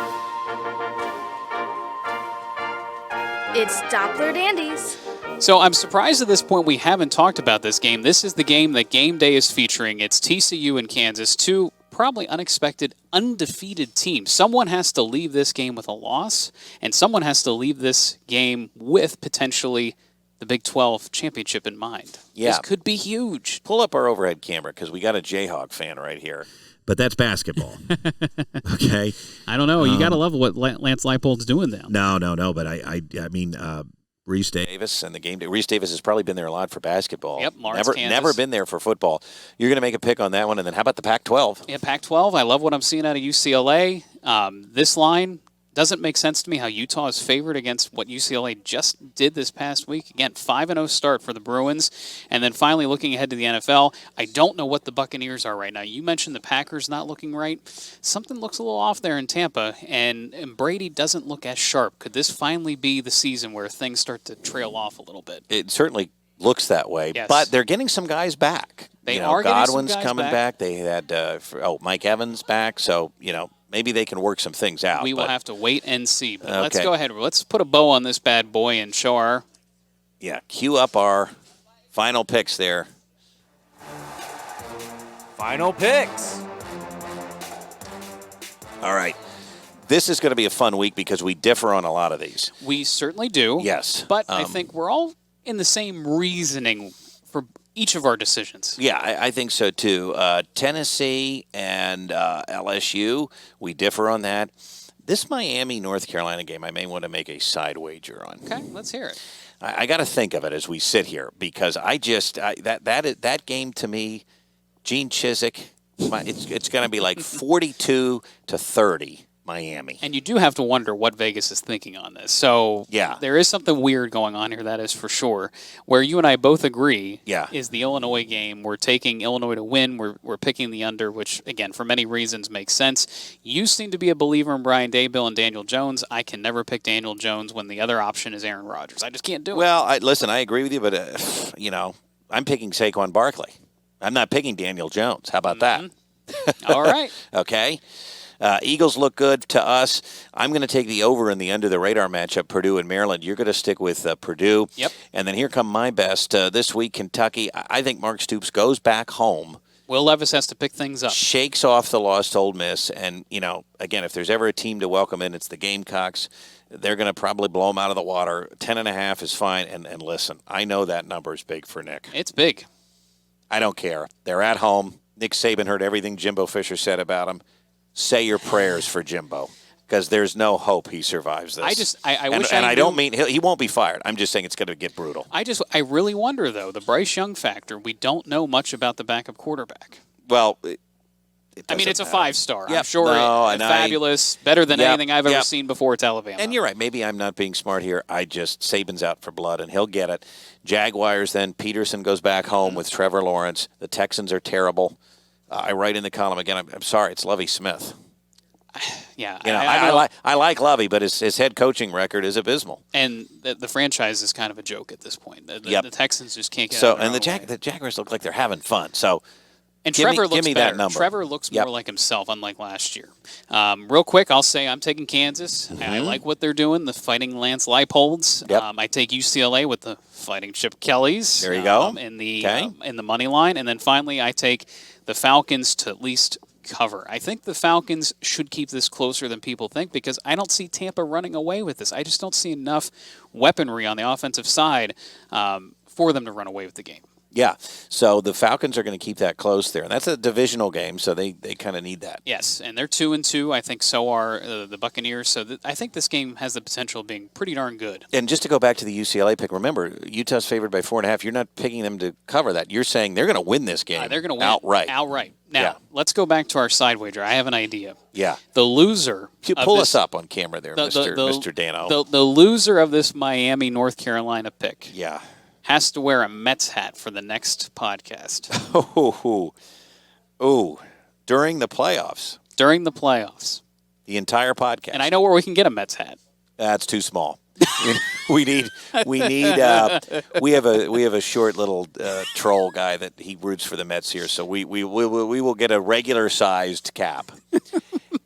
Speaker 6: It's Doppler Dandies.
Speaker 2: So I'm surprised at this point we haven't talked about this game. This is the game that Game Day is featuring. It's TCU and Kansas, two probably unexpected, undefeated teams. Someone has to leave this game with a loss, and someone has to leave this game with potentially the Big 12 championship in mind.
Speaker 1: Yeah.
Speaker 2: This could be huge.
Speaker 1: Pull up our overhead camera because we got a Jayhawk fan right here.
Speaker 3: But that's basketball. Okay.
Speaker 7: I don't know. You got to love what Lance Leipold's doing now.
Speaker 3: No. But I mean, Reese
Speaker 1: Davis and the game day. Reese Davis has probably been there a lot for basketball.
Speaker 2: Yep, Lawrence, Kansas.
Speaker 1: Never been there for football. You're going to make a pick on that one, and then how about the Pac-12?
Speaker 2: Yeah, Pac-12. I love what I'm seeing out of UCLA. This line doesn't make sense to me how Utah is favored against what UCLA just did this past week. Again, 5-0 start for the Bruins. And then finally looking ahead to the NFL, I don't know what the Buccaneers are right now. You mentioned the Packers not looking right. Something looks a little off there in Tampa, and Brady doesn't look as sharp. Could this finally be the season where things start to trail off a little bit?
Speaker 1: It certainly looks that way,
Speaker 2: Yes.
Speaker 1: but they're getting some guys back.
Speaker 2: They are getting some
Speaker 1: Godwin's
Speaker 2: guys
Speaker 1: coming
Speaker 2: back.
Speaker 1: They had Mike Evans back, so maybe they can work some things out.
Speaker 2: We will have to wait and see. But let's
Speaker 1: Okay.
Speaker 2: go ahead. Let's put a bow on this bad boy and show our...
Speaker 1: Yeah, cue up our final picks there.
Speaker 5: Final picks.
Speaker 1: All right. This is going to be a fun week because we differ on a lot of these.
Speaker 2: We certainly do.
Speaker 1: Yes.
Speaker 2: But I think we're all in the same reasoning for each of our decisions.
Speaker 1: Yeah, I think so too. Tennessee and LSU, we differ on that. This Miami-North Carolina game, I may want to make a side wager on.
Speaker 2: Okay, let's hear it.
Speaker 1: I got to think of it as we sit here because that game to me, Gene Chizik, it's going to be like 42-30 Miami.
Speaker 2: And you do have to wonder what Vegas is thinking on this. So
Speaker 1: Yeah.
Speaker 2: there is something weird going on here, that is for sure. Where you and I both agree
Speaker 1: Yeah.
Speaker 2: is the Illinois game. We're taking Illinois to win. We're picking the under, which, again, for many reasons makes sense. You seem to be a believer in Brian Daboll and Daniel Jones. I can never pick Daniel Jones when the other option is Aaron Rodgers. I just can't do it.
Speaker 1: Well, listen, I agree with you, but, I'm picking Saquon Barkley. I'm not picking Daniel Jones. How about that?
Speaker 2: All right.
Speaker 1: Okay. Eagles look good to us. I'm going to take the over in the under-the-radar matchup, Purdue and Maryland. You're going to stick with Purdue.
Speaker 2: Yep.
Speaker 1: And then here come my best. This week, Kentucky. I think Mark Stoops goes back home,
Speaker 2: Will Levis has to pick things up.
Speaker 1: shakes off the lost Ole Miss. And, again, if there's ever a team to welcome in, it's the Gamecocks. They're going to probably blow them out of the water. 10.5 is fine. And listen, I know that number is big for Nick.
Speaker 2: It's big.
Speaker 1: I don't care. They're at home. Nick Saban heard everything Jimbo Fisher said about him. Say your prayers for Jimbo because there's no hope he survives this.
Speaker 2: I wish
Speaker 1: and
Speaker 2: I
Speaker 1: I
Speaker 2: knew-
Speaker 1: don't mean he won't be fired. I'm just saying it's going to get brutal.
Speaker 2: I really wonder, though, the Bryce Young factor. We don't know much about the backup quarterback.
Speaker 1: Well,
Speaker 2: I mean, it's a
Speaker 1: doesn't matter.
Speaker 2: 5-star.
Speaker 1: Yep.
Speaker 2: I'm sure
Speaker 1: No,
Speaker 2: fabulous, better than
Speaker 1: Yep,
Speaker 2: anything I've ever
Speaker 1: yep.
Speaker 2: seen before at Alabama.
Speaker 1: And you're right. Maybe I'm not being smart here. Saban's out for blood, and he'll get it. Jaguars. Then Peterson goes back home with Trevor Lawrence. The Texans are terrible. I write in the column again. I'm sorry. It's Lovie Smith.
Speaker 2: yeah,
Speaker 1: I like Lovie, but his head coaching record is abysmal.
Speaker 2: and the franchise is kind of a joke at this point. The
Speaker 1: Yep.
Speaker 2: Texans just can't get
Speaker 1: So
Speaker 2: out of their
Speaker 1: and
Speaker 2: own way.
Speaker 1: the Jaguars look like they're having fun. So
Speaker 2: And
Speaker 1: give me-
Speaker 2: Trevor
Speaker 1: give
Speaker 2: looks
Speaker 1: me that
Speaker 2: better.
Speaker 1: number.
Speaker 2: Trevor looks
Speaker 1: Yep.
Speaker 2: more like himself, unlike last year. Real quick, I'll say I'm taking Kansas. I like what they're doing, the Fighting Lance Leipolds.
Speaker 1: Yep.
Speaker 2: I take UCLA with the Fighting Chip Kellys.
Speaker 1: There you go.
Speaker 2: In the
Speaker 1: Okay.
Speaker 2: in the money line, and then finally I take the Falcons to at least cover. I think the Falcons should keep this closer than people think because I don't see Tampa running away with this. I just don't see enough weaponry on the offensive side for them to run away with the game.
Speaker 1: Yeah, so the Falcons are going to keep that close there. And that's a divisional game, so they kind of need that.
Speaker 2: Yes, and they're 2-2. I think so are the Buccaneers. So I think this game has the potential of being pretty darn good.
Speaker 1: And just to go back to the UCLA pick, remember, Utah's favored by 4.5. You're not picking them to cover that. You're saying they're going to win this game.
Speaker 2: They're going to win
Speaker 1: outright.
Speaker 2: Now,
Speaker 1: Yeah.
Speaker 2: let's go back to our side wager. I have an idea.
Speaker 1: Yeah.
Speaker 2: The loser.
Speaker 1: You
Speaker 2: of
Speaker 1: pull
Speaker 2: this-
Speaker 1: us up on camera there, Mr. Dano.
Speaker 2: The loser of this Miami North Carolina pick
Speaker 1: Yeah.
Speaker 2: has to wear a Mets hat for the next podcast
Speaker 1: Ooh. During the playoffs,
Speaker 2: during the playoffs.
Speaker 1: the entire podcast.
Speaker 2: And I know where we can get a Mets hat.
Speaker 1: That's too small. we have a short little troll guy that he roots for the Mets here, so we will get a regular sized cap,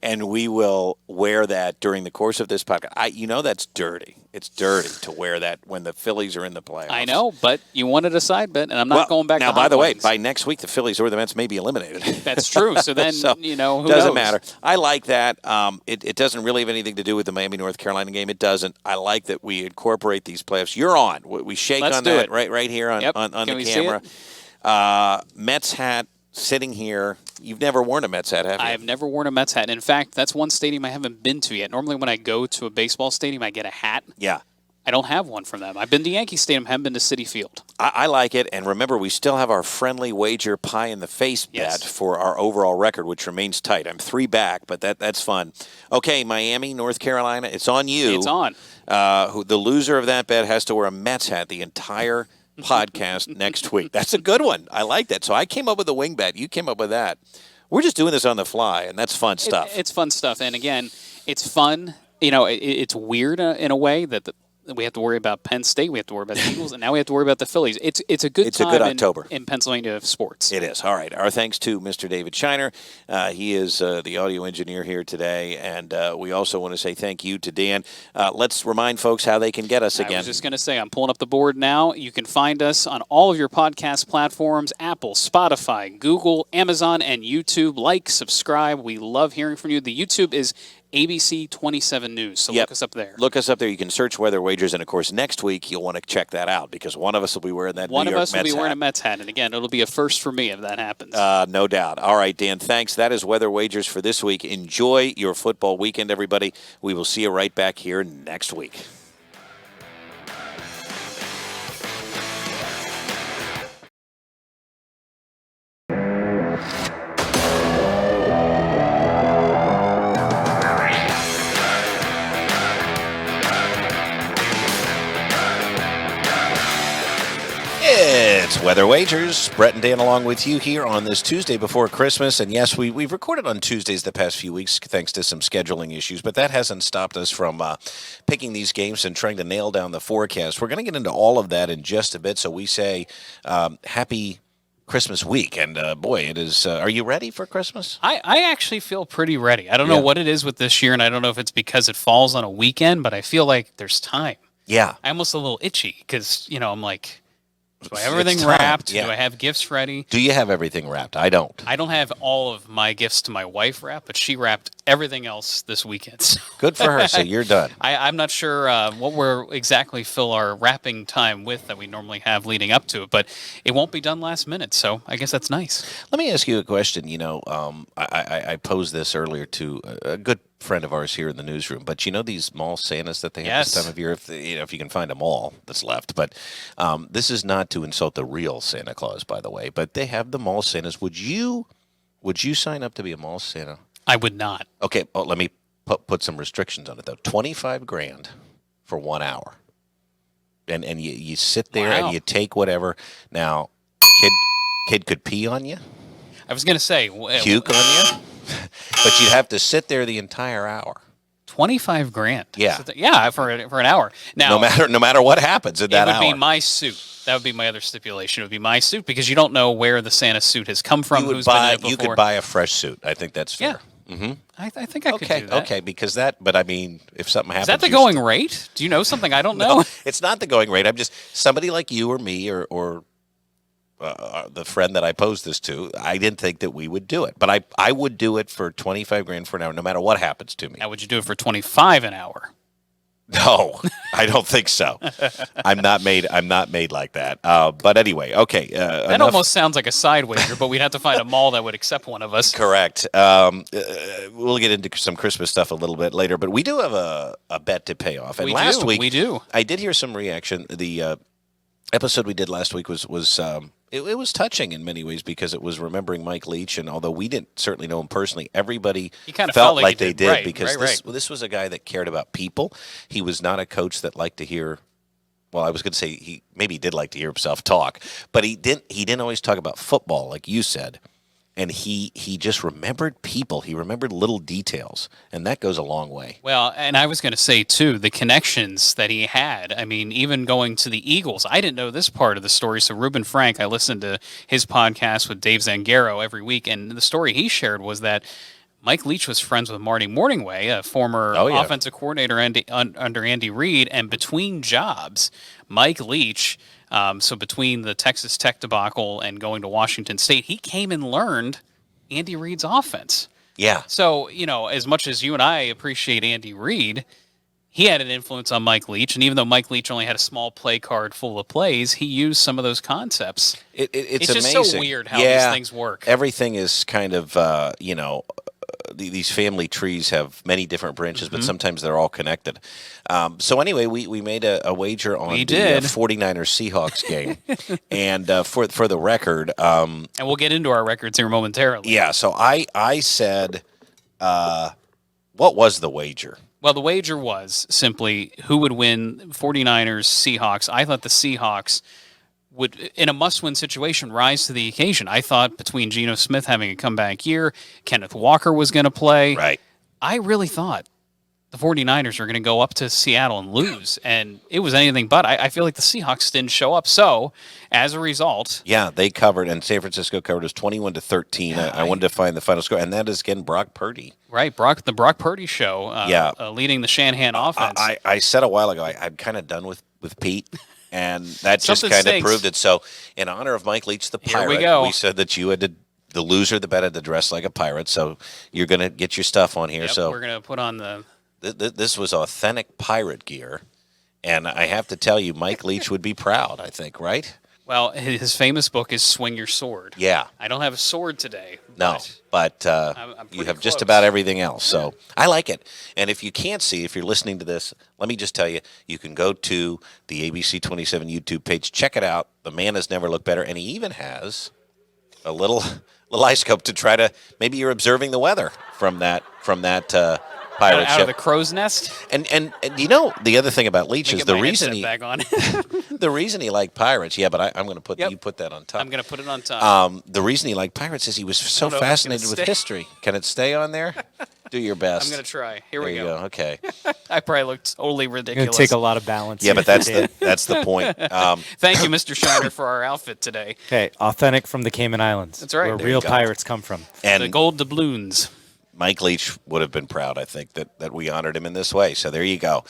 Speaker 1: and we will wear that during the course of this podcast. That's dirty. It's dirty to wear that when the Phillies are in the playoffs.
Speaker 2: I know, but you wanted a side bet, and I'm not going back
Speaker 1: now,
Speaker 2: to
Speaker 1: by
Speaker 2: hot
Speaker 1: the way,
Speaker 2: wings.
Speaker 1: by next week, the Phillies or the Mets may be eliminated.
Speaker 2: That's true. So then,
Speaker 1: So,
Speaker 2: who knows?
Speaker 1: doesn't matter. I like that. It doesn't really have anything to do with the Miami North Carolina game. It doesn't. I like that we incorporate these playoffs. You're on. We shake
Speaker 2: Let's
Speaker 1: on
Speaker 2: do
Speaker 1: that
Speaker 2: it.
Speaker 1: right here on
Speaker 2: Yep.
Speaker 1: on
Speaker 2: Can
Speaker 1: the
Speaker 2: we see
Speaker 1: camera.
Speaker 2: it?
Speaker 1: Mets hat sitting here. You've never worn a Mets hat, have you?
Speaker 2: I have never worn a Mets hat. In fact, that's one stadium I haven't been to yet. Normally, when I go to a baseball stadium, I get a hat.
Speaker 1: Yeah.
Speaker 2: I don't have one from them. I've been to Yankee Stadium, haven't been to Citi Field.
Speaker 1: I like it, and remember, we still have our friendly wager pie in the face
Speaker 2: Yes.
Speaker 1: bet for our overall record, which remains tight. I'm 3 back, but that's fun. Okay, Miami, North Carolina, it's on you.
Speaker 2: It's on.
Speaker 1: The loser of that bet has to wear a Mets hat the entire podcast next week. That's a good one. I like that. So I came up with a wing bet. You came up with that. We're just doing this on the fly, and that's fun stuff.
Speaker 2: It's fun stuff, and again, it's fun. It's weird in a way that we have to worry about Penn State, we have to worry about the Eagles, and now we have to worry about the Phillies. It's a good
Speaker 1: It's a
Speaker 2: time
Speaker 1: good October.
Speaker 2: in Pennsylvania sports.
Speaker 1: It is. All right. Our thanks to Mr. David Shiner. He is the audio engineer here today. And we also want to say thank you to Dan. Let's remind folks how they can get us again.
Speaker 2: I was just going to say, I'm pulling up the board now. You can find us on all of your podcast platforms, Apple, Spotify, Google, Amazon, and YouTube. Like, subscribe. We love hearing from you. The YouTube is ABC 27 News, so
Speaker 1: Yep.
Speaker 2: look us up there.
Speaker 1: Look us up there. You can search Weather Wagers, and of course, next week you'll want to check that out because one of us will be wearing that.
Speaker 2: One
Speaker 1: New
Speaker 2: of
Speaker 1: York
Speaker 2: us will
Speaker 1: Mets
Speaker 2: be wearing
Speaker 1: hat.
Speaker 2: a Mets hat, and again, it'll be a first for me if that happens.
Speaker 1: No doubt. All right, Dan. Thanks. That is Weather Wagers for this week. Enjoy your football weekend, everybody. We will see you right back here next week. It's Weather Wagers. Brett and Dan along with you here on this Tuesday before Christmas. And yes, we've recorded on Tuesdays the past few weeks thanks to some scheduling issues, but that hasn't stopped us from picking these games and trying to nail down the forecast. We're going to get into all of that in just a bit, so we say happy Christmas week. And boy, it is. Are you ready for Christmas?
Speaker 2: I actually feel pretty ready. I don't know what it is with this year, and I don't know if it's because it falls on a weekend, but I feel like there's time.
Speaker 1: Yeah.
Speaker 2: I'm almost a little itchy because, I'm like, do I have
Speaker 1: It's
Speaker 2: everything
Speaker 1: time,
Speaker 2: wrapped?
Speaker 1: yeah.
Speaker 2: Do I have gifts ready?
Speaker 1: Do you have everything wrapped? I don't.
Speaker 2: I don't have all of my gifts to my wife wrapped, but she wrapped everything else this weekend. So
Speaker 1: Good for her. So you're done.
Speaker 2: I'm not sure what we're exactly fill our wrapping time with that we normally have leading up to it, but it won't be done last minute, so I guess that's nice.
Speaker 1: Let me ask you a question. I posed this earlier to a good friend of ours here in the newsroom, but these mall Santas that they have
Speaker 2: Yes.
Speaker 1: this time of year, if you can find a mall that's left. But this is not to insult the real Santa Claus, by the way, but they have the mall Santas. Would you sign up to be a mall Santa?
Speaker 2: I would not.
Speaker 1: Okay, let me put some restrictions on it though. $25,000 for 1 hour, and you sit there
Speaker 2: Wow.
Speaker 1: and you take whatever. Now, kid could pee on you.
Speaker 2: I was going to say,
Speaker 1: Puke on you, but you'd have to sit there the entire hour.
Speaker 2: $25,000.
Speaker 1: Yeah.
Speaker 2: Yeah, for an hour. Now,
Speaker 1: No matter what happens in that
Speaker 2: it would
Speaker 1: hour.
Speaker 2: be my suit. That would be my other stipulation. It would be my suit because you don't know where the Santa suit has come from.
Speaker 1: you would
Speaker 2: who's been in
Speaker 1: buy.
Speaker 2: it before.
Speaker 1: You could buy a fresh suit. I think that's fair.
Speaker 2: Yeah. I think I could
Speaker 1: Okay.
Speaker 2: do that.
Speaker 1: Okay. Because that. But I mean, if something happens,
Speaker 2: Is that the
Speaker 1: you're
Speaker 2: going rate? Do you know something I don't know?
Speaker 1: No, it's not the going rate. I'm just somebody like you or me or the friend that I posed this to. I didn't think that we would do it, but I would do it for $25,000 for an hour, no matter what happens to me.
Speaker 2: Now, would you do it for $25 an hour?
Speaker 1: No, I don't think so. I'm not made like that. But anyway, okay.
Speaker 2: That almost sounds like a side wager, but we'd have to find a mall that would accept one of us.
Speaker 1: Correct. We'll get into some Christmas stuff a little bit later, but we do have a bet to pay off. And last week,
Speaker 2: we do.
Speaker 1: I did hear some reaction. The episode we did last week was it was touching in many ways because it was remembering Mike Leach, and although we didn't certainly know him personally, everybody
Speaker 2: You kinda
Speaker 1: felt
Speaker 2: felt like
Speaker 1: like
Speaker 2: you
Speaker 1: they
Speaker 2: did.
Speaker 1: did
Speaker 2: Right,
Speaker 1: because
Speaker 2: right.
Speaker 1: this was a guy that cared about people. He was not a coach that liked to hear. Well, I was going to say he maybe did like to hear himself talk, but he didn't always talk about football like you said. And he just remembered people. He remembered little details, and that goes a long way.
Speaker 2: Well, and I was going to say, too, the connections that he had. I mean, even going to the Eagles, I didn't know this part of the story. So Reuben Frank, I listened to his podcast with Dave Zangaro every week, and the story he shared was that Mike Leach was friends with Marty Morningway, a former offensive coordinator under Andy Reid, and between jobs, Mike Leach, so between the Texas Tech debacle and going to Washington State, he came and learned Andy Reid's offense.
Speaker 3: Yeah.
Speaker 2: So, as much as you and I appreciate Andy Reid, he had an influence on Mike Leach, and even though Mike Leach only had a small play card full of plays, he used some of those concepts.
Speaker 3: It's
Speaker 2: just
Speaker 3: amazing.
Speaker 2: So weird how these things work.
Speaker 3: Everything is kind of, these family trees have many different branches, but sometimes they're all connected. So anyway, we made a wager on the 49ers Seahawks game, and for the record,
Speaker 2: and we'll get into our records here momentarily.
Speaker 3: Yeah. So I said, what was the wager?
Speaker 2: Well, the wager was simply who would win 49ers Seahawks. I thought the Seahawks would, in a must-win situation, rise to the occasion. I thought between Geno Smith having a comeback year, Kenneth Walker was going to play.
Speaker 3: Right.
Speaker 2: I really thought the 49ers were going to go up to Seattle and lose, and it was anything but. I feel like the Seahawks didn't show up. So, as a result...
Speaker 3: Yeah, they covered, and San Francisco covered us 21-13. I wanted to find the final score, and that is, again, Brock Purdy.
Speaker 2: Right, the Brock Purdy show, leading the Shanahan offense.
Speaker 3: I said a while ago I'm kind of done with Pete. And that just kind of proved it. So, in honor of Mike Leach, the pirate, we said that you had the loser, the bet had to dress like a pirate. So, you're going to get your stuff on here.
Speaker 2: Yep,
Speaker 3: so
Speaker 2: we're going to put on the...
Speaker 3: This was authentic pirate gear. And I have to tell you, Mike Leach would be proud, I think, right?
Speaker 2: Well, his famous book is Swing Your Sword.
Speaker 3: Yeah.
Speaker 2: I don't have a sword today.
Speaker 3: No, but
Speaker 2: I'm
Speaker 3: you have
Speaker 2: close.
Speaker 3: just about everything else. So I like it. And if you can't see, if you're listening to this, let me just tell you, you can go to the ABC 27 YouTube page. Check it out. The man has never looked better. And he even has a little ice scope to try to, maybe you're observing the weather from that pirate
Speaker 2: out
Speaker 3: ship.
Speaker 2: Of the crow's nest.
Speaker 3: And the other thing about Leach is the reason he
Speaker 2: back on.
Speaker 3: the reason he liked pirates. Yeah, but I'm going to put you put that on top.
Speaker 2: I'm going to put it on top.
Speaker 3: The reason he liked pirates is he was so fascinated with history. Can it stay on there? Do your best.
Speaker 2: I'm going to try. Here
Speaker 3: there
Speaker 2: we
Speaker 3: go.
Speaker 2: Okay.
Speaker 3: Okay.
Speaker 2: I probably look totally ridiculous.
Speaker 5: Going to take a lot of balance.
Speaker 3: Yeah, but that's the point.
Speaker 2: Thank you, Mr. Shiner, for our outfit today.
Speaker 5: Okay, authentic from the Cayman Islands.
Speaker 2: That's right.
Speaker 5: Where real pirates come from.
Speaker 3: And
Speaker 2: the gold doubloons.
Speaker 3: Mike Leach would have been proud, I think, that we honored him in this way. So there you go.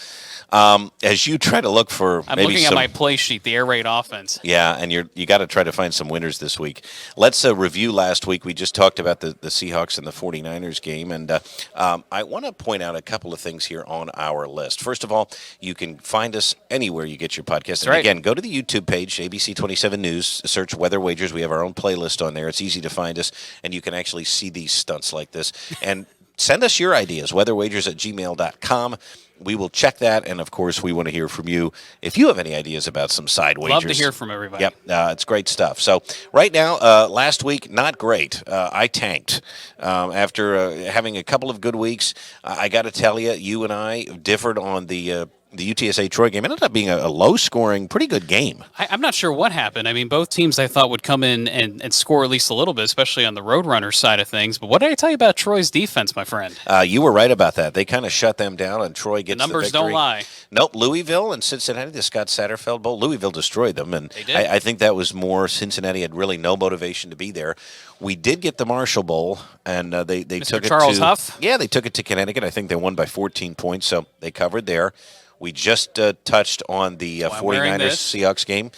Speaker 3: As you try to look for
Speaker 2: I'm
Speaker 3: maybe
Speaker 2: looking at my play sheet, the air raid offense.
Speaker 3: Yeah, and you got to try to find some winners this week. Let's review last week. We just talked about the Seahawks and the 49ers game, and I want to point out a couple of things here on our list. First of all, you can find us anywhere you get your podcast. And again, go to the YouTube page, ABC 27 News, search Weather Wagers. We have our own playlist on there. It's easy to find us, and you can actually see these stunts like this. And send us your ideas, weatherwagers@gmail.com. We will check that, and, of course, we want to hear from you if you have any ideas about some side wagers.
Speaker 2: Love to hear from everybody.
Speaker 3: Yep, it's great stuff. So right now, last week, not great. I tanked. After having a couple of good weeks, I got to tell you, you and I differed on the UTSA Troy game. It ended up being a low-scoring, pretty good game.
Speaker 2: I'm not sure what happened. I mean, both teams I thought would come in and score at least a little bit, especially on the Roadrunner side of things. But what did I tell you about Troy's defense, my friend?
Speaker 3: You were right about that. They kind of shut them down, and Troy gets the
Speaker 2: numbers
Speaker 3: victory.
Speaker 2: don't lie.
Speaker 3: Nope, Louisville and Cincinnati, the Scott Satterfield Bowl. Louisville destroyed them, and
Speaker 2: they did.
Speaker 3: I think that was more Cincinnati had really no motivation to be there. We did get the Marshall Bowl, and they took it
Speaker 2: Charles
Speaker 3: to
Speaker 2: Huff?
Speaker 3: Yeah, they took it to Connecticut. I think they won by 14 points, so they covered there. We just touched on the 49ers Seahawks game.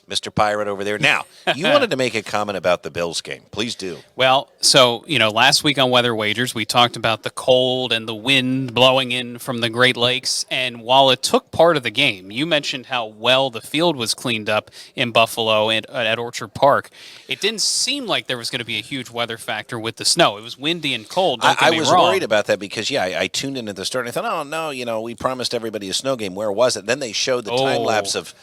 Speaker 3: Mr. Pirate over there. Now, you wanted to make a comment about the Bills game. Please do.
Speaker 2: Well, so, last week on Weather Wagers, we talked about the cold and the wind blowing in from the Great Lakes. And while it took part of the game, you mentioned how well the field was cleaned up in Buffalo and at Orchard Park. It didn't seem like there was going to be a huge weather factor with the snow. It was windy and cold.
Speaker 3: I was worried about that because, I tuned in at the start and I thought, oh, no, we promised everybody a snow game. Where was it? Then they showed the time lapse of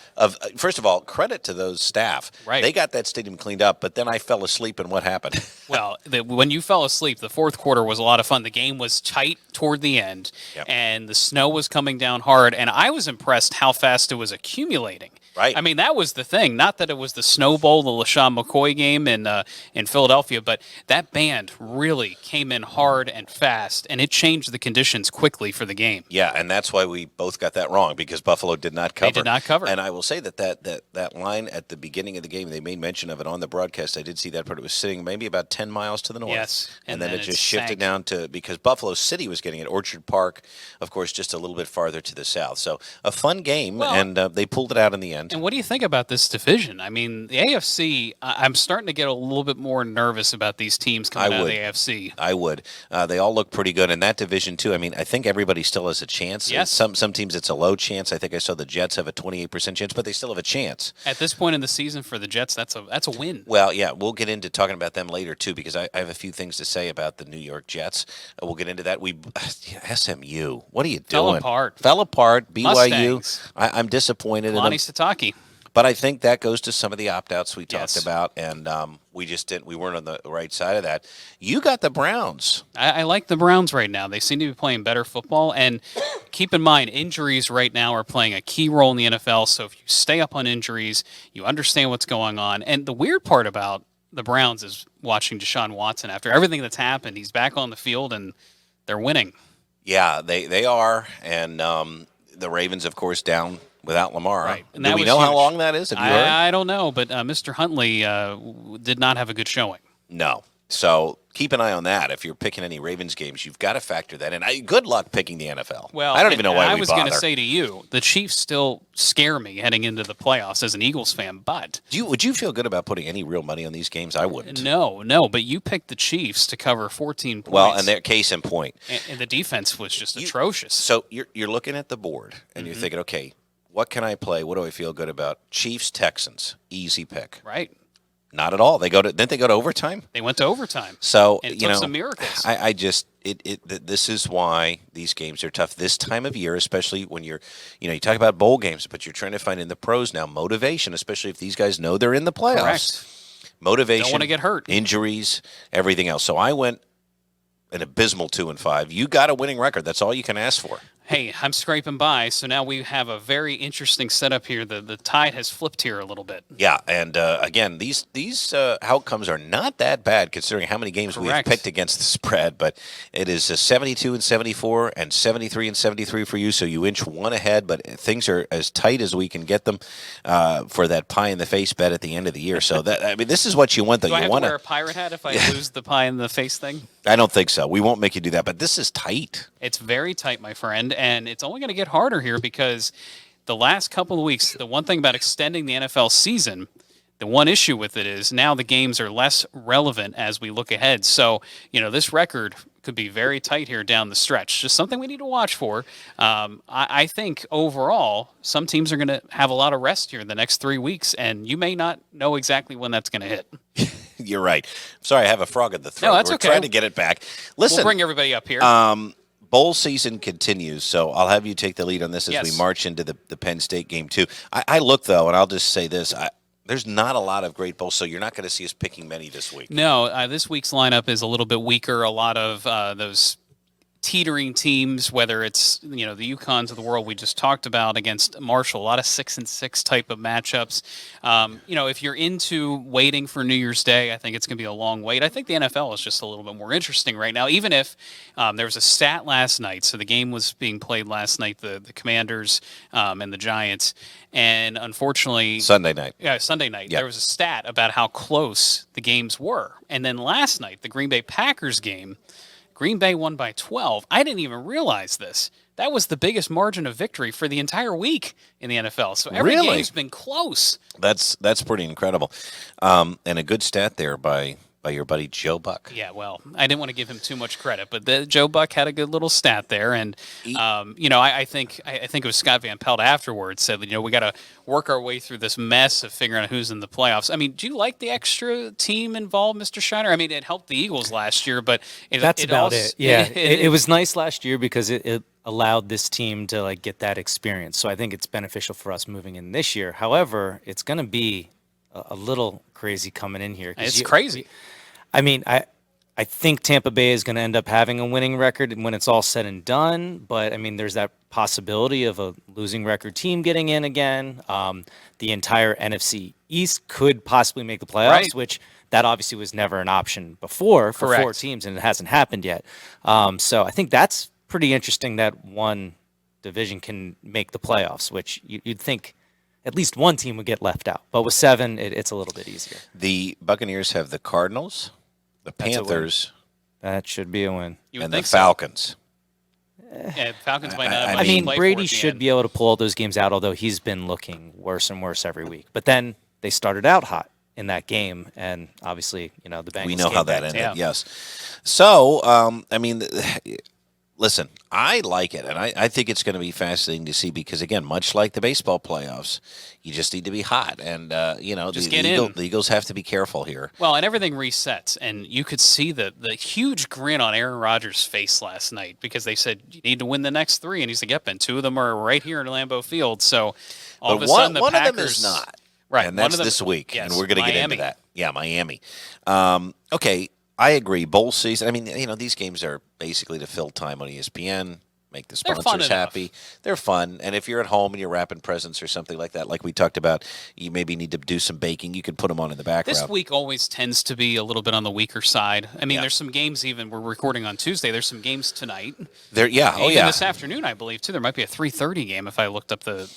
Speaker 3: first of all, credit to those staff.
Speaker 2: Right.
Speaker 3: They got that stadium cleaned up, but then I fell asleep, and what happened?
Speaker 2: Well, when you fell asleep, the fourth quarter was a lot of fun. The game was tight toward the end, and the snow was coming down hard, and I was impressed how fast it was accumulating.
Speaker 3: Right.
Speaker 2: I mean, that was the thing. Not that it was the Snow Bowl, the LaShawn McCoy game in Philadelphia, but that band really came in hard and fast, and it changed the conditions quickly for the game.
Speaker 3: Yeah, and that's why we both got that wrong, because Buffalo did not cover.
Speaker 2: They did not cover.
Speaker 3: And I will say that line at the beginning of the game, they made mention of it on the broadcast. I did see that part. It was sitting maybe about 10 miles to the north.
Speaker 2: Yes.
Speaker 3: And then it just shifted down to, because Buffalo City was getting it. Orchard Park, of course, just a little bit farther to the south. So a fun game, and they pulled it out in the end.
Speaker 2: And what do you think about this division? I mean, the AFC, I'm starting to get a little bit more nervous about these teams coming out of the AFC.
Speaker 3: I would. They all look pretty good in that division, too. I mean, I think everybody still has a chance.
Speaker 2: Yes.
Speaker 3: Some teams, it's a low chance. I think I saw the Jets have a 28% chance, but they still have a chance.
Speaker 2: At this point in the season for the Jets, that's a win.
Speaker 3: Well, yeah, we'll get into talking about them later, too, because I have a few things to say about the New York Jets. We'll get into that. SMU, what are you doing? Fell apart. BYU.
Speaker 2: Mustangs.
Speaker 3: I'm disappointed in them.
Speaker 2: Sataki.
Speaker 3: But I think that goes to some of the opt-outs we talked about, and we just didn't. We weren't on the right side of that. You got the Browns.
Speaker 2: I like the Browns right now. They seem to be playing better football, and keep in mind, injuries right now are playing a key role in the NFL. So if you stay up on injuries, you understand what's going on. And the weird part about the Browns is watching Deshaun Watson. After everything that's happened, he's back on the field, and they're winning.
Speaker 3: Yeah, they are, and the Ravens, of course, down without Lamar.
Speaker 2: Right.
Speaker 3: Do we know how long that is? Have you heard?
Speaker 2: I don't know, but Mr. Huntley did not have a good showing.
Speaker 3: No. So keep an eye on that. If you're picking any Ravens games, you've got to factor that in. Good luck picking the NFL.
Speaker 2: Well,
Speaker 3: I don't even know why
Speaker 2: I
Speaker 3: we
Speaker 2: was
Speaker 3: bother.
Speaker 2: going to say to you, the Chiefs still scare me heading into the playoffs as an Eagles fan, but...
Speaker 3: Would you feel good about putting any real money on these games? I wouldn't.
Speaker 2: No, but you picked the Chiefs to cover 14 points.
Speaker 3: Well, and their case in point.
Speaker 2: And the defense was just atrocious.
Speaker 3: So you're looking at the board, and you're thinking, okay, what can I play? What do I feel good about? Chiefs, Texans, easy pick.
Speaker 2: Right.
Speaker 3: Not at all. Didn't they go to overtime?
Speaker 2: They went to overtime.
Speaker 3: So
Speaker 2: and it took some miracles.
Speaker 3: This is why these games are tough this time of year, especially when you talk about bowl games, but you're trying to find in the pros now motivation, especially if these guys know they're in the playoffs.
Speaker 2: Correct.
Speaker 3: Motivation,
Speaker 2: don't want to get hurt,
Speaker 3: injuries, everything else. So I went an abysmal 2-5. You got a winning record. That's all you can ask for.
Speaker 2: Hey, I'm scraping by, so now we have a very interesting setup here. The tide has flipped here a little bit.
Speaker 3: Yeah, and again, these outcomes are not that bad considering how many games we've picked against the spread. But it is 72-74 and 73-73 for you, so you inch one ahead. But things are as tight as we can get them for that pie in the face bet at the end of the year. So this is what you want, though.
Speaker 2: Do I have to wear a pirate hat if I lose the pie in the face thing?
Speaker 3: I don't think so. We won't make you do that. But this is tight.
Speaker 2: It's very tight, my friend. And it's only going to get harder here because the last couple of weeks, the one thing about extending the NFL season, the one issue with it is now the games are less relevant as we look ahead. So, this record could be very tight here down the stretch. Just something we need to watch for. I think overall, some teams are going to have a lot of rest here in the next 3 weeks, and you may not know exactly when that's going to hit.
Speaker 3: You're right. Sorry, I have a frog in the throat.
Speaker 2: No, that's
Speaker 3: We're
Speaker 2: okay.
Speaker 3: trying to get it back. Listen,
Speaker 2: we'll bring everybody up here.
Speaker 3: Bowl season continues, so I'll have you take the lead on this as we march into the Penn State game, too. I look, though, and I'll just say this. There's not a lot of great bowls, so you're not going to see us picking many this week.
Speaker 2: No, this week's lineup is a little bit weaker. A lot of those teetering teams, whether it's the UConns of the world we just talked about against Marshall, a lot of 6-6 type of matchups. If you're into waiting for New Year's Day, I think it's going to be a long wait. I think the NFL is just a little bit more interesting right now, even if there was a stat last night. So the game was being played last night, the Commanders and the Giants. And unfortunately,
Speaker 3: Sunday night.
Speaker 2: Yeah, Sunday night. There was a stat about how close the games were. And then last night, the Green Bay Packers game, Green Bay won by 12. I didn't even realize this. That was the biggest margin of victory for the entire week in the NFL. So every game's been close.
Speaker 3: That's pretty incredible. And a good stat there by your buddy Joe Buck.
Speaker 2: Yeah, well, I didn't want to give him too much credit, but Joe Buck had a good little stat there, and I think it was Scott Van Pelt afterwards said we got to work our way through this mess of figuring out who's in the playoffs. I mean, do you like the extra team involved, Mr. Shiner? I mean, it helped the Eagles last year, but
Speaker 5: that's about it. Yeah, it was nice last year because it allowed this team to get that experience. So I think it's beneficial for us moving in this year. However, it's going to be a little crazy coming in here.
Speaker 2: It's crazy.
Speaker 5: I mean, I I think Tampa Bay is going to end up having a winning record when it's all said and done. But, I mean, there's that possibility of a losing record team getting in again. The entire NFC East could possibly make the playoffs,
Speaker 2: Right.
Speaker 5: which that obviously was never an option before for
Speaker 2: Correct.
Speaker 5: 4 teams, and it hasn't happened yet. So I think that's pretty interesting that one division can make the playoffs, which you'd think at least one team would get left out. But with 7, it's a little bit easier.
Speaker 3: The Buccaneers have the Cardinals, the
Speaker 5: That's a win.
Speaker 3: Panthers,
Speaker 5: That should be a win.
Speaker 2: You would
Speaker 3: and the
Speaker 2: think so.
Speaker 3: Falcons.
Speaker 2: Yeah, Falcons might not have
Speaker 3: I
Speaker 2: much
Speaker 5: I mean,
Speaker 2: to play for
Speaker 5: Brady
Speaker 2: at the
Speaker 5: should
Speaker 2: end.
Speaker 5: be able to pull all those games out, although he's been looking worse and worse every week. But then they started out hot in that game, and obviously, the Bengals.
Speaker 3: We know
Speaker 5: came
Speaker 3: how that
Speaker 5: back.
Speaker 3: ended,
Speaker 2: Yeah.
Speaker 3: yes. So, I mean, listen, I like it, and I think it's going to be fascinating to see because, again, much like the baseball playoffs, you just need to be hot. And,
Speaker 2: Just get in.
Speaker 3: the Eagles have to be careful here.
Speaker 2: Well, and everything resets, and you could see the huge grin on Aaron Rodgers' face last night because they said you need to win the next 3, and he's like, "Yep," and 2 of them are right here in Lambeau Field. So all
Speaker 3: But
Speaker 2: of a sudden, the
Speaker 3: one
Speaker 2: Packers,
Speaker 3: of them is not.
Speaker 2: right?
Speaker 3: And
Speaker 2: one
Speaker 3: that's
Speaker 2: of them,
Speaker 3: this week,
Speaker 2: yes,
Speaker 3: and we're going to get into
Speaker 2: Miami.
Speaker 3: that. Yeah, Miami. Okay, I agree. Bowl season. I mean, these games are basically to fill time on ESPN, make the
Speaker 2: They're fun
Speaker 3: sponsors
Speaker 2: enough.
Speaker 3: happy. They're fun, and if you're at home and you're wrapping presents or something like that, like we talked about, you maybe need to do some baking. You can put them on in the background.
Speaker 2: This week always tends to be a little bit on the weaker side. I mean,
Speaker 3: Yeah.
Speaker 2: there's some games. Even we're recording on Tuesday. There's some games tonight.
Speaker 3: Yeah. Oh
Speaker 2: Even
Speaker 3: yeah.
Speaker 2: this afternoon, I believe too. There might be a 3:30 game if I looked up the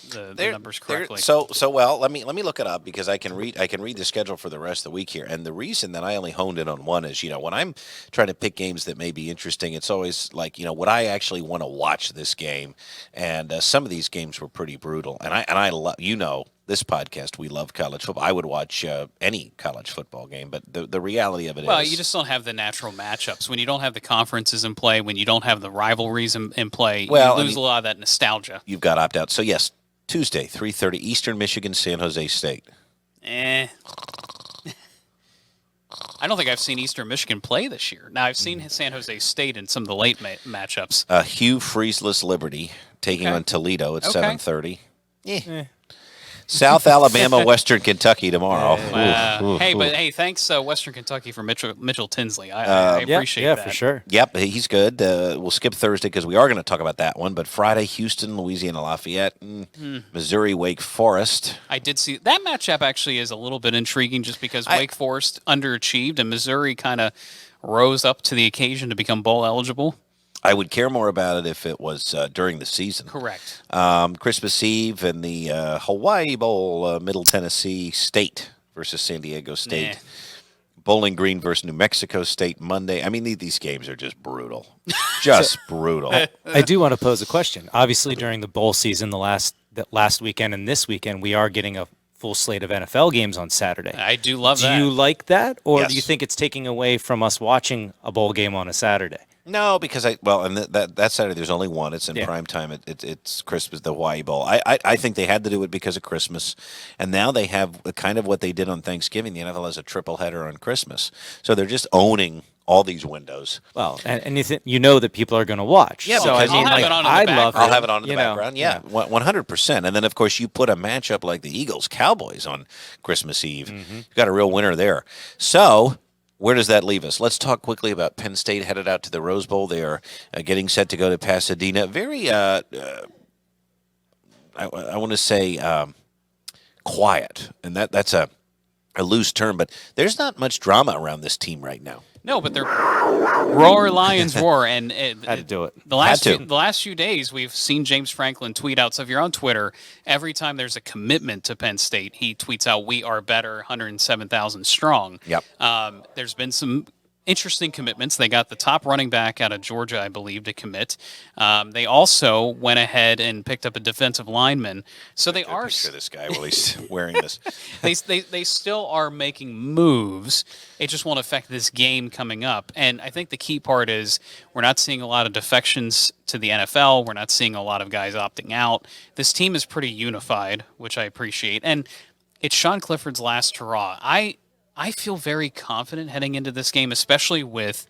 Speaker 2: numbers correctly.
Speaker 3: So well, let me look it up because I can read the schedule for the rest of the week here. And the reason that I only honed in on one is, when I'm trying to pick games that may be interesting, it's always like, would I actually want to watch this game? And some of these games were pretty brutal. And I love, this podcast, we love college football. I would watch any college football game, but the reality of it
Speaker 2: Well,
Speaker 3: is,
Speaker 2: you just don't have the natural matchups. When you don't have the conferences in play, when you don't have the rivalries in play,
Speaker 3: Well,
Speaker 2: you lose a lot of that nostalgia.
Speaker 3: you've got opt out. So yes, Tuesday, 3:30 Eastern Michigan, San Jose State.
Speaker 2: I don't think I've seen Eastern Michigan play this year. Now, I've seen San Jose State in some of the late matchups.
Speaker 3: Hugh Freezeless Liberty taking
Speaker 2: Okay.
Speaker 3: on Toledo at
Speaker 2: Okay.
Speaker 3: 7:30. South Alabama, Western Kentucky tomorrow.
Speaker 2: Hey, thanks Western Kentucky for Mitchell Tinsley. I appreciate
Speaker 5: yeah,
Speaker 2: that.
Speaker 5: for sure.
Speaker 3: Yep, he's good. We'll skip Thursday because we are going to talk about that one. But Friday, Houston, Louisiana Lafayette, Missouri, Wake Forest.
Speaker 2: I did see that matchup actually is a little bit intriguing just because Wake Forest underachieved and Missouri kind of rose up to the occasion to become bowl eligible.
Speaker 3: I would care more about it if it was during the season.
Speaker 2: Correct.
Speaker 3: Christmas Eve and the Hawaii Bowl, Middle Tennessee State versus San Diego State.
Speaker 2: Nah.
Speaker 3: Bowling Green versus New Mexico State Monday. I mean, these games are just brutal. Just brutal.
Speaker 5: I do want to pose a question. Obviously, during the bowl season, the last weekend and this weekend, we are getting a full slate of NFL games on Saturday.
Speaker 2: I do love
Speaker 5: Do
Speaker 2: that.
Speaker 5: you like that, or
Speaker 3: Yes.
Speaker 5: do you think it's taking away from us watching a bowl game on a Saturday?
Speaker 3: No, because that Saturday there's only one. It's in
Speaker 5: Yeah.
Speaker 3: prime time. It's Christmas, the Hawaii Bowl. I think they had to do it because of Christmas, and now they have kind of what they did on Thanksgiving. The NFL has a triple header on Christmas, so they're just owning all these windows.
Speaker 5: Well, and you know that people are going to watch.
Speaker 3: Yeah,
Speaker 5: so I
Speaker 3: because
Speaker 5: mean,
Speaker 2: I'll have
Speaker 5: like,
Speaker 2: it on in the
Speaker 5: I'd love
Speaker 2: background.
Speaker 3: I'll have it on in the
Speaker 5: you know,
Speaker 3: background. Yeah, 100%. And then of course you put a matchup like the Eagles Cowboys on Christmas Eve. You got a real winner there. So. Where does that leave us? Let's talk quickly about Penn State headed out to the Rose Bowl. They are getting set to go to Pasadena. Very, I want to say, quiet, and that's a loose term, but there's not much drama around this team right now.
Speaker 2: No, but they're roar lions roar, and
Speaker 5: Had to do it.
Speaker 2: The last
Speaker 3: Had to.
Speaker 2: the last few days, we've seen James Franklin tweet out. So if you're on Twitter, every time there's a commitment to Penn State, he tweets out, "We are better, 107,000 strong."
Speaker 3: Yep.
Speaker 2: There's been some interesting commitments. They got the top running back out of Georgia, I believe, to commit. They also went ahead and picked up a defensive lineman. So they are
Speaker 3: Picture this guy while he's wearing this.
Speaker 2: they still are making moves. It just won't affect this game coming up. And I think the key part is we're not seeing a lot of defections to the NFL. We're not seeing a lot of guys opting out. This team is pretty unified, which I appreciate. And it's Sean Clifford's last hurrah. I feel very confident heading into this game, especially with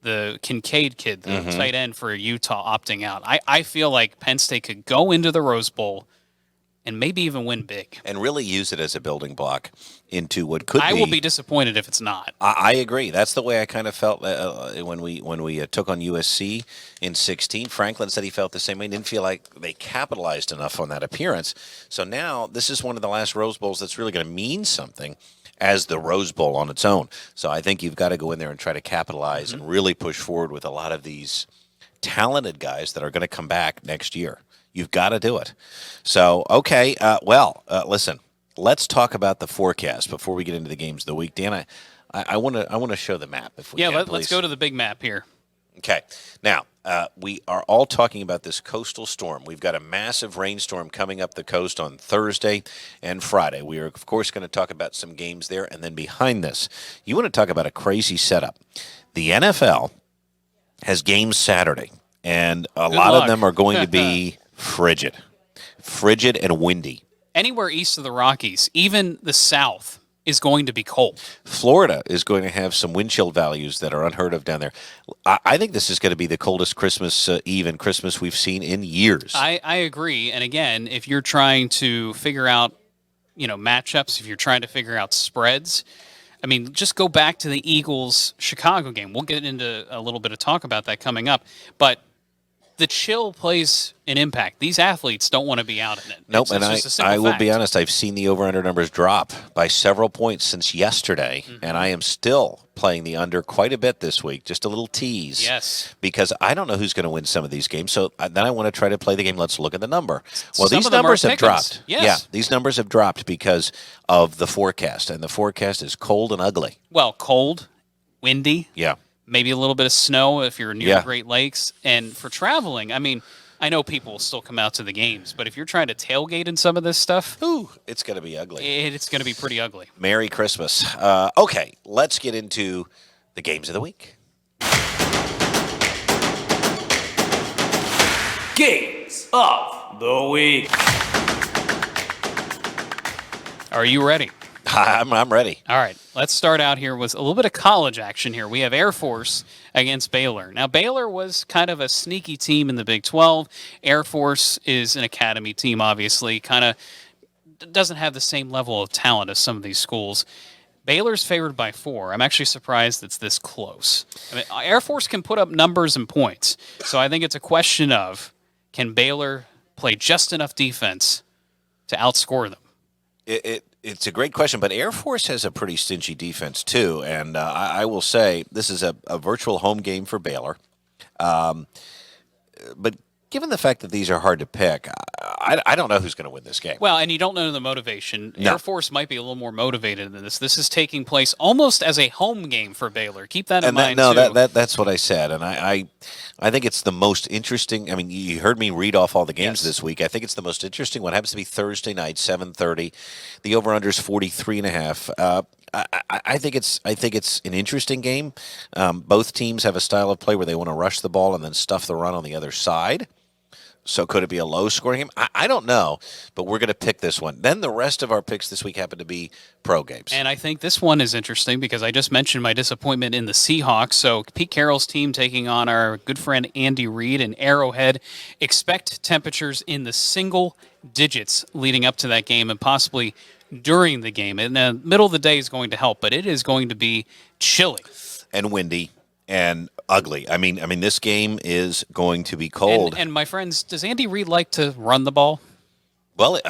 Speaker 2: the Kincaid kid, the tight end for Utah, opting out. I feel like Penn State could go into the Rose Bowl and maybe even win big.
Speaker 3: And really use it as a building block into what could be.
Speaker 2: I will be disappointed if it's not.
Speaker 3: I agree. That's the way I kind of felt when we took on USC in 16. Franklin said he felt the same way. Didn't feel like they capitalized enough on that appearance. So now this is one of the last Rose Bowls that's really going to mean something as the Rose Bowl on its own. So I think you've got to go in there and try to capitalize and really push forward with a lot of these talented guys that are going to come back next year. You've got to do it. So, okay, listen, let's talk about the forecast before we get into the games of the week. Dan, I want to show the map if we can,
Speaker 2: let's go to the big map here.
Speaker 3: Okay. Now, we are all talking about this coastal storm. We've got a massive rainstorm coming up the coast on Thursday and Friday. We are, of course, going to talk about some games there. And then behind this, you want to talk about a crazy setup. The NFL has games Saturday, and a lot of them are going to be frigid and windy.
Speaker 2: Anywhere east of the Rockies, even the south, is going to be cold.
Speaker 3: Florida is going to have some wind chill values that are unheard of down there. I think this is going to be the coldest Christmas Eve and Christmas we've seen in years.
Speaker 2: I agree. And again, if you're trying to figure out, matchups, if you're trying to figure out spreads, I mean, just go back to the Eagles-Chicago game. We'll get into a little bit of talk about that coming up. But the chill plays an impact. These athletes don't want to be out in it.
Speaker 3: Nope,
Speaker 2: it's just a simple
Speaker 3: I will
Speaker 2: fact.
Speaker 3: be honest, I've seen the over-under numbers drop by several points since yesterday, and I am still playing the under quite a bit this week, just a little tease.
Speaker 2: Yes.
Speaker 3: Because I don't know who's going to win some of these games, so then I want to try to play the game. Let's look at the number. Well,
Speaker 2: Some
Speaker 3: these
Speaker 2: of them
Speaker 3: numbers
Speaker 2: are
Speaker 3: have
Speaker 2: pick'ems.
Speaker 3: dropped.
Speaker 2: Yes.
Speaker 3: Yeah, these numbers have dropped because of the forecast, and the forecast is cold and ugly.
Speaker 2: Well, cold, windy,
Speaker 3: Yeah.
Speaker 2: maybe a little bit of snow if you're near
Speaker 3: Yeah.
Speaker 2: the Great Lakes. And for traveling, I mean, I know people will still come out to the games, but if you're trying to tailgate in some of this stuff,
Speaker 3: Ooh, it's going to be ugly.
Speaker 2: it's going to be pretty ugly.
Speaker 3: Merry Christmas. Okay, let's get into the games of the week.
Speaker 8: Games of the week.
Speaker 2: Are you ready?
Speaker 3: I'm ready.
Speaker 2: All right, let's start out here with a little bit of college action here. We have Air Force against Baylor. Now, Baylor was kind of a sneaky team in the Big 12. Air Force is an academy team, obviously, kind of doesn't have the same level of talent as some of these schools. Baylor's favored by 4. I'm actually surprised it's this close. I mean, Air Force can put up numbers and points, so I think it's a question of, can Baylor play just enough defense to outscore them?
Speaker 3: It's a great question, but Air Force has a pretty stingy defense too, and I will say this is a virtual home game for Baylor. But given the fact that these are hard to pick, I don't know who's going to win this game.
Speaker 2: Well, and you don't know the motivation.
Speaker 3: No.
Speaker 2: Air Force might be a little more motivated than this. This is taking place almost as a home game for Baylor. Keep that in mind, too.
Speaker 3: That's what I said, and I think it's the most interesting. I mean, you heard me read off all the games this week. I think it's the most interesting one. Happens to be Thursday night, 7:30. The over/under is 43.5. I think it's an interesting game. Both teams have a style of play where they want to rush the ball and then stuff the run on the other side. So could it be a low-scoring game? I don't know, but we're going to pick this one. Then the rest of our picks this week happen to be pro games.
Speaker 2: And I think this one is interesting because I just mentioned my disappointment in the Seahawks. So Pete Carroll's team taking on our good friend Andy Reid in Arrowhead. Expect temperatures in the single digits leading up to that game and possibly during the game. And the middle of the day is going to help, but it is going to be chilly.
Speaker 3: And windy. And ugly. I mean, this game is going to be cold.
Speaker 2: And my friends, does Andy Reid like to run the ball?
Speaker 3: Well,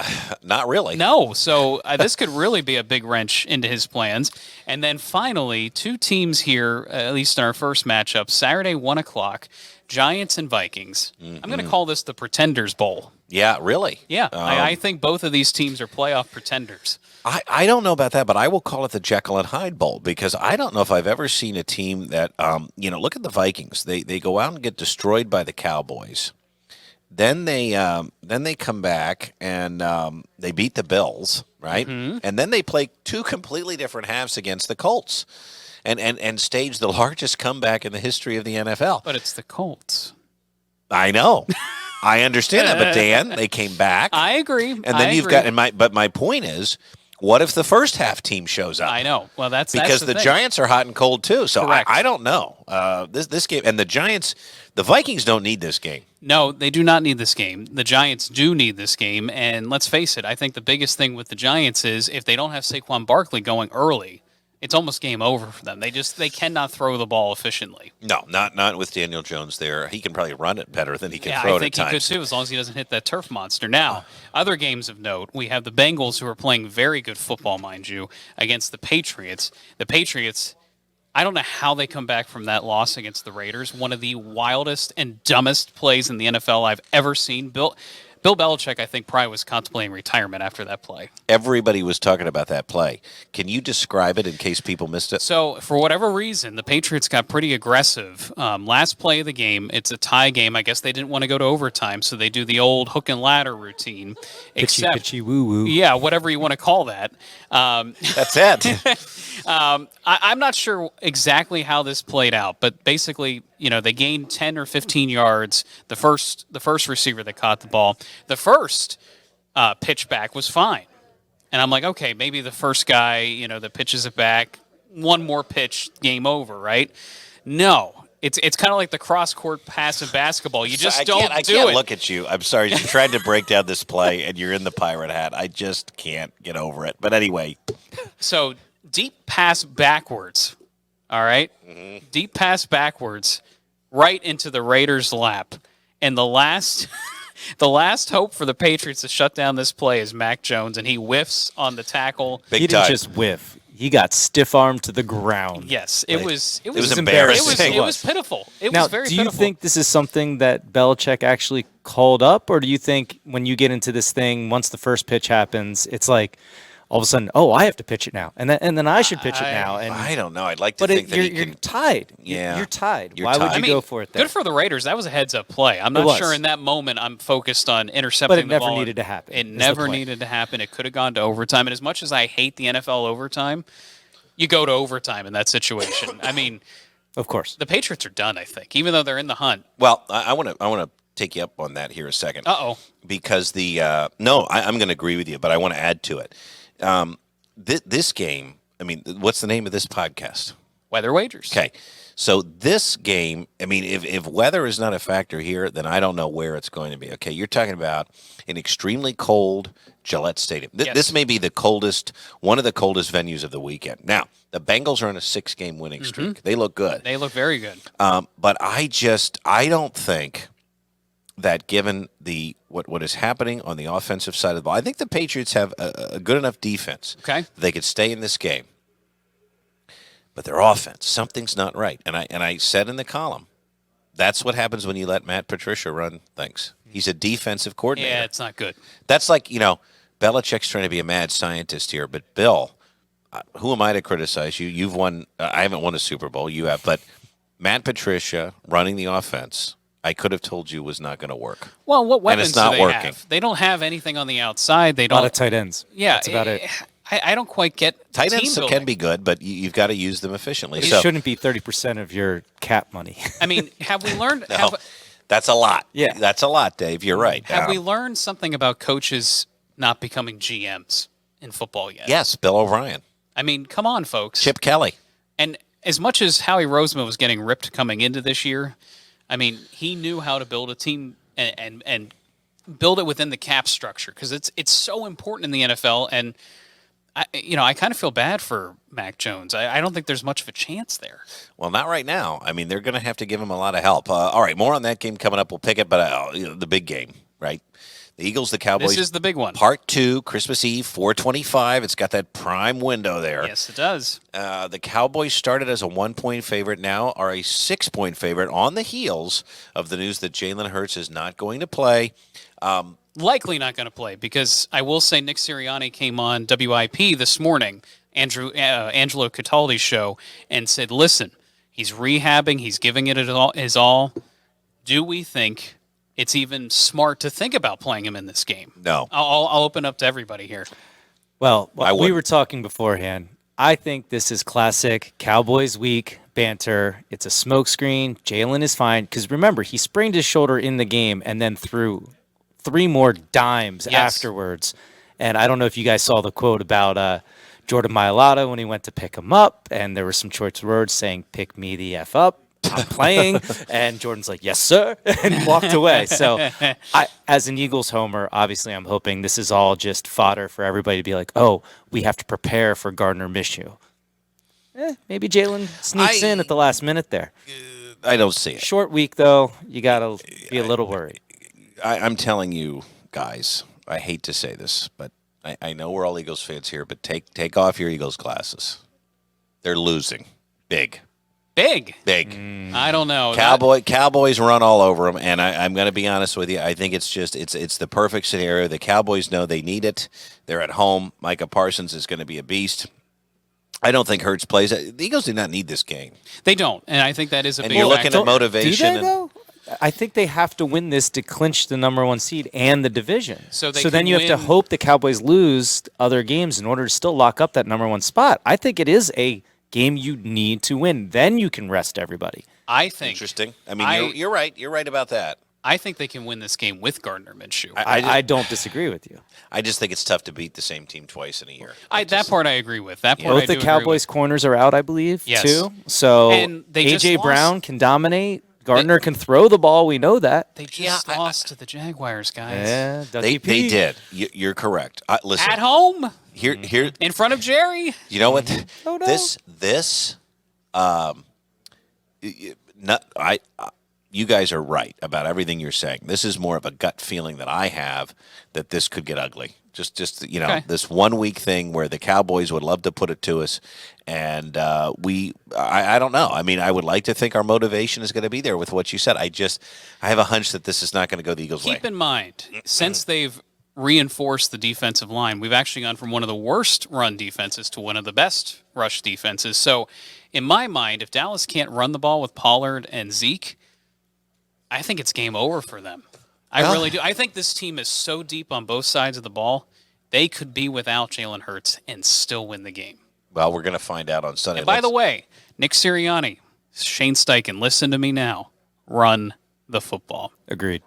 Speaker 3: not really.
Speaker 2: No. So this could really be a big wrench into his plans. And then finally, 2 teams here, at least in our first matchup, Saturday, 1 o'clock, Giants and Vikings. I'm going to call this the Pretenders Bowl.
Speaker 3: Yeah, really?
Speaker 2: Yeah, I think both of these teams are playoff pretenders.
Speaker 3: I don't know about that, but I will call it the Jekyll and Hyde Bowl because I don't know if I've ever seen a team that, look at the Vikings. They go out and get destroyed by the Cowboys. Then they come back and they beat the Bills, right? Mm-hmm. And then they play 2 completely different halves against the Colts and stage the largest comeback in the history of the NFL.
Speaker 2: But it's the Colts.
Speaker 3: I know. I understand that, but Dan, they came back.
Speaker 2: I agree.
Speaker 3: And then got, but my point is, What if the first half team shows up?
Speaker 2: I know. Well, that's
Speaker 3: because
Speaker 2: the
Speaker 3: the
Speaker 2: thing.
Speaker 3: Giants are hot and cold too. So
Speaker 2: Correct.
Speaker 3: I don't know. This game and the Giants, the Vikings don't need this game.
Speaker 2: No, they do not need this game. The Giants do need this game, and let's face it, I think the biggest thing with the Giants is if they don't have Saquon Barkley going early, it's almost game over for them. They cannot throw the ball efficiently.
Speaker 3: No, not with Daniel Jones there. He can probably run it better than he can
Speaker 2: Yeah,
Speaker 3: throw
Speaker 2: I
Speaker 3: it
Speaker 2: think
Speaker 3: at
Speaker 2: he could
Speaker 3: times.
Speaker 2: too, as long as he doesn't hit that turf monster. Now, other games of note, we have the Bengals, who are playing very good football, mind you, against the Patriots. The Patriots, I don't know how they come back from that loss against the Raiders. One of the wildest and dumbest plays in the NFL I've ever seen. Bill Belichick, I think, probably was contemplating retirement after that play.
Speaker 3: Everybody was talking about that play. Can you describe it in case people missed it?
Speaker 2: So, for whatever reason, the Patriots got pretty aggressive. Last play of the game, it's a tie game. I guess they didn't want to go to overtime, so they do the old hook and ladder routine.
Speaker 5: Pitchy woo woo.
Speaker 2: Yeah, whatever you want to call that.
Speaker 3: That's it.
Speaker 2: I'm not sure exactly how this played out, but basically, they gained 10 or 15 yards. The first receiver that caught the ball, the first pitch back was fine, and I'm like, okay, maybe the first guy, that pitches it back, one more pitch, game over, right? No. It's kind of like the cross-court pass in basketball. You just don't do it.
Speaker 3: I can't look at you. I'm sorry. You tried to break down this play, and you're in the pirate hat. I just can't get over it. But anyway.
Speaker 2: So, deep pass backwards, all right?
Speaker 3: Mm-hmm.
Speaker 2: Deep pass backwards right into the Raiders' lap. And the last hope for the Patriots to shut down this play is Mac Jones, and he whiffs on the tackle.
Speaker 5: He didn't just whiff. He got stiff-armed to the ground.
Speaker 2: Yes, it was
Speaker 3: embarrassing.
Speaker 2: It was pitiful. It
Speaker 5: now,
Speaker 2: was very
Speaker 5: do you
Speaker 2: pitiful.
Speaker 5: think this is something that Belichick actually called up, or do you think when you get into this thing, once the first pitch happens, it's like all of a sudden, oh, I have to pitch it now, and then I should pitch it now? And
Speaker 3: I don't know. I'd like to
Speaker 5: but
Speaker 3: think that
Speaker 5: you're tied.
Speaker 3: Yeah.
Speaker 5: You're tied.
Speaker 3: You're
Speaker 5: Why
Speaker 3: tied.
Speaker 5: would you go for it then?
Speaker 2: Good for the Raiders. That was a heads-up play. I'm not
Speaker 5: was.
Speaker 2: sure in that moment I'm focused on intercepting
Speaker 5: But it
Speaker 2: the
Speaker 5: never
Speaker 2: ball.
Speaker 5: needed to happen,
Speaker 2: It
Speaker 5: is the
Speaker 2: never
Speaker 5: point.
Speaker 2: needed to happen. It could have gone to overtime. And as much as I hate the NFL overtime, you go to overtime in that situation. I mean,
Speaker 5: Of course.
Speaker 2: the Patriots are done, I think, even though they're in the hunt.
Speaker 3: Well, I want to take you up on that here a second.
Speaker 2: Uh-oh.
Speaker 3: Because I'm going to agree with you, but I want to add to it. This game, I mean, what's the name of this podcast?
Speaker 2: Weather wagers.
Speaker 3: Okay. So this game, I mean, if weather is not a factor here, then I don't know where it's going to be. Okay, you're talking about an extremely cold Gillette Stadium.
Speaker 2: Yes.
Speaker 3: This may be one of the coldest venues of the weekend. Now, the Bengals are on a 6-game winning streak. They look good.
Speaker 2: They look very good.
Speaker 3: But I don't think that given what is happening on the offensive side of the ball, I think the Patriots have a good enough defense.
Speaker 2: Okay.
Speaker 3: They could stay in this game. But their offense, something's not right. And I said in the column, that's what happens when you let Matt Patricia run things. He's a defensive coordinator.
Speaker 2: Yeah, it's not good.
Speaker 3: That's like, Belichick's trying to be a mad scientist here. But, Bill, who am I to criticize you? You've won. I haven't won a Super Bowl. You have. But Matt Patricia running the offense, I could have told you was not going to work.
Speaker 2: Well, what weapons
Speaker 3: it's not
Speaker 2: do they
Speaker 3: working.
Speaker 2: have? They don't have anything on the outside. They
Speaker 5: A lot
Speaker 2: don't.
Speaker 5: of tight ends.
Speaker 2: Yeah,
Speaker 5: That's about it.
Speaker 2: I don't quite get
Speaker 3: Tight
Speaker 2: team
Speaker 3: ends
Speaker 2: building.
Speaker 3: can be good, but you've got to use them efficiently.
Speaker 5: It
Speaker 3: So,
Speaker 5: shouldn't be 30% of your cap money.
Speaker 2: I mean, have we learned?
Speaker 3: no, that's a lot.
Speaker 5: Yeah.
Speaker 3: That's a lot, Dave. You're right.
Speaker 2: Have we learned something about coaches not becoming GMs in football yet?
Speaker 3: Yes, Bill O'Brien.
Speaker 2: I mean, come on, folks.
Speaker 3: Chip Kelly.
Speaker 2: And as much as Howie Roseman was getting ripped coming into this year, I mean, he knew how to build a team and build it within the cap structure because it's so important in the NFL. And I kind of feel bad for Mac Jones. I don't think there's much of a chance there.
Speaker 3: Well, not right now. I mean, they're going to have to give him a lot of help. All right, more on that game coming up. We'll pick it, but the big game, right? The Eagles, the Cowboys.
Speaker 2: This is the big one.
Speaker 3: Part 2, Christmas Eve, 4:25. It's got that prime window there.
Speaker 2: Yes, it does.
Speaker 3: The Cowboys started as a 1-point favorite, now are a 6-point favorite on the heels of the news that Jalen Hurts is not going to play.
Speaker 2: Likely not going to play because I will say Nick Sirianni came on WIP this morning, Angelo Cataldi's show, and said, listen, he's rehabbing, he's giving it his all. Do we think it's even smart to think about playing him in this game?
Speaker 3: No.
Speaker 2: I'll open up to everybody here.
Speaker 5: Well,
Speaker 3: I
Speaker 5: we
Speaker 3: wouldn't.
Speaker 5: were talking beforehand. I think this is classic Cowboys week banter. It's a smokescreen. Jalen is fine. Because remember, he sprained his shoulder in the game and then threw 3 more dimes
Speaker 2: Yes.
Speaker 5: afterwards. And I don't know if you guys saw the quote about Jordan Mailata when he went to pick him up, and there were some choice words saying, "Pick me the F up. I'm playing." And Jordan's like, "Yes, sir," and walked away. So as an Eagles homer, obviously I'm hoping this is all just fodder for everybody to be like, oh, we have to prepare for Gardner Minshew. Maybe Jalen sneaks in at the last minute there.
Speaker 3: I don't see it.
Speaker 5: Short week, though. You got to be a little worried.
Speaker 3: I'm telling you, guys, I hate to say this, but I know we're all Eagles fans here, but take off your Eagles glasses. They're losing. Big.
Speaker 2: Big.
Speaker 3: I
Speaker 2: don't know.
Speaker 3: Cowboys run all over them, and I'm going to be honest with you. I think it's the perfect scenario. The Cowboys know they need it. They're at home. Micah Parsons is going to be a beast. I don't think Hurts plays. The Eagles do not need this game.
Speaker 2: They don't, and I think that is a big
Speaker 3: you're looking at motivation.
Speaker 5: Do they, though? I think they have to win this to clinch the number 1 seed and the division.
Speaker 2: So
Speaker 5: then you have to hope the Cowboys lose other games in order to still lock up that number 1 spot. I think it is a game you need to win. Then you can rest everybody.
Speaker 2: I think.
Speaker 3: Interesting. I mean, you're right. You're right about that.
Speaker 2: I think they can win this game with Gardner Minshew.
Speaker 5: I don't disagree with you.
Speaker 3: I just think it's tough to beat the same team twice in a year.
Speaker 2: That part I agree with. That part
Speaker 5: Both
Speaker 2: I do
Speaker 5: the Cowboys' corners are out, I believe,
Speaker 2: Yes.
Speaker 5: too. So
Speaker 2: And they just
Speaker 5: A.J.
Speaker 2: lost.
Speaker 5: Brown can dominate. Gardner can throw the ball. We know that.
Speaker 2: They just lost to the Jaguars, guys.
Speaker 5: Yeah,
Speaker 3: They did. You're correct. Listen.
Speaker 2: At home.
Speaker 3: Here.
Speaker 2: In front of Jerry.
Speaker 3: You know what?
Speaker 5: Oh, no.
Speaker 3: You guys are right about everything you're saying. This is more of a gut feeling that I have that this could get ugly. Just
Speaker 2: Okay.
Speaker 3: this 1 week thing where the Cowboys would love to put it to us, and I don't know. I mean, I would like to think our motivation is going to be there with what you said. I have a hunch that this is not going to go the Eagles' way.
Speaker 2: Keep in mind, since they've reinforced the defensive line, we've actually gone from one of the worst run defenses to one of the best rush defenses. So, in my mind, if Dallas can't run the ball with Pollard and Zeke, I think it's game over for them. I really do. I think this team is so deep on both sides of the ball, they could be without Jalen Hurts and still win the game.
Speaker 3: Well, we're going to find out on Sunday.
Speaker 2: And by the way, Nick Sirianni, Shane Steichen, listen to me now. Run the football.
Speaker 5: Agreed.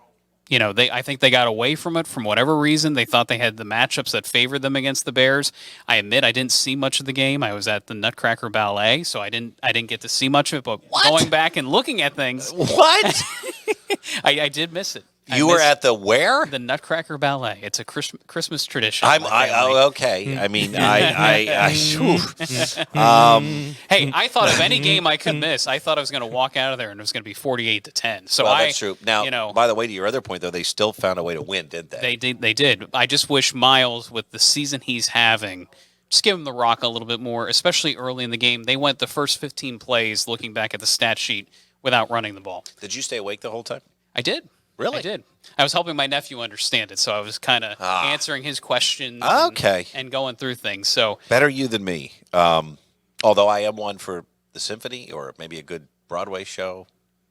Speaker 2: You know, I think they got away from it for whatever reason. They thought they had the matchups that favored them against the Bears. I admit I didn't see much of the game. I was at the Nutcracker Ballet, so I didn't get to see much of it. But going back and looking at things,
Speaker 3: what?
Speaker 2: I did miss it.
Speaker 3: You were at the where?
Speaker 2: The Nutcracker Ballet. It's a Christmas tradition.
Speaker 3: Okay. I mean,
Speaker 2: Hey, I thought of any game I could miss, I thought I was going to walk out of there and it was going to be 48-10. So
Speaker 3: that's true. Now, by the way, to your other point, though, they still found a way to win, didn't they?
Speaker 2: They did. I just wish Miles, with the season he's having, just give him the rock a little bit more, especially early in the game. They went the first 15 plays, looking back at the stat sheet, without running the ball.
Speaker 3: Did you stay awake the whole time?
Speaker 2: I did.
Speaker 3: Really?
Speaker 2: I did. I was helping my nephew understand it, so I was kind of answering his questions and going through things. So
Speaker 3: better you than me. Although I am one for the symphony or maybe a good Broadway show.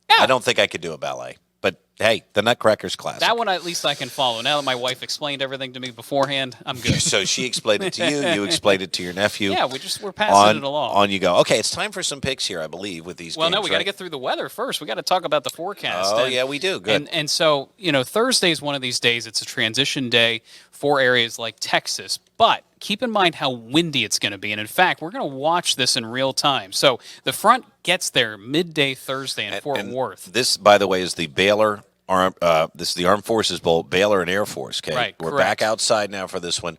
Speaker 3: Yeah. I don't think I could do a ballet. But, hey, the Nutcracker's classic.
Speaker 2: That one at least I can follow. Now that my wife explained everything to me beforehand, I'm good.
Speaker 3: So she explained it to you. You explained it to your nephew.
Speaker 2: Yeah, we're passing it along.
Speaker 3: On you go. Okay, it's time for some picks here, I believe, with these games.
Speaker 2: Well, no, we got to
Speaker 3: right?
Speaker 2: get through the weather first. We got to talk about the forecast.
Speaker 3: Oh, yeah, we do. Good.
Speaker 2: And so, Thursday is one of these days. It's a transition day for areas like Texas. But keep in mind how windy it's going to be. And in fact, we're going to watch this in real time. So the front gets there midday Thursday in Fort Worth.
Speaker 3: This, by the way, is the Baylor this is the Armed Forces Bowl, Baylor and Air Force. Okay,
Speaker 2: right,
Speaker 3: we're
Speaker 2: correct.
Speaker 3: back outside now for this one.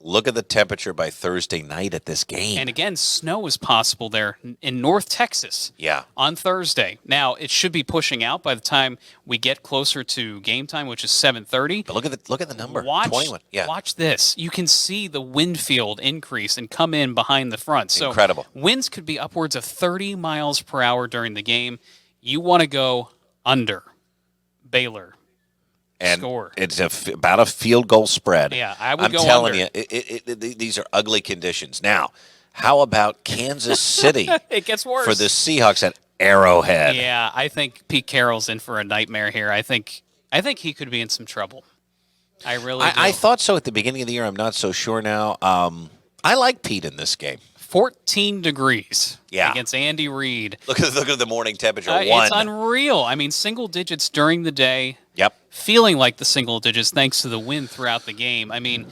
Speaker 3: Look at the temperature by Thursday night at this game.
Speaker 2: And again, snow is possible there in North Texas.
Speaker 3: Yeah.
Speaker 2: On Thursday. Now it should be pushing out by the time we get closer to game time, which is 7:30.
Speaker 3: But look at the number.
Speaker 2: Watch,
Speaker 3: 21. Yeah.
Speaker 2: Watch this. You can see the wind field increase and come in behind the front. So
Speaker 3: incredible.
Speaker 2: Winds could be upwards of 30 miles per hour during the game. You want to go under. Baylor.
Speaker 3: And
Speaker 2: score.
Speaker 3: It's about a field goal spread.
Speaker 2: Yeah, I would
Speaker 3: I'm
Speaker 2: go
Speaker 3: telling
Speaker 2: under.
Speaker 3: you, these are ugly conditions. Now, how about Kansas City?
Speaker 2: It gets worse.
Speaker 3: For the Seahawks at Arrowhead.
Speaker 2: Yeah, I think Pete Carroll's in for a nightmare here. I think he could be in some trouble. I really do.
Speaker 3: I thought so at the beginning of the year. I'm not so sure now. I like Pete in this game.
Speaker 2: 14 degrees
Speaker 3: Yeah.
Speaker 2: against Andy Reid.
Speaker 3: Look at the morning temperature. 1.
Speaker 2: It's unreal. I mean, single digits during the day.
Speaker 3: Yep.
Speaker 2: Feeling like the single digits thanks to the wind throughout the game. I mean,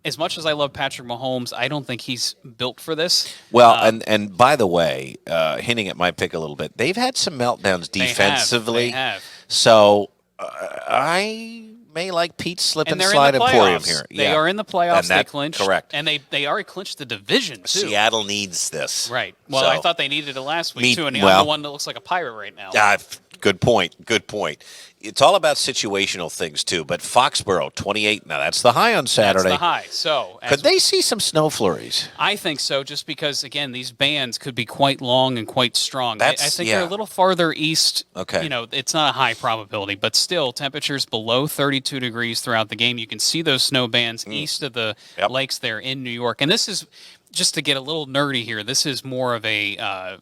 Speaker 2: as much as I love Patrick Mahomes, I don't think he's built for this.
Speaker 3: Well, and by the way, hinting at my pick a little bit, they've had some meltdowns defensively.
Speaker 2: They have.
Speaker 3: So I may like Pete's slip and
Speaker 2: they're
Speaker 3: slide
Speaker 2: in the
Speaker 3: emporium
Speaker 2: playoffs.
Speaker 3: here.
Speaker 2: They are in the playoffs.
Speaker 3: And that,
Speaker 2: they clinched.
Speaker 3: correct.
Speaker 2: And they already clinched the division, too.
Speaker 3: Seattle needs this.
Speaker 2: Right. Well,
Speaker 3: So-
Speaker 2: I thought they needed it last week, too, and I'm
Speaker 3: well-
Speaker 2: the one that looks like a pirate right now.
Speaker 3: Good point. Good point. It's all about situational things, too. But Foxborough, 28. Now, that's the high on Saturday.
Speaker 2: That's the high. So,
Speaker 3: Could they see some snow flurries?
Speaker 2: I think so, just because, again, these bands could be quite long and quite strong. I think they're a little farther east.
Speaker 3: Okay.
Speaker 2: You know, it's not a high probability, but still, temperatures below 32 degrees throughout the game. You can see those snow bands east of the lakes there in New York. And this is, just to get a little nerdy here, this is more of a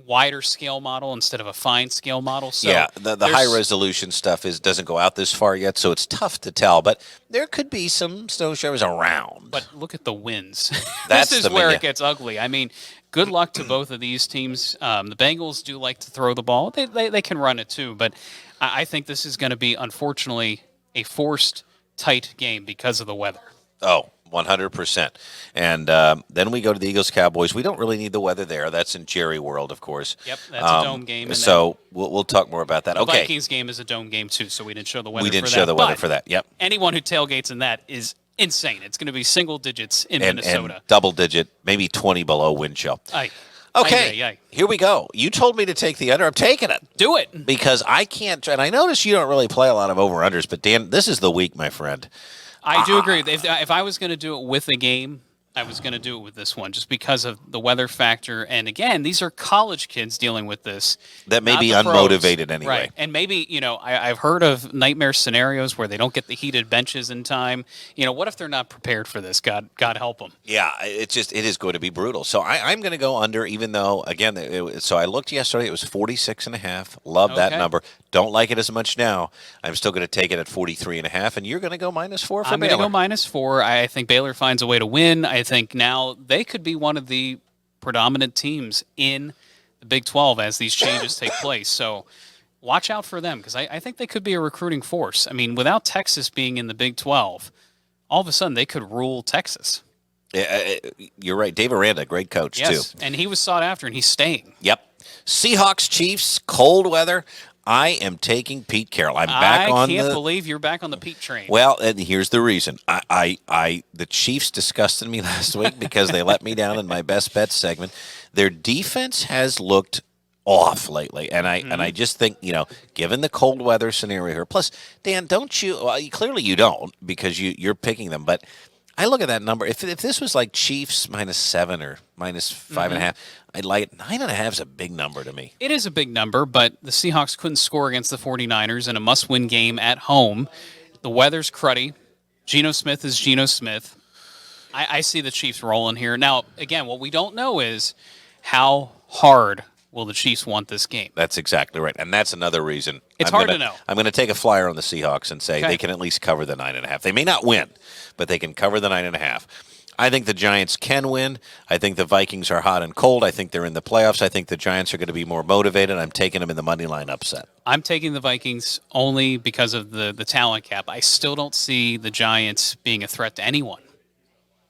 Speaker 2: wider scale model instead of a fine scale model. So
Speaker 3: yeah, the high resolution stuff doesn't go out this far yet, so it's tough to tell. But there could be some snow showers around.
Speaker 2: But look at the winds.
Speaker 3: That's
Speaker 2: this is where it gets ugly. I mean, good luck to both of these teams. The Bengals do like to throw the ball. They can run it too, but I think this is going to be, unfortunately, a forced tight game because of the weather.
Speaker 3: Oh, 100%. And then we go to the Eagles-Cowboys. We don't really need the weather there. That's in Jerry World, of course.
Speaker 2: Yep, that's a dome game. And
Speaker 3: so we'll talk more about that.
Speaker 2: The
Speaker 3: Okay.
Speaker 2: Vikings game is a dome game, too, so we didn't show the weather for that.
Speaker 3: We didn't show the weather
Speaker 2: But
Speaker 3: for that. Yep.
Speaker 2: anyone who tailgates in that is insane. It's going to be single digits in Minnesota.
Speaker 3: And double-digit, maybe 20 below wind chill.
Speaker 2: Aye.
Speaker 3: Okay,
Speaker 2: Aye.
Speaker 3: here we go. You told me to take the under. I'm taking it.
Speaker 2: Do it.
Speaker 3: Because I can't, and I notice you don't really play a lot of over-unders, but Dan, this is the week, my friend.
Speaker 2: I do agree. If I was going to do it with a game, I was going to do it with this one just because of the weather factor. And again, these are college kids dealing with this.
Speaker 3: That may
Speaker 2: not
Speaker 3: be
Speaker 2: the pros.
Speaker 3: unmotivated anyway.
Speaker 2: Right. And maybe, I've heard of nightmare scenarios where they don't get the heated benches in time. What if they're not prepared for this? God help them.
Speaker 3: Yeah, it is going to be brutal. So I'm going to go under, even though, again, so I looked yesterday, it was 46.5. Love that number. Don't like it as much now. I'm still going to take it at 43.5, and you're going to go -4 for Baylor.
Speaker 2: I'm going to go -4. I think Baylor finds a way to win. I think now they could be one of the predominant teams in the Big 12 as these changes take place. So watch out for them because I think they could be a recruiting force. I mean, without Texas being in the Big 12, all of a sudden they could rule Texas.
Speaker 3: You're right. Dave Aranda, great coach,
Speaker 2: Yes,
Speaker 3: too.
Speaker 2: and he was sought after, and he's staying.
Speaker 3: Yep. Seahawks, Chiefs, cold weather. I am taking Pete Carroll. I'm back on the...
Speaker 2: I can't believe you're back on the Pete train.
Speaker 3: Well, and here's the reason. The Chiefs disgusted me last week because they let me down in my best bet segment. Their defense has looked off lately, and I just think, given the cold weather scenario here. Plus, Dan, don't you? Well, clearly you don't because you're picking them, but. I look at that number. If this was like Chiefs -7 or -5.5, I'd like it. 9.5 is a big number to me.
Speaker 2: It is a big number, but the Seahawks couldn't score against the 49ers in a must-win game at home. The weather's cruddy. Geno Smith is Geno Smith. I see the Chiefs rolling here. Now, again, what we don't know is how hard will the Chiefs want this game.
Speaker 3: That's exactly right, and that's another reason.
Speaker 2: It's hard to know.
Speaker 3: I'm going to take a flyer on the Seahawks and say they can at least cover the 9.5. They may not win, but they can cover the 9.5. I think the Giants can win. I think the Vikings are hot and cold. I think they're in the playoffs. I think the Giants are going to be more motivated. I'm taking them in the money line upset.
Speaker 2: I'm taking the Vikings only because of the talent cap. I still don't see the Giants being a threat to anyone.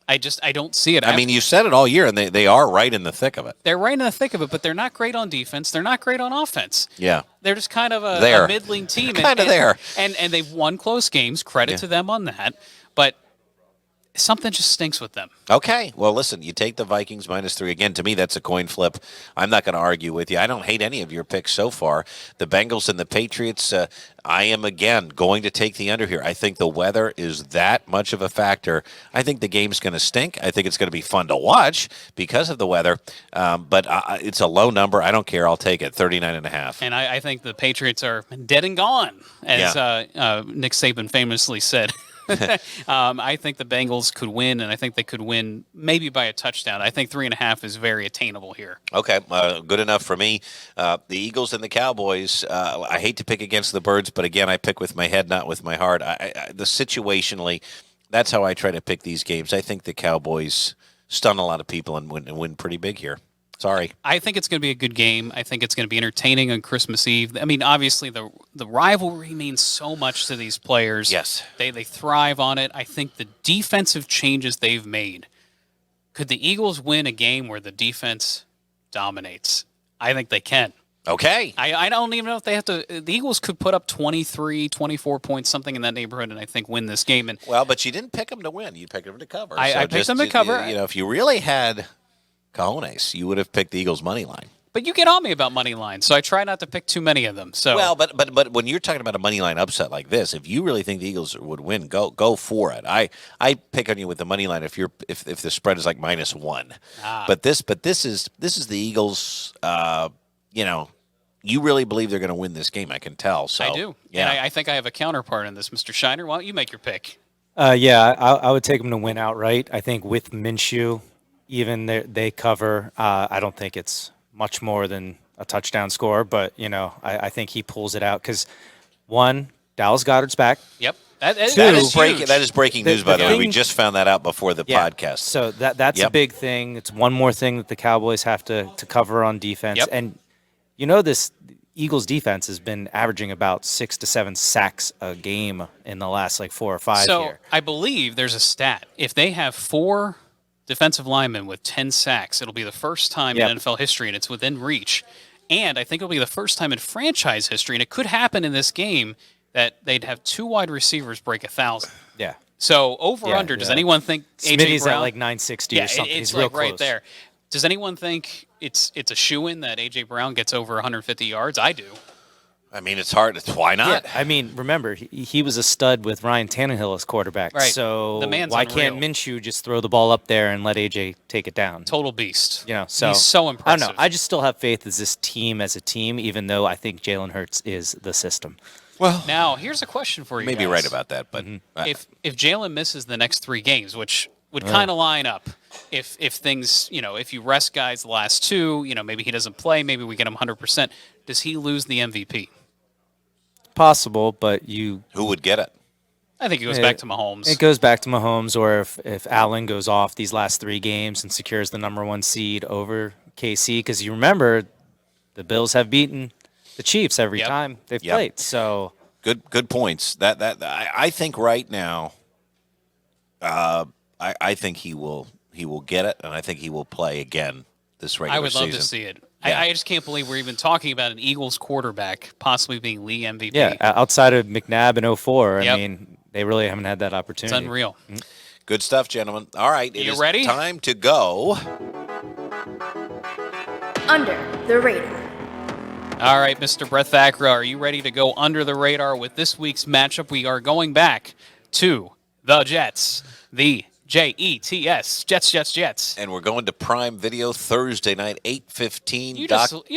Speaker 2: I don't see it.
Speaker 3: I mean, you've said it all year, and they are right in the thick of it.
Speaker 2: They're right in the thick of it, but they're not great on defense. They're not great on offense.
Speaker 3: Yeah.
Speaker 2: They're just kind of a middling team.
Speaker 3: Kind of there.
Speaker 2: And they've won close games. Credit to them on that. But something just stinks with them.
Speaker 3: Okay. Well, listen, you take the Vikings -3. Again, to me, that's a coin flip. I'm not going to argue with you. I don't hate any of your picks so far. The Bengals and the Patriots, I am, again, going to take the under here. I think the weather is that much of a factor. I think the game's going to stink. I think it's going to be fun to watch because of the weather. But it's a low number. I don't care. I'll take it, 39.5.
Speaker 2: And I think the Patriots are dead and gone, as Nick Saban famously said. I think the Bengals could win, and I think they could win maybe by a touchdown. I think 3.5 is very attainable here.
Speaker 3: Okay, good enough for me. The Eagles and the Cowboys, I hate to pick against the Birds, but again, I pick with my head, not with my heart. The situationally, that's how I try to pick these games. I think the Cowboys stun a lot of people and win pretty big here. Sorry.
Speaker 2: I think it's going to be a good game. I think it's going to be entertaining on Christmas Eve. I mean, obviously, the rivalry means so much to these players.
Speaker 3: Yes.
Speaker 2: They thrive on it. I think the defensive changes they've made. Could the Eagles win a game where the defense dominates? I think they can.
Speaker 3: Okay.
Speaker 2: I don't even know if they have to. The Eagles could put up 23, 24 points, something in that neighborhood, and I think win this game. And
Speaker 3: Well, but you didn't pick them to win. You picked them to cover.
Speaker 2: I picked them to cover.
Speaker 3: If you really had cojones, you would have picked the Eagles' money line.
Speaker 2: But you get on me about money lines, so I try not to pick too many of them. So
Speaker 3: Well, but when you're talking about a money line upset like this, if you really think the Eagles would win, go for it. I pick on you with the money line if the spread is like -1. But this is the Eagles. You really believe they're going to win this game. I can tell. So
Speaker 2: I do.
Speaker 3: Yeah.
Speaker 2: And I think I have a counterpart in this, Mr. Shiner. Why don't you make your pick?
Speaker 5: Yeah, I would take them to win outright. I think with Minshew, even they cover. I don't think it's much more than a touchdown score, but I think he pulls it out because one, Dallas Goedert's back.
Speaker 2: Yep. That is
Speaker 3: breaking. That is breaking news, by the way. We just found that out before the podcast.
Speaker 5: So that's a big thing. It's one more thing that the Cowboys have to cover on defense.
Speaker 2: Yep.
Speaker 5: And this Eagles defense has been averaging about 6 to 7 sacks a game in the last 4 or 5
Speaker 2: So
Speaker 5: here.
Speaker 2: I believe there's a stat. If they have 4 defensive linemen with 10 sacks, it'll be the first time in NFL history, and it's within reach. And I think it'll be the first time in franchise history, and it could happen in this game, that they'd have 2 wide receivers break 1,000.
Speaker 5: Yeah.
Speaker 2: So over/under, does anyone think A.J.
Speaker 5: Smitty's
Speaker 2: Brown?
Speaker 5: at 960 or something.
Speaker 2: It's
Speaker 5: He's real
Speaker 2: right
Speaker 5: close.
Speaker 2: there. Does anyone think it's a shoo-in that A.J. Brown gets over 150 yards? I do.
Speaker 3: I mean, it's hard. Why not?
Speaker 5: Yeah, I mean, remember, he was a stud with Ryan Tannehill as quarterback.
Speaker 2: Right.
Speaker 5: So
Speaker 2: The man's
Speaker 5: why
Speaker 2: unreal.
Speaker 5: can't Minshew just throw the ball up there and let AJ take it down?
Speaker 2: Total beast.
Speaker 5: So
Speaker 2: He's so
Speaker 5: I
Speaker 2: impressive.
Speaker 5: don't know. I just still have faith as a team, even though I think Jalen Hurts is the system.
Speaker 3: Well,
Speaker 2: Now, here's a question for you
Speaker 3: maybe
Speaker 2: guys.
Speaker 3: right about that, but
Speaker 2: If Jalen misses the next 3 games, which would kind of line up if things, if you rest guys the last 2, maybe he doesn't play, maybe we get him 100%. Does he lose the MVP?
Speaker 5: Possible, but
Speaker 3: who would get it?
Speaker 2: I think it goes back to Mahomes.
Speaker 5: It goes back to Mahomes, or if Allen goes off these last 3 games and secures the #1 seed over KC, because you remember the Bills have beaten the Chiefs every time they've played. So
Speaker 3: Good points. I think right now, I think he will get it, and I think he will play again this regular season.
Speaker 2: I would love to see it.
Speaker 3: Yeah.
Speaker 2: I just can't believe we're even talking about an Eagles quarterback possibly being league MVP.
Speaker 5: yeah, outside of McNabb in 04,
Speaker 2: Yep.
Speaker 5: I mean, they really haven't had that
Speaker 2: It's
Speaker 5: opportunity.
Speaker 2: unreal.
Speaker 3: Good stuff, gentlemen. All right, it
Speaker 2: You
Speaker 3: is
Speaker 2: ready?
Speaker 3: time to go.
Speaker 6: Under the radar.
Speaker 2: All right, Mr. Brett Thackara, are you ready to go under the radar with this week's matchup? We are going back to the Jets, the Jets, Jets.
Speaker 3: And we're going to Prime Video Thursday night, 8:15.
Speaker 2: You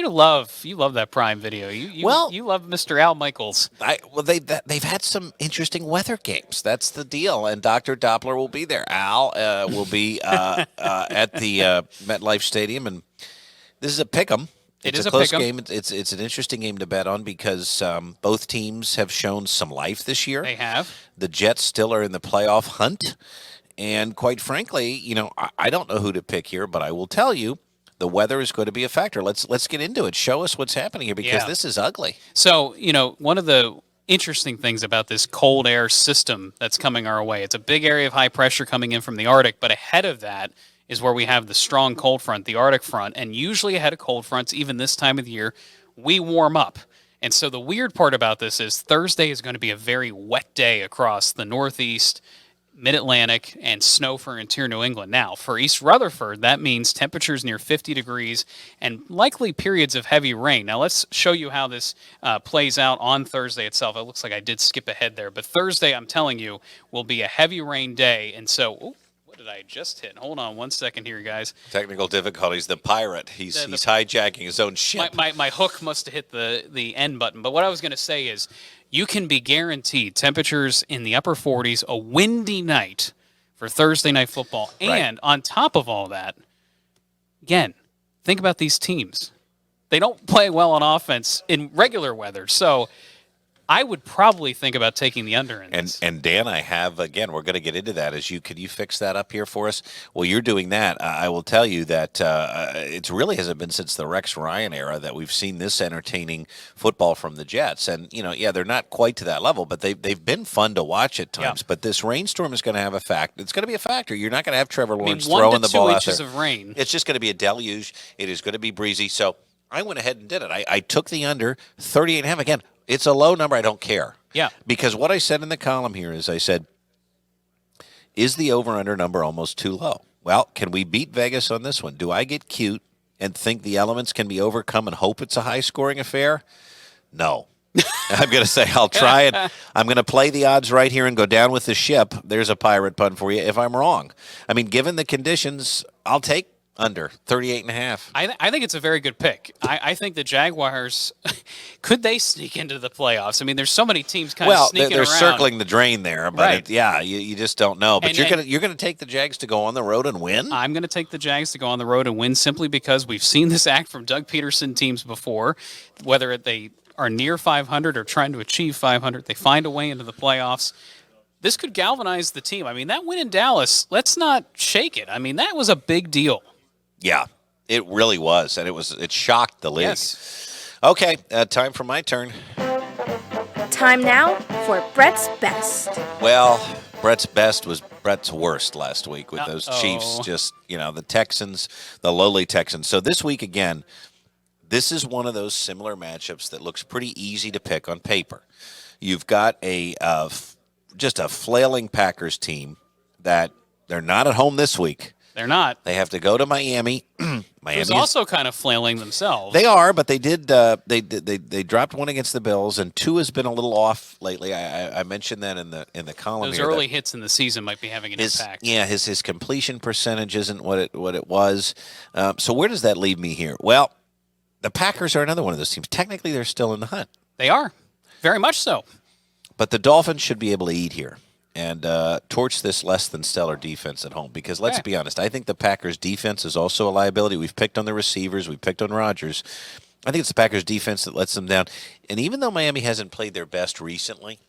Speaker 2: love that Prime Video. You love Mr. Al Michaels.
Speaker 3: They've had some interesting weather games. That's the deal. And Dr. Doppler will be there. Al will be at the MetLife Stadium, and this is a pick'em. It's
Speaker 2: is
Speaker 3: a
Speaker 2: a
Speaker 3: close
Speaker 2: pick'em.
Speaker 3: game. It's an interesting game to bet on because both teams have shown some life this year.
Speaker 2: They have.
Speaker 3: The Jets still are in the playoff hunt. And quite frankly, I don't know who to pick here, but I will tell you the weather is going to be a factor. Let's get into it. Show us what's happening here because this is ugly.
Speaker 2: So, one of the interesting things about this cold air system that's coming our way, it's a big area of high pressure coming in from the Arctic, but ahead of that is where we have the strong cold front, the Arctic front, and usually ahead of cold fronts, even this time of the year, we warm up. And so the weird part about this is Thursday is going to be a very wet day across the Northeast, Mid-Atlantic, and snow for interior New England. Now, for East Rutherford, that means temperatures near 50 degrees and likely periods of heavy rain. Now, let's show you how this plays out on Thursday itself. It looks like I did skip ahead there. But Thursday, I'm telling you, will be a heavy rain day. And so, what did I just hit? Hold on one second here, guys.
Speaker 3: Technical difficulties. The pirate. He's hijacking his own ship.
Speaker 2: My hook must have hit the end button. But what I was going to say is, you can be guaranteed temperatures in the upper 40s, a windy night for Thursday night football.
Speaker 3: Right.
Speaker 2: And on top of all that, again, think about these teams. They don't play well on offense in regular weather. So I would probably think about taking the under in this.
Speaker 3: And Dan, I have, again, we're going to get into that. Could you fix that up here for us? Well, you're doing that. I will tell you that it really hasn't been since the Rex Ryan era that we've seen this entertaining football from the Jets. And, they're not quite to that level, but they've been fun to watch at times.
Speaker 2: Yeah.
Speaker 3: But this rainstorm is going to have a factor. It's going to be a factor. You're not going to have Trevor Lawrence
Speaker 2: 1
Speaker 3: throwing
Speaker 2: to
Speaker 3: the ball
Speaker 2: 2
Speaker 3: out there.
Speaker 2: inches of rain.
Speaker 3: It's just going to be a deluge. It is going to be breezy. So I went ahead and did it. I took the under 38.5. Again, it's a low number. I don't care.
Speaker 2: Yeah.
Speaker 3: Because what I said in the column here is I said, is the over-under number almost too low? Well, can we beat Vegas on this one? Do I get cute and think the elements can be overcome and hope it's a high-scoring affair? No. I'm going to say I'll try it. I'm going to play the odds right here and go down with the ship. There's a pirate pun for you if I'm wrong. I mean, given the conditions, I'll take under 38.5.
Speaker 2: I think it's a very good pick. I think the Jaguars, could they sneak into the playoffs? I mean, there's so many teams kind of sneaking
Speaker 3: they're
Speaker 2: around.
Speaker 3: circling the drain there, but
Speaker 2: Right.
Speaker 3: you just don't know. But
Speaker 2: And-
Speaker 3: you're gonna take the Jags to go on the road and win.
Speaker 2: I'm going to take the Jags to go on the road and win simply because we've seen this act from Doug Peterson teams before, whether they are near 500 or trying to achieve 500, they find a way into the playoffs. This could galvanize the team. I mean, that win in Dallas, let's not shake it. I mean, that was a big deal.
Speaker 3: Yeah, it really was, and it shocked the league.
Speaker 2: Yes.
Speaker 3: Okay, time for my turn.
Speaker 6: Time now for Brett's Best.
Speaker 3: Well, Brett's best was Brett's worst last week with those
Speaker 2: Uh-oh.
Speaker 3: Chiefs. Just the Texans, the lowly Texans. So this week again, this is one of those similar matchups that looks pretty easy to pick on paper. You've got just a flailing Packers team that they're not at home this week.
Speaker 2: They're not.
Speaker 3: They have to go to Miami.
Speaker 2: Who's also kind of flailing themselves.
Speaker 3: They are, but they did. They dropped one against the Bills, and two has been a little off lately. I mentioned that in the column.
Speaker 2: Those
Speaker 3: here,
Speaker 2: early hits in the season might be having an impact.
Speaker 3: Yeah, his completion percentage isn't what it was. So where does that leave me here? Well, the Packers are another one of those teams. Technically, they're still in the hunt,
Speaker 2: They are. Very much so.
Speaker 3: but the Dolphins should be able to eat here and torch this less than stellar defense at home. Because let's be honest, I think the Packers' defense is also a liability. We've picked on the receivers. We've picked on Rodgers. I think it's the Packers' defense that lets them down. And even though Miami hasn't played their best recently,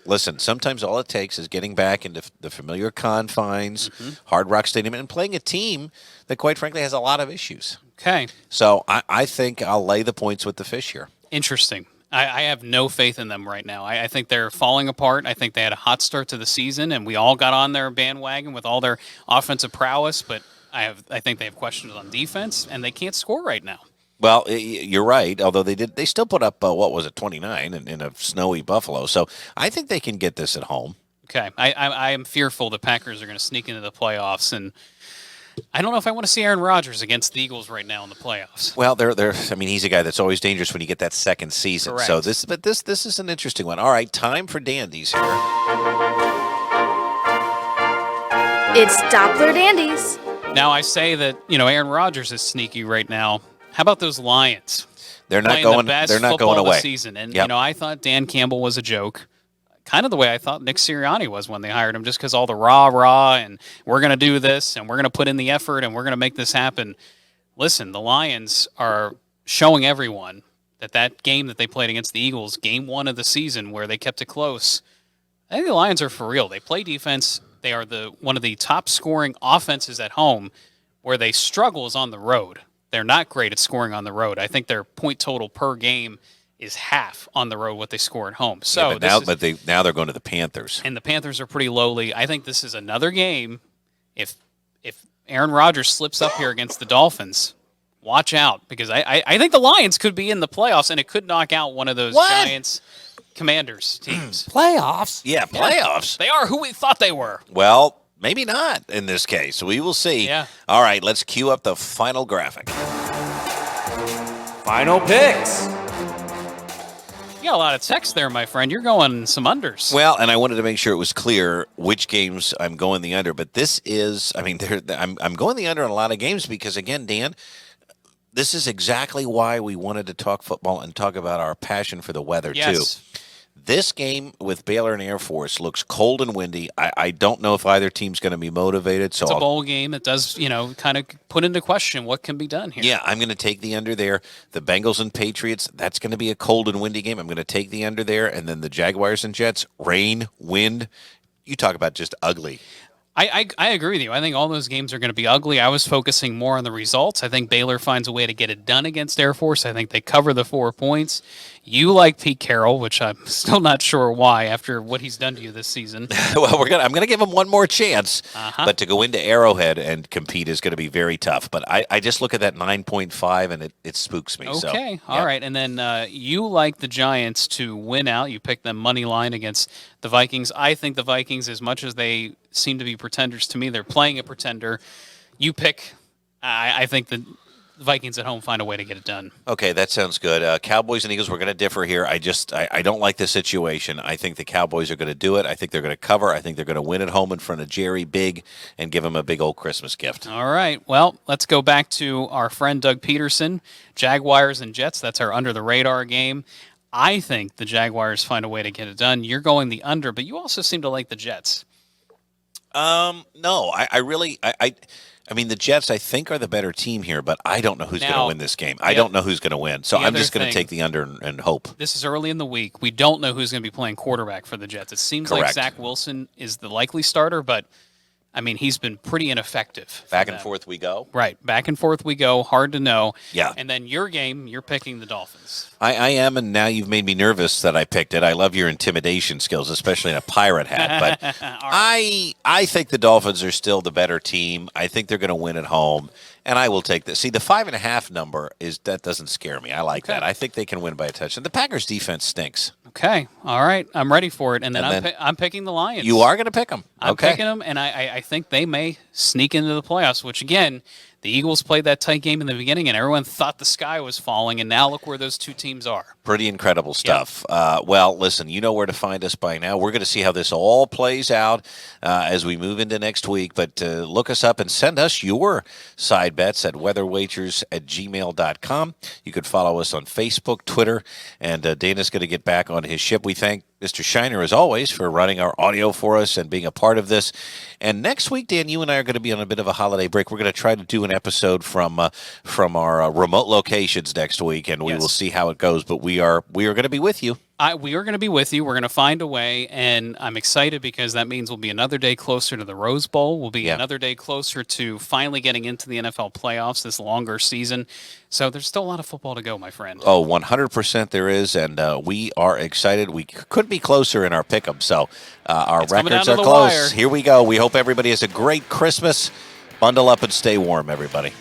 Speaker 3: listen, sometimes all it takes is getting back into the familiar confines, Hard Rock Stadium, and playing a team that, quite frankly, has a lot of issues.
Speaker 2: Okay.
Speaker 3: So I think I'll lay the points with the fish here.
Speaker 2: Interesting. I have no faith in them right now. I think they're falling apart. I think they had a hot start to the season, and we all got on their bandwagon with all their offensive prowess, but I think they have questions on defense, and they can't score right now.
Speaker 3: Well, you're right. Although they still put up 29 in a snowy Buffalo. So I think they can get this at home.
Speaker 2: Okay. I am fearful the Packers are going to sneak into the playoffs, and I don't know if I want to see Aaron Rodgers against the Eagles right now in the playoffs.
Speaker 3: Well, he's a guy that's always dangerous when you get that second season.
Speaker 2: Correct.
Speaker 3: So this is an interesting one. All right, time for dandies here.
Speaker 6: It's Doppler Dandies.
Speaker 2: Now, I say that, Aaron Rodgers is sneaky right now. How about those Lions?
Speaker 3: They're not
Speaker 2: Playing
Speaker 3: going.
Speaker 2: the best
Speaker 3: They're not
Speaker 2: football
Speaker 3: going away.
Speaker 2: this season. And,
Speaker 3: Yep.
Speaker 2: I thought Dan Campbell was a joke. Kind of the way I thought Nick Sirianni was when they hired him, just because all the rah-rah and we're going to do this and we're going to put in the effort and we're going to make this happen. Listen, the Lions are showing everyone that game that they played against the Eagles, game 1 of the season where they kept it close, I think the Lions are for real. They play defense. They are one of the top scoring offenses at home. Where they struggle is on the road. They're not great at scoring on the road. I think their point total per game is half on the road what they score at home. So
Speaker 3: now they're going to the Panthers.
Speaker 2: And the Panthers are pretty lowly. I think this is another game. If Aaron Rodgers slips up here against the Dolphins, watch out, because I think the Lions could be in the playoffs, and it could knock out one of those Giants Commanders teams.
Speaker 5: Playoffs?
Speaker 3: Yeah, playoffs.
Speaker 2: They are who we thought they were.
Speaker 3: Well, maybe not in this case. We will see.
Speaker 2: Yeah.
Speaker 3: All right, let's cue up the final graphic.
Speaker 8: Final picks.
Speaker 2: You got a lot of text there, my friend. You're going some unders.
Speaker 3: Well, and I wanted to make sure it was clear which games I'm going the under. But this is, I'm going the under in a lot of games because, again, Dan, this is exactly why we wanted to talk football and talk about our passion for the weather,
Speaker 2: Yes.
Speaker 3: too. This game with Baylor and Air Force looks cold and windy. I don't know if either team's going to be motivated. So
Speaker 2: It's a bowl game. It does, kind of put into question what can be done here.
Speaker 3: yeah, I'm going to take the under there. The Bengals and Patriots, that's going to be a cold and windy game. I'm going to take the under there. And then the Jaguars and Jets, rain, wind. You talk about just ugly.
Speaker 2: I agree with you. I think all those games are going to be ugly. I was focusing more on the results. I think Baylor finds a way to get it done against Air Force. I think they cover the 4 points. You like Pete Carroll, which I'm still not sure why after what he's done to you this season.
Speaker 3: Well, I'm going to give him one more chance. But to go into Arrowhead and compete is going to be very tough. But I just look at that 9.5 and it spooks me.
Speaker 2: Okay,
Speaker 3: So,
Speaker 2: all right. And then you like the Giants to win out. You picked them money line against the Vikings. I think the Vikings, as much as they seem to be pretenders to me, they're playing a pretender. You pick. I think the Vikings at home find a way to get it done.
Speaker 3: Okay, that sounds good. Cowboys and Eagles, we're going to differ here. I don't like this situation. I think the Cowboys are going to do it. I think they're going to cover. I think they're going to win at home in front of Jerry Big and give him a big old Christmas gift.
Speaker 2: All right. Well, let's go back to our friend Doug Peterson. Jaguars and Jets, that's our under the radar game. I think the Jaguars find a way to get it done. You're going the under, but you also seem to like the Jets.
Speaker 3: No, I mean, the Jets, I think, are the better team here, but I don't know who's going to win this game. I don't know who's going to win, so I'm just going to take the under and hope.
Speaker 2: This is early in the week. We don't know who's going to be playing quarterback for the Jets. It seems like Zach Wilson is the likely starter, but, I mean, he's been pretty ineffective.
Speaker 3: Back and forth we go.
Speaker 2: Right. Back and forth we go. Hard to know.
Speaker 3: Yeah.
Speaker 2: And then your game, you're picking the Dolphins.
Speaker 3: I am, and now you've made me nervous that I picked it. I love your intimidation skills, especially in a pirate hat. But right. I think the Dolphins are still the better team. I think they're going to win at home, and I will take this. See, the 5.5 number that doesn't scare me. I like that. I think they can win by a touchdown. The Packers' defense stinks.
Speaker 2: Okay. All right. I'm ready for it. And then I'm picking the Lions.
Speaker 3: You are going to pick them.
Speaker 2: I'm picking them, and I think they may sneak into the playoffs, which, again, the Eagles played that tight game in the beginning, and everyone thought the sky was falling, and now look where those two teams are.
Speaker 3: Pretty incredible stuff. Yep. Well, listen, you know where to find us by now. We're going to see how this all plays out as we move into next week. But look us up and send us your side bets at weatherwagers@gmail.com. You could follow us on Facebook, Twitter, and Dana's going to get back on his ship. We thank Mr. Shiner, as always, for running our audio for us and being a part of this. And next week, Dan, you and I are going to be on a bit of a holiday break. We're going to try to do an episode from our remote locations next week, and we will see how it goes. But we are going to be with you.
Speaker 2: We are going to be with you. We're going to find a way, and I'm excited because that means we'll be another day closer to the Rose Bowl. We'll be another day closer to finally getting into the NFL playoffs, this longer season. So there's still a lot of football to go, my friend.
Speaker 3: Oh, 100% there is, and we are excited. We could be closer in our pick-em, so our records are close. Here we go. We hope everybody has a great Christmas. Bundle up and stay warm, everybody.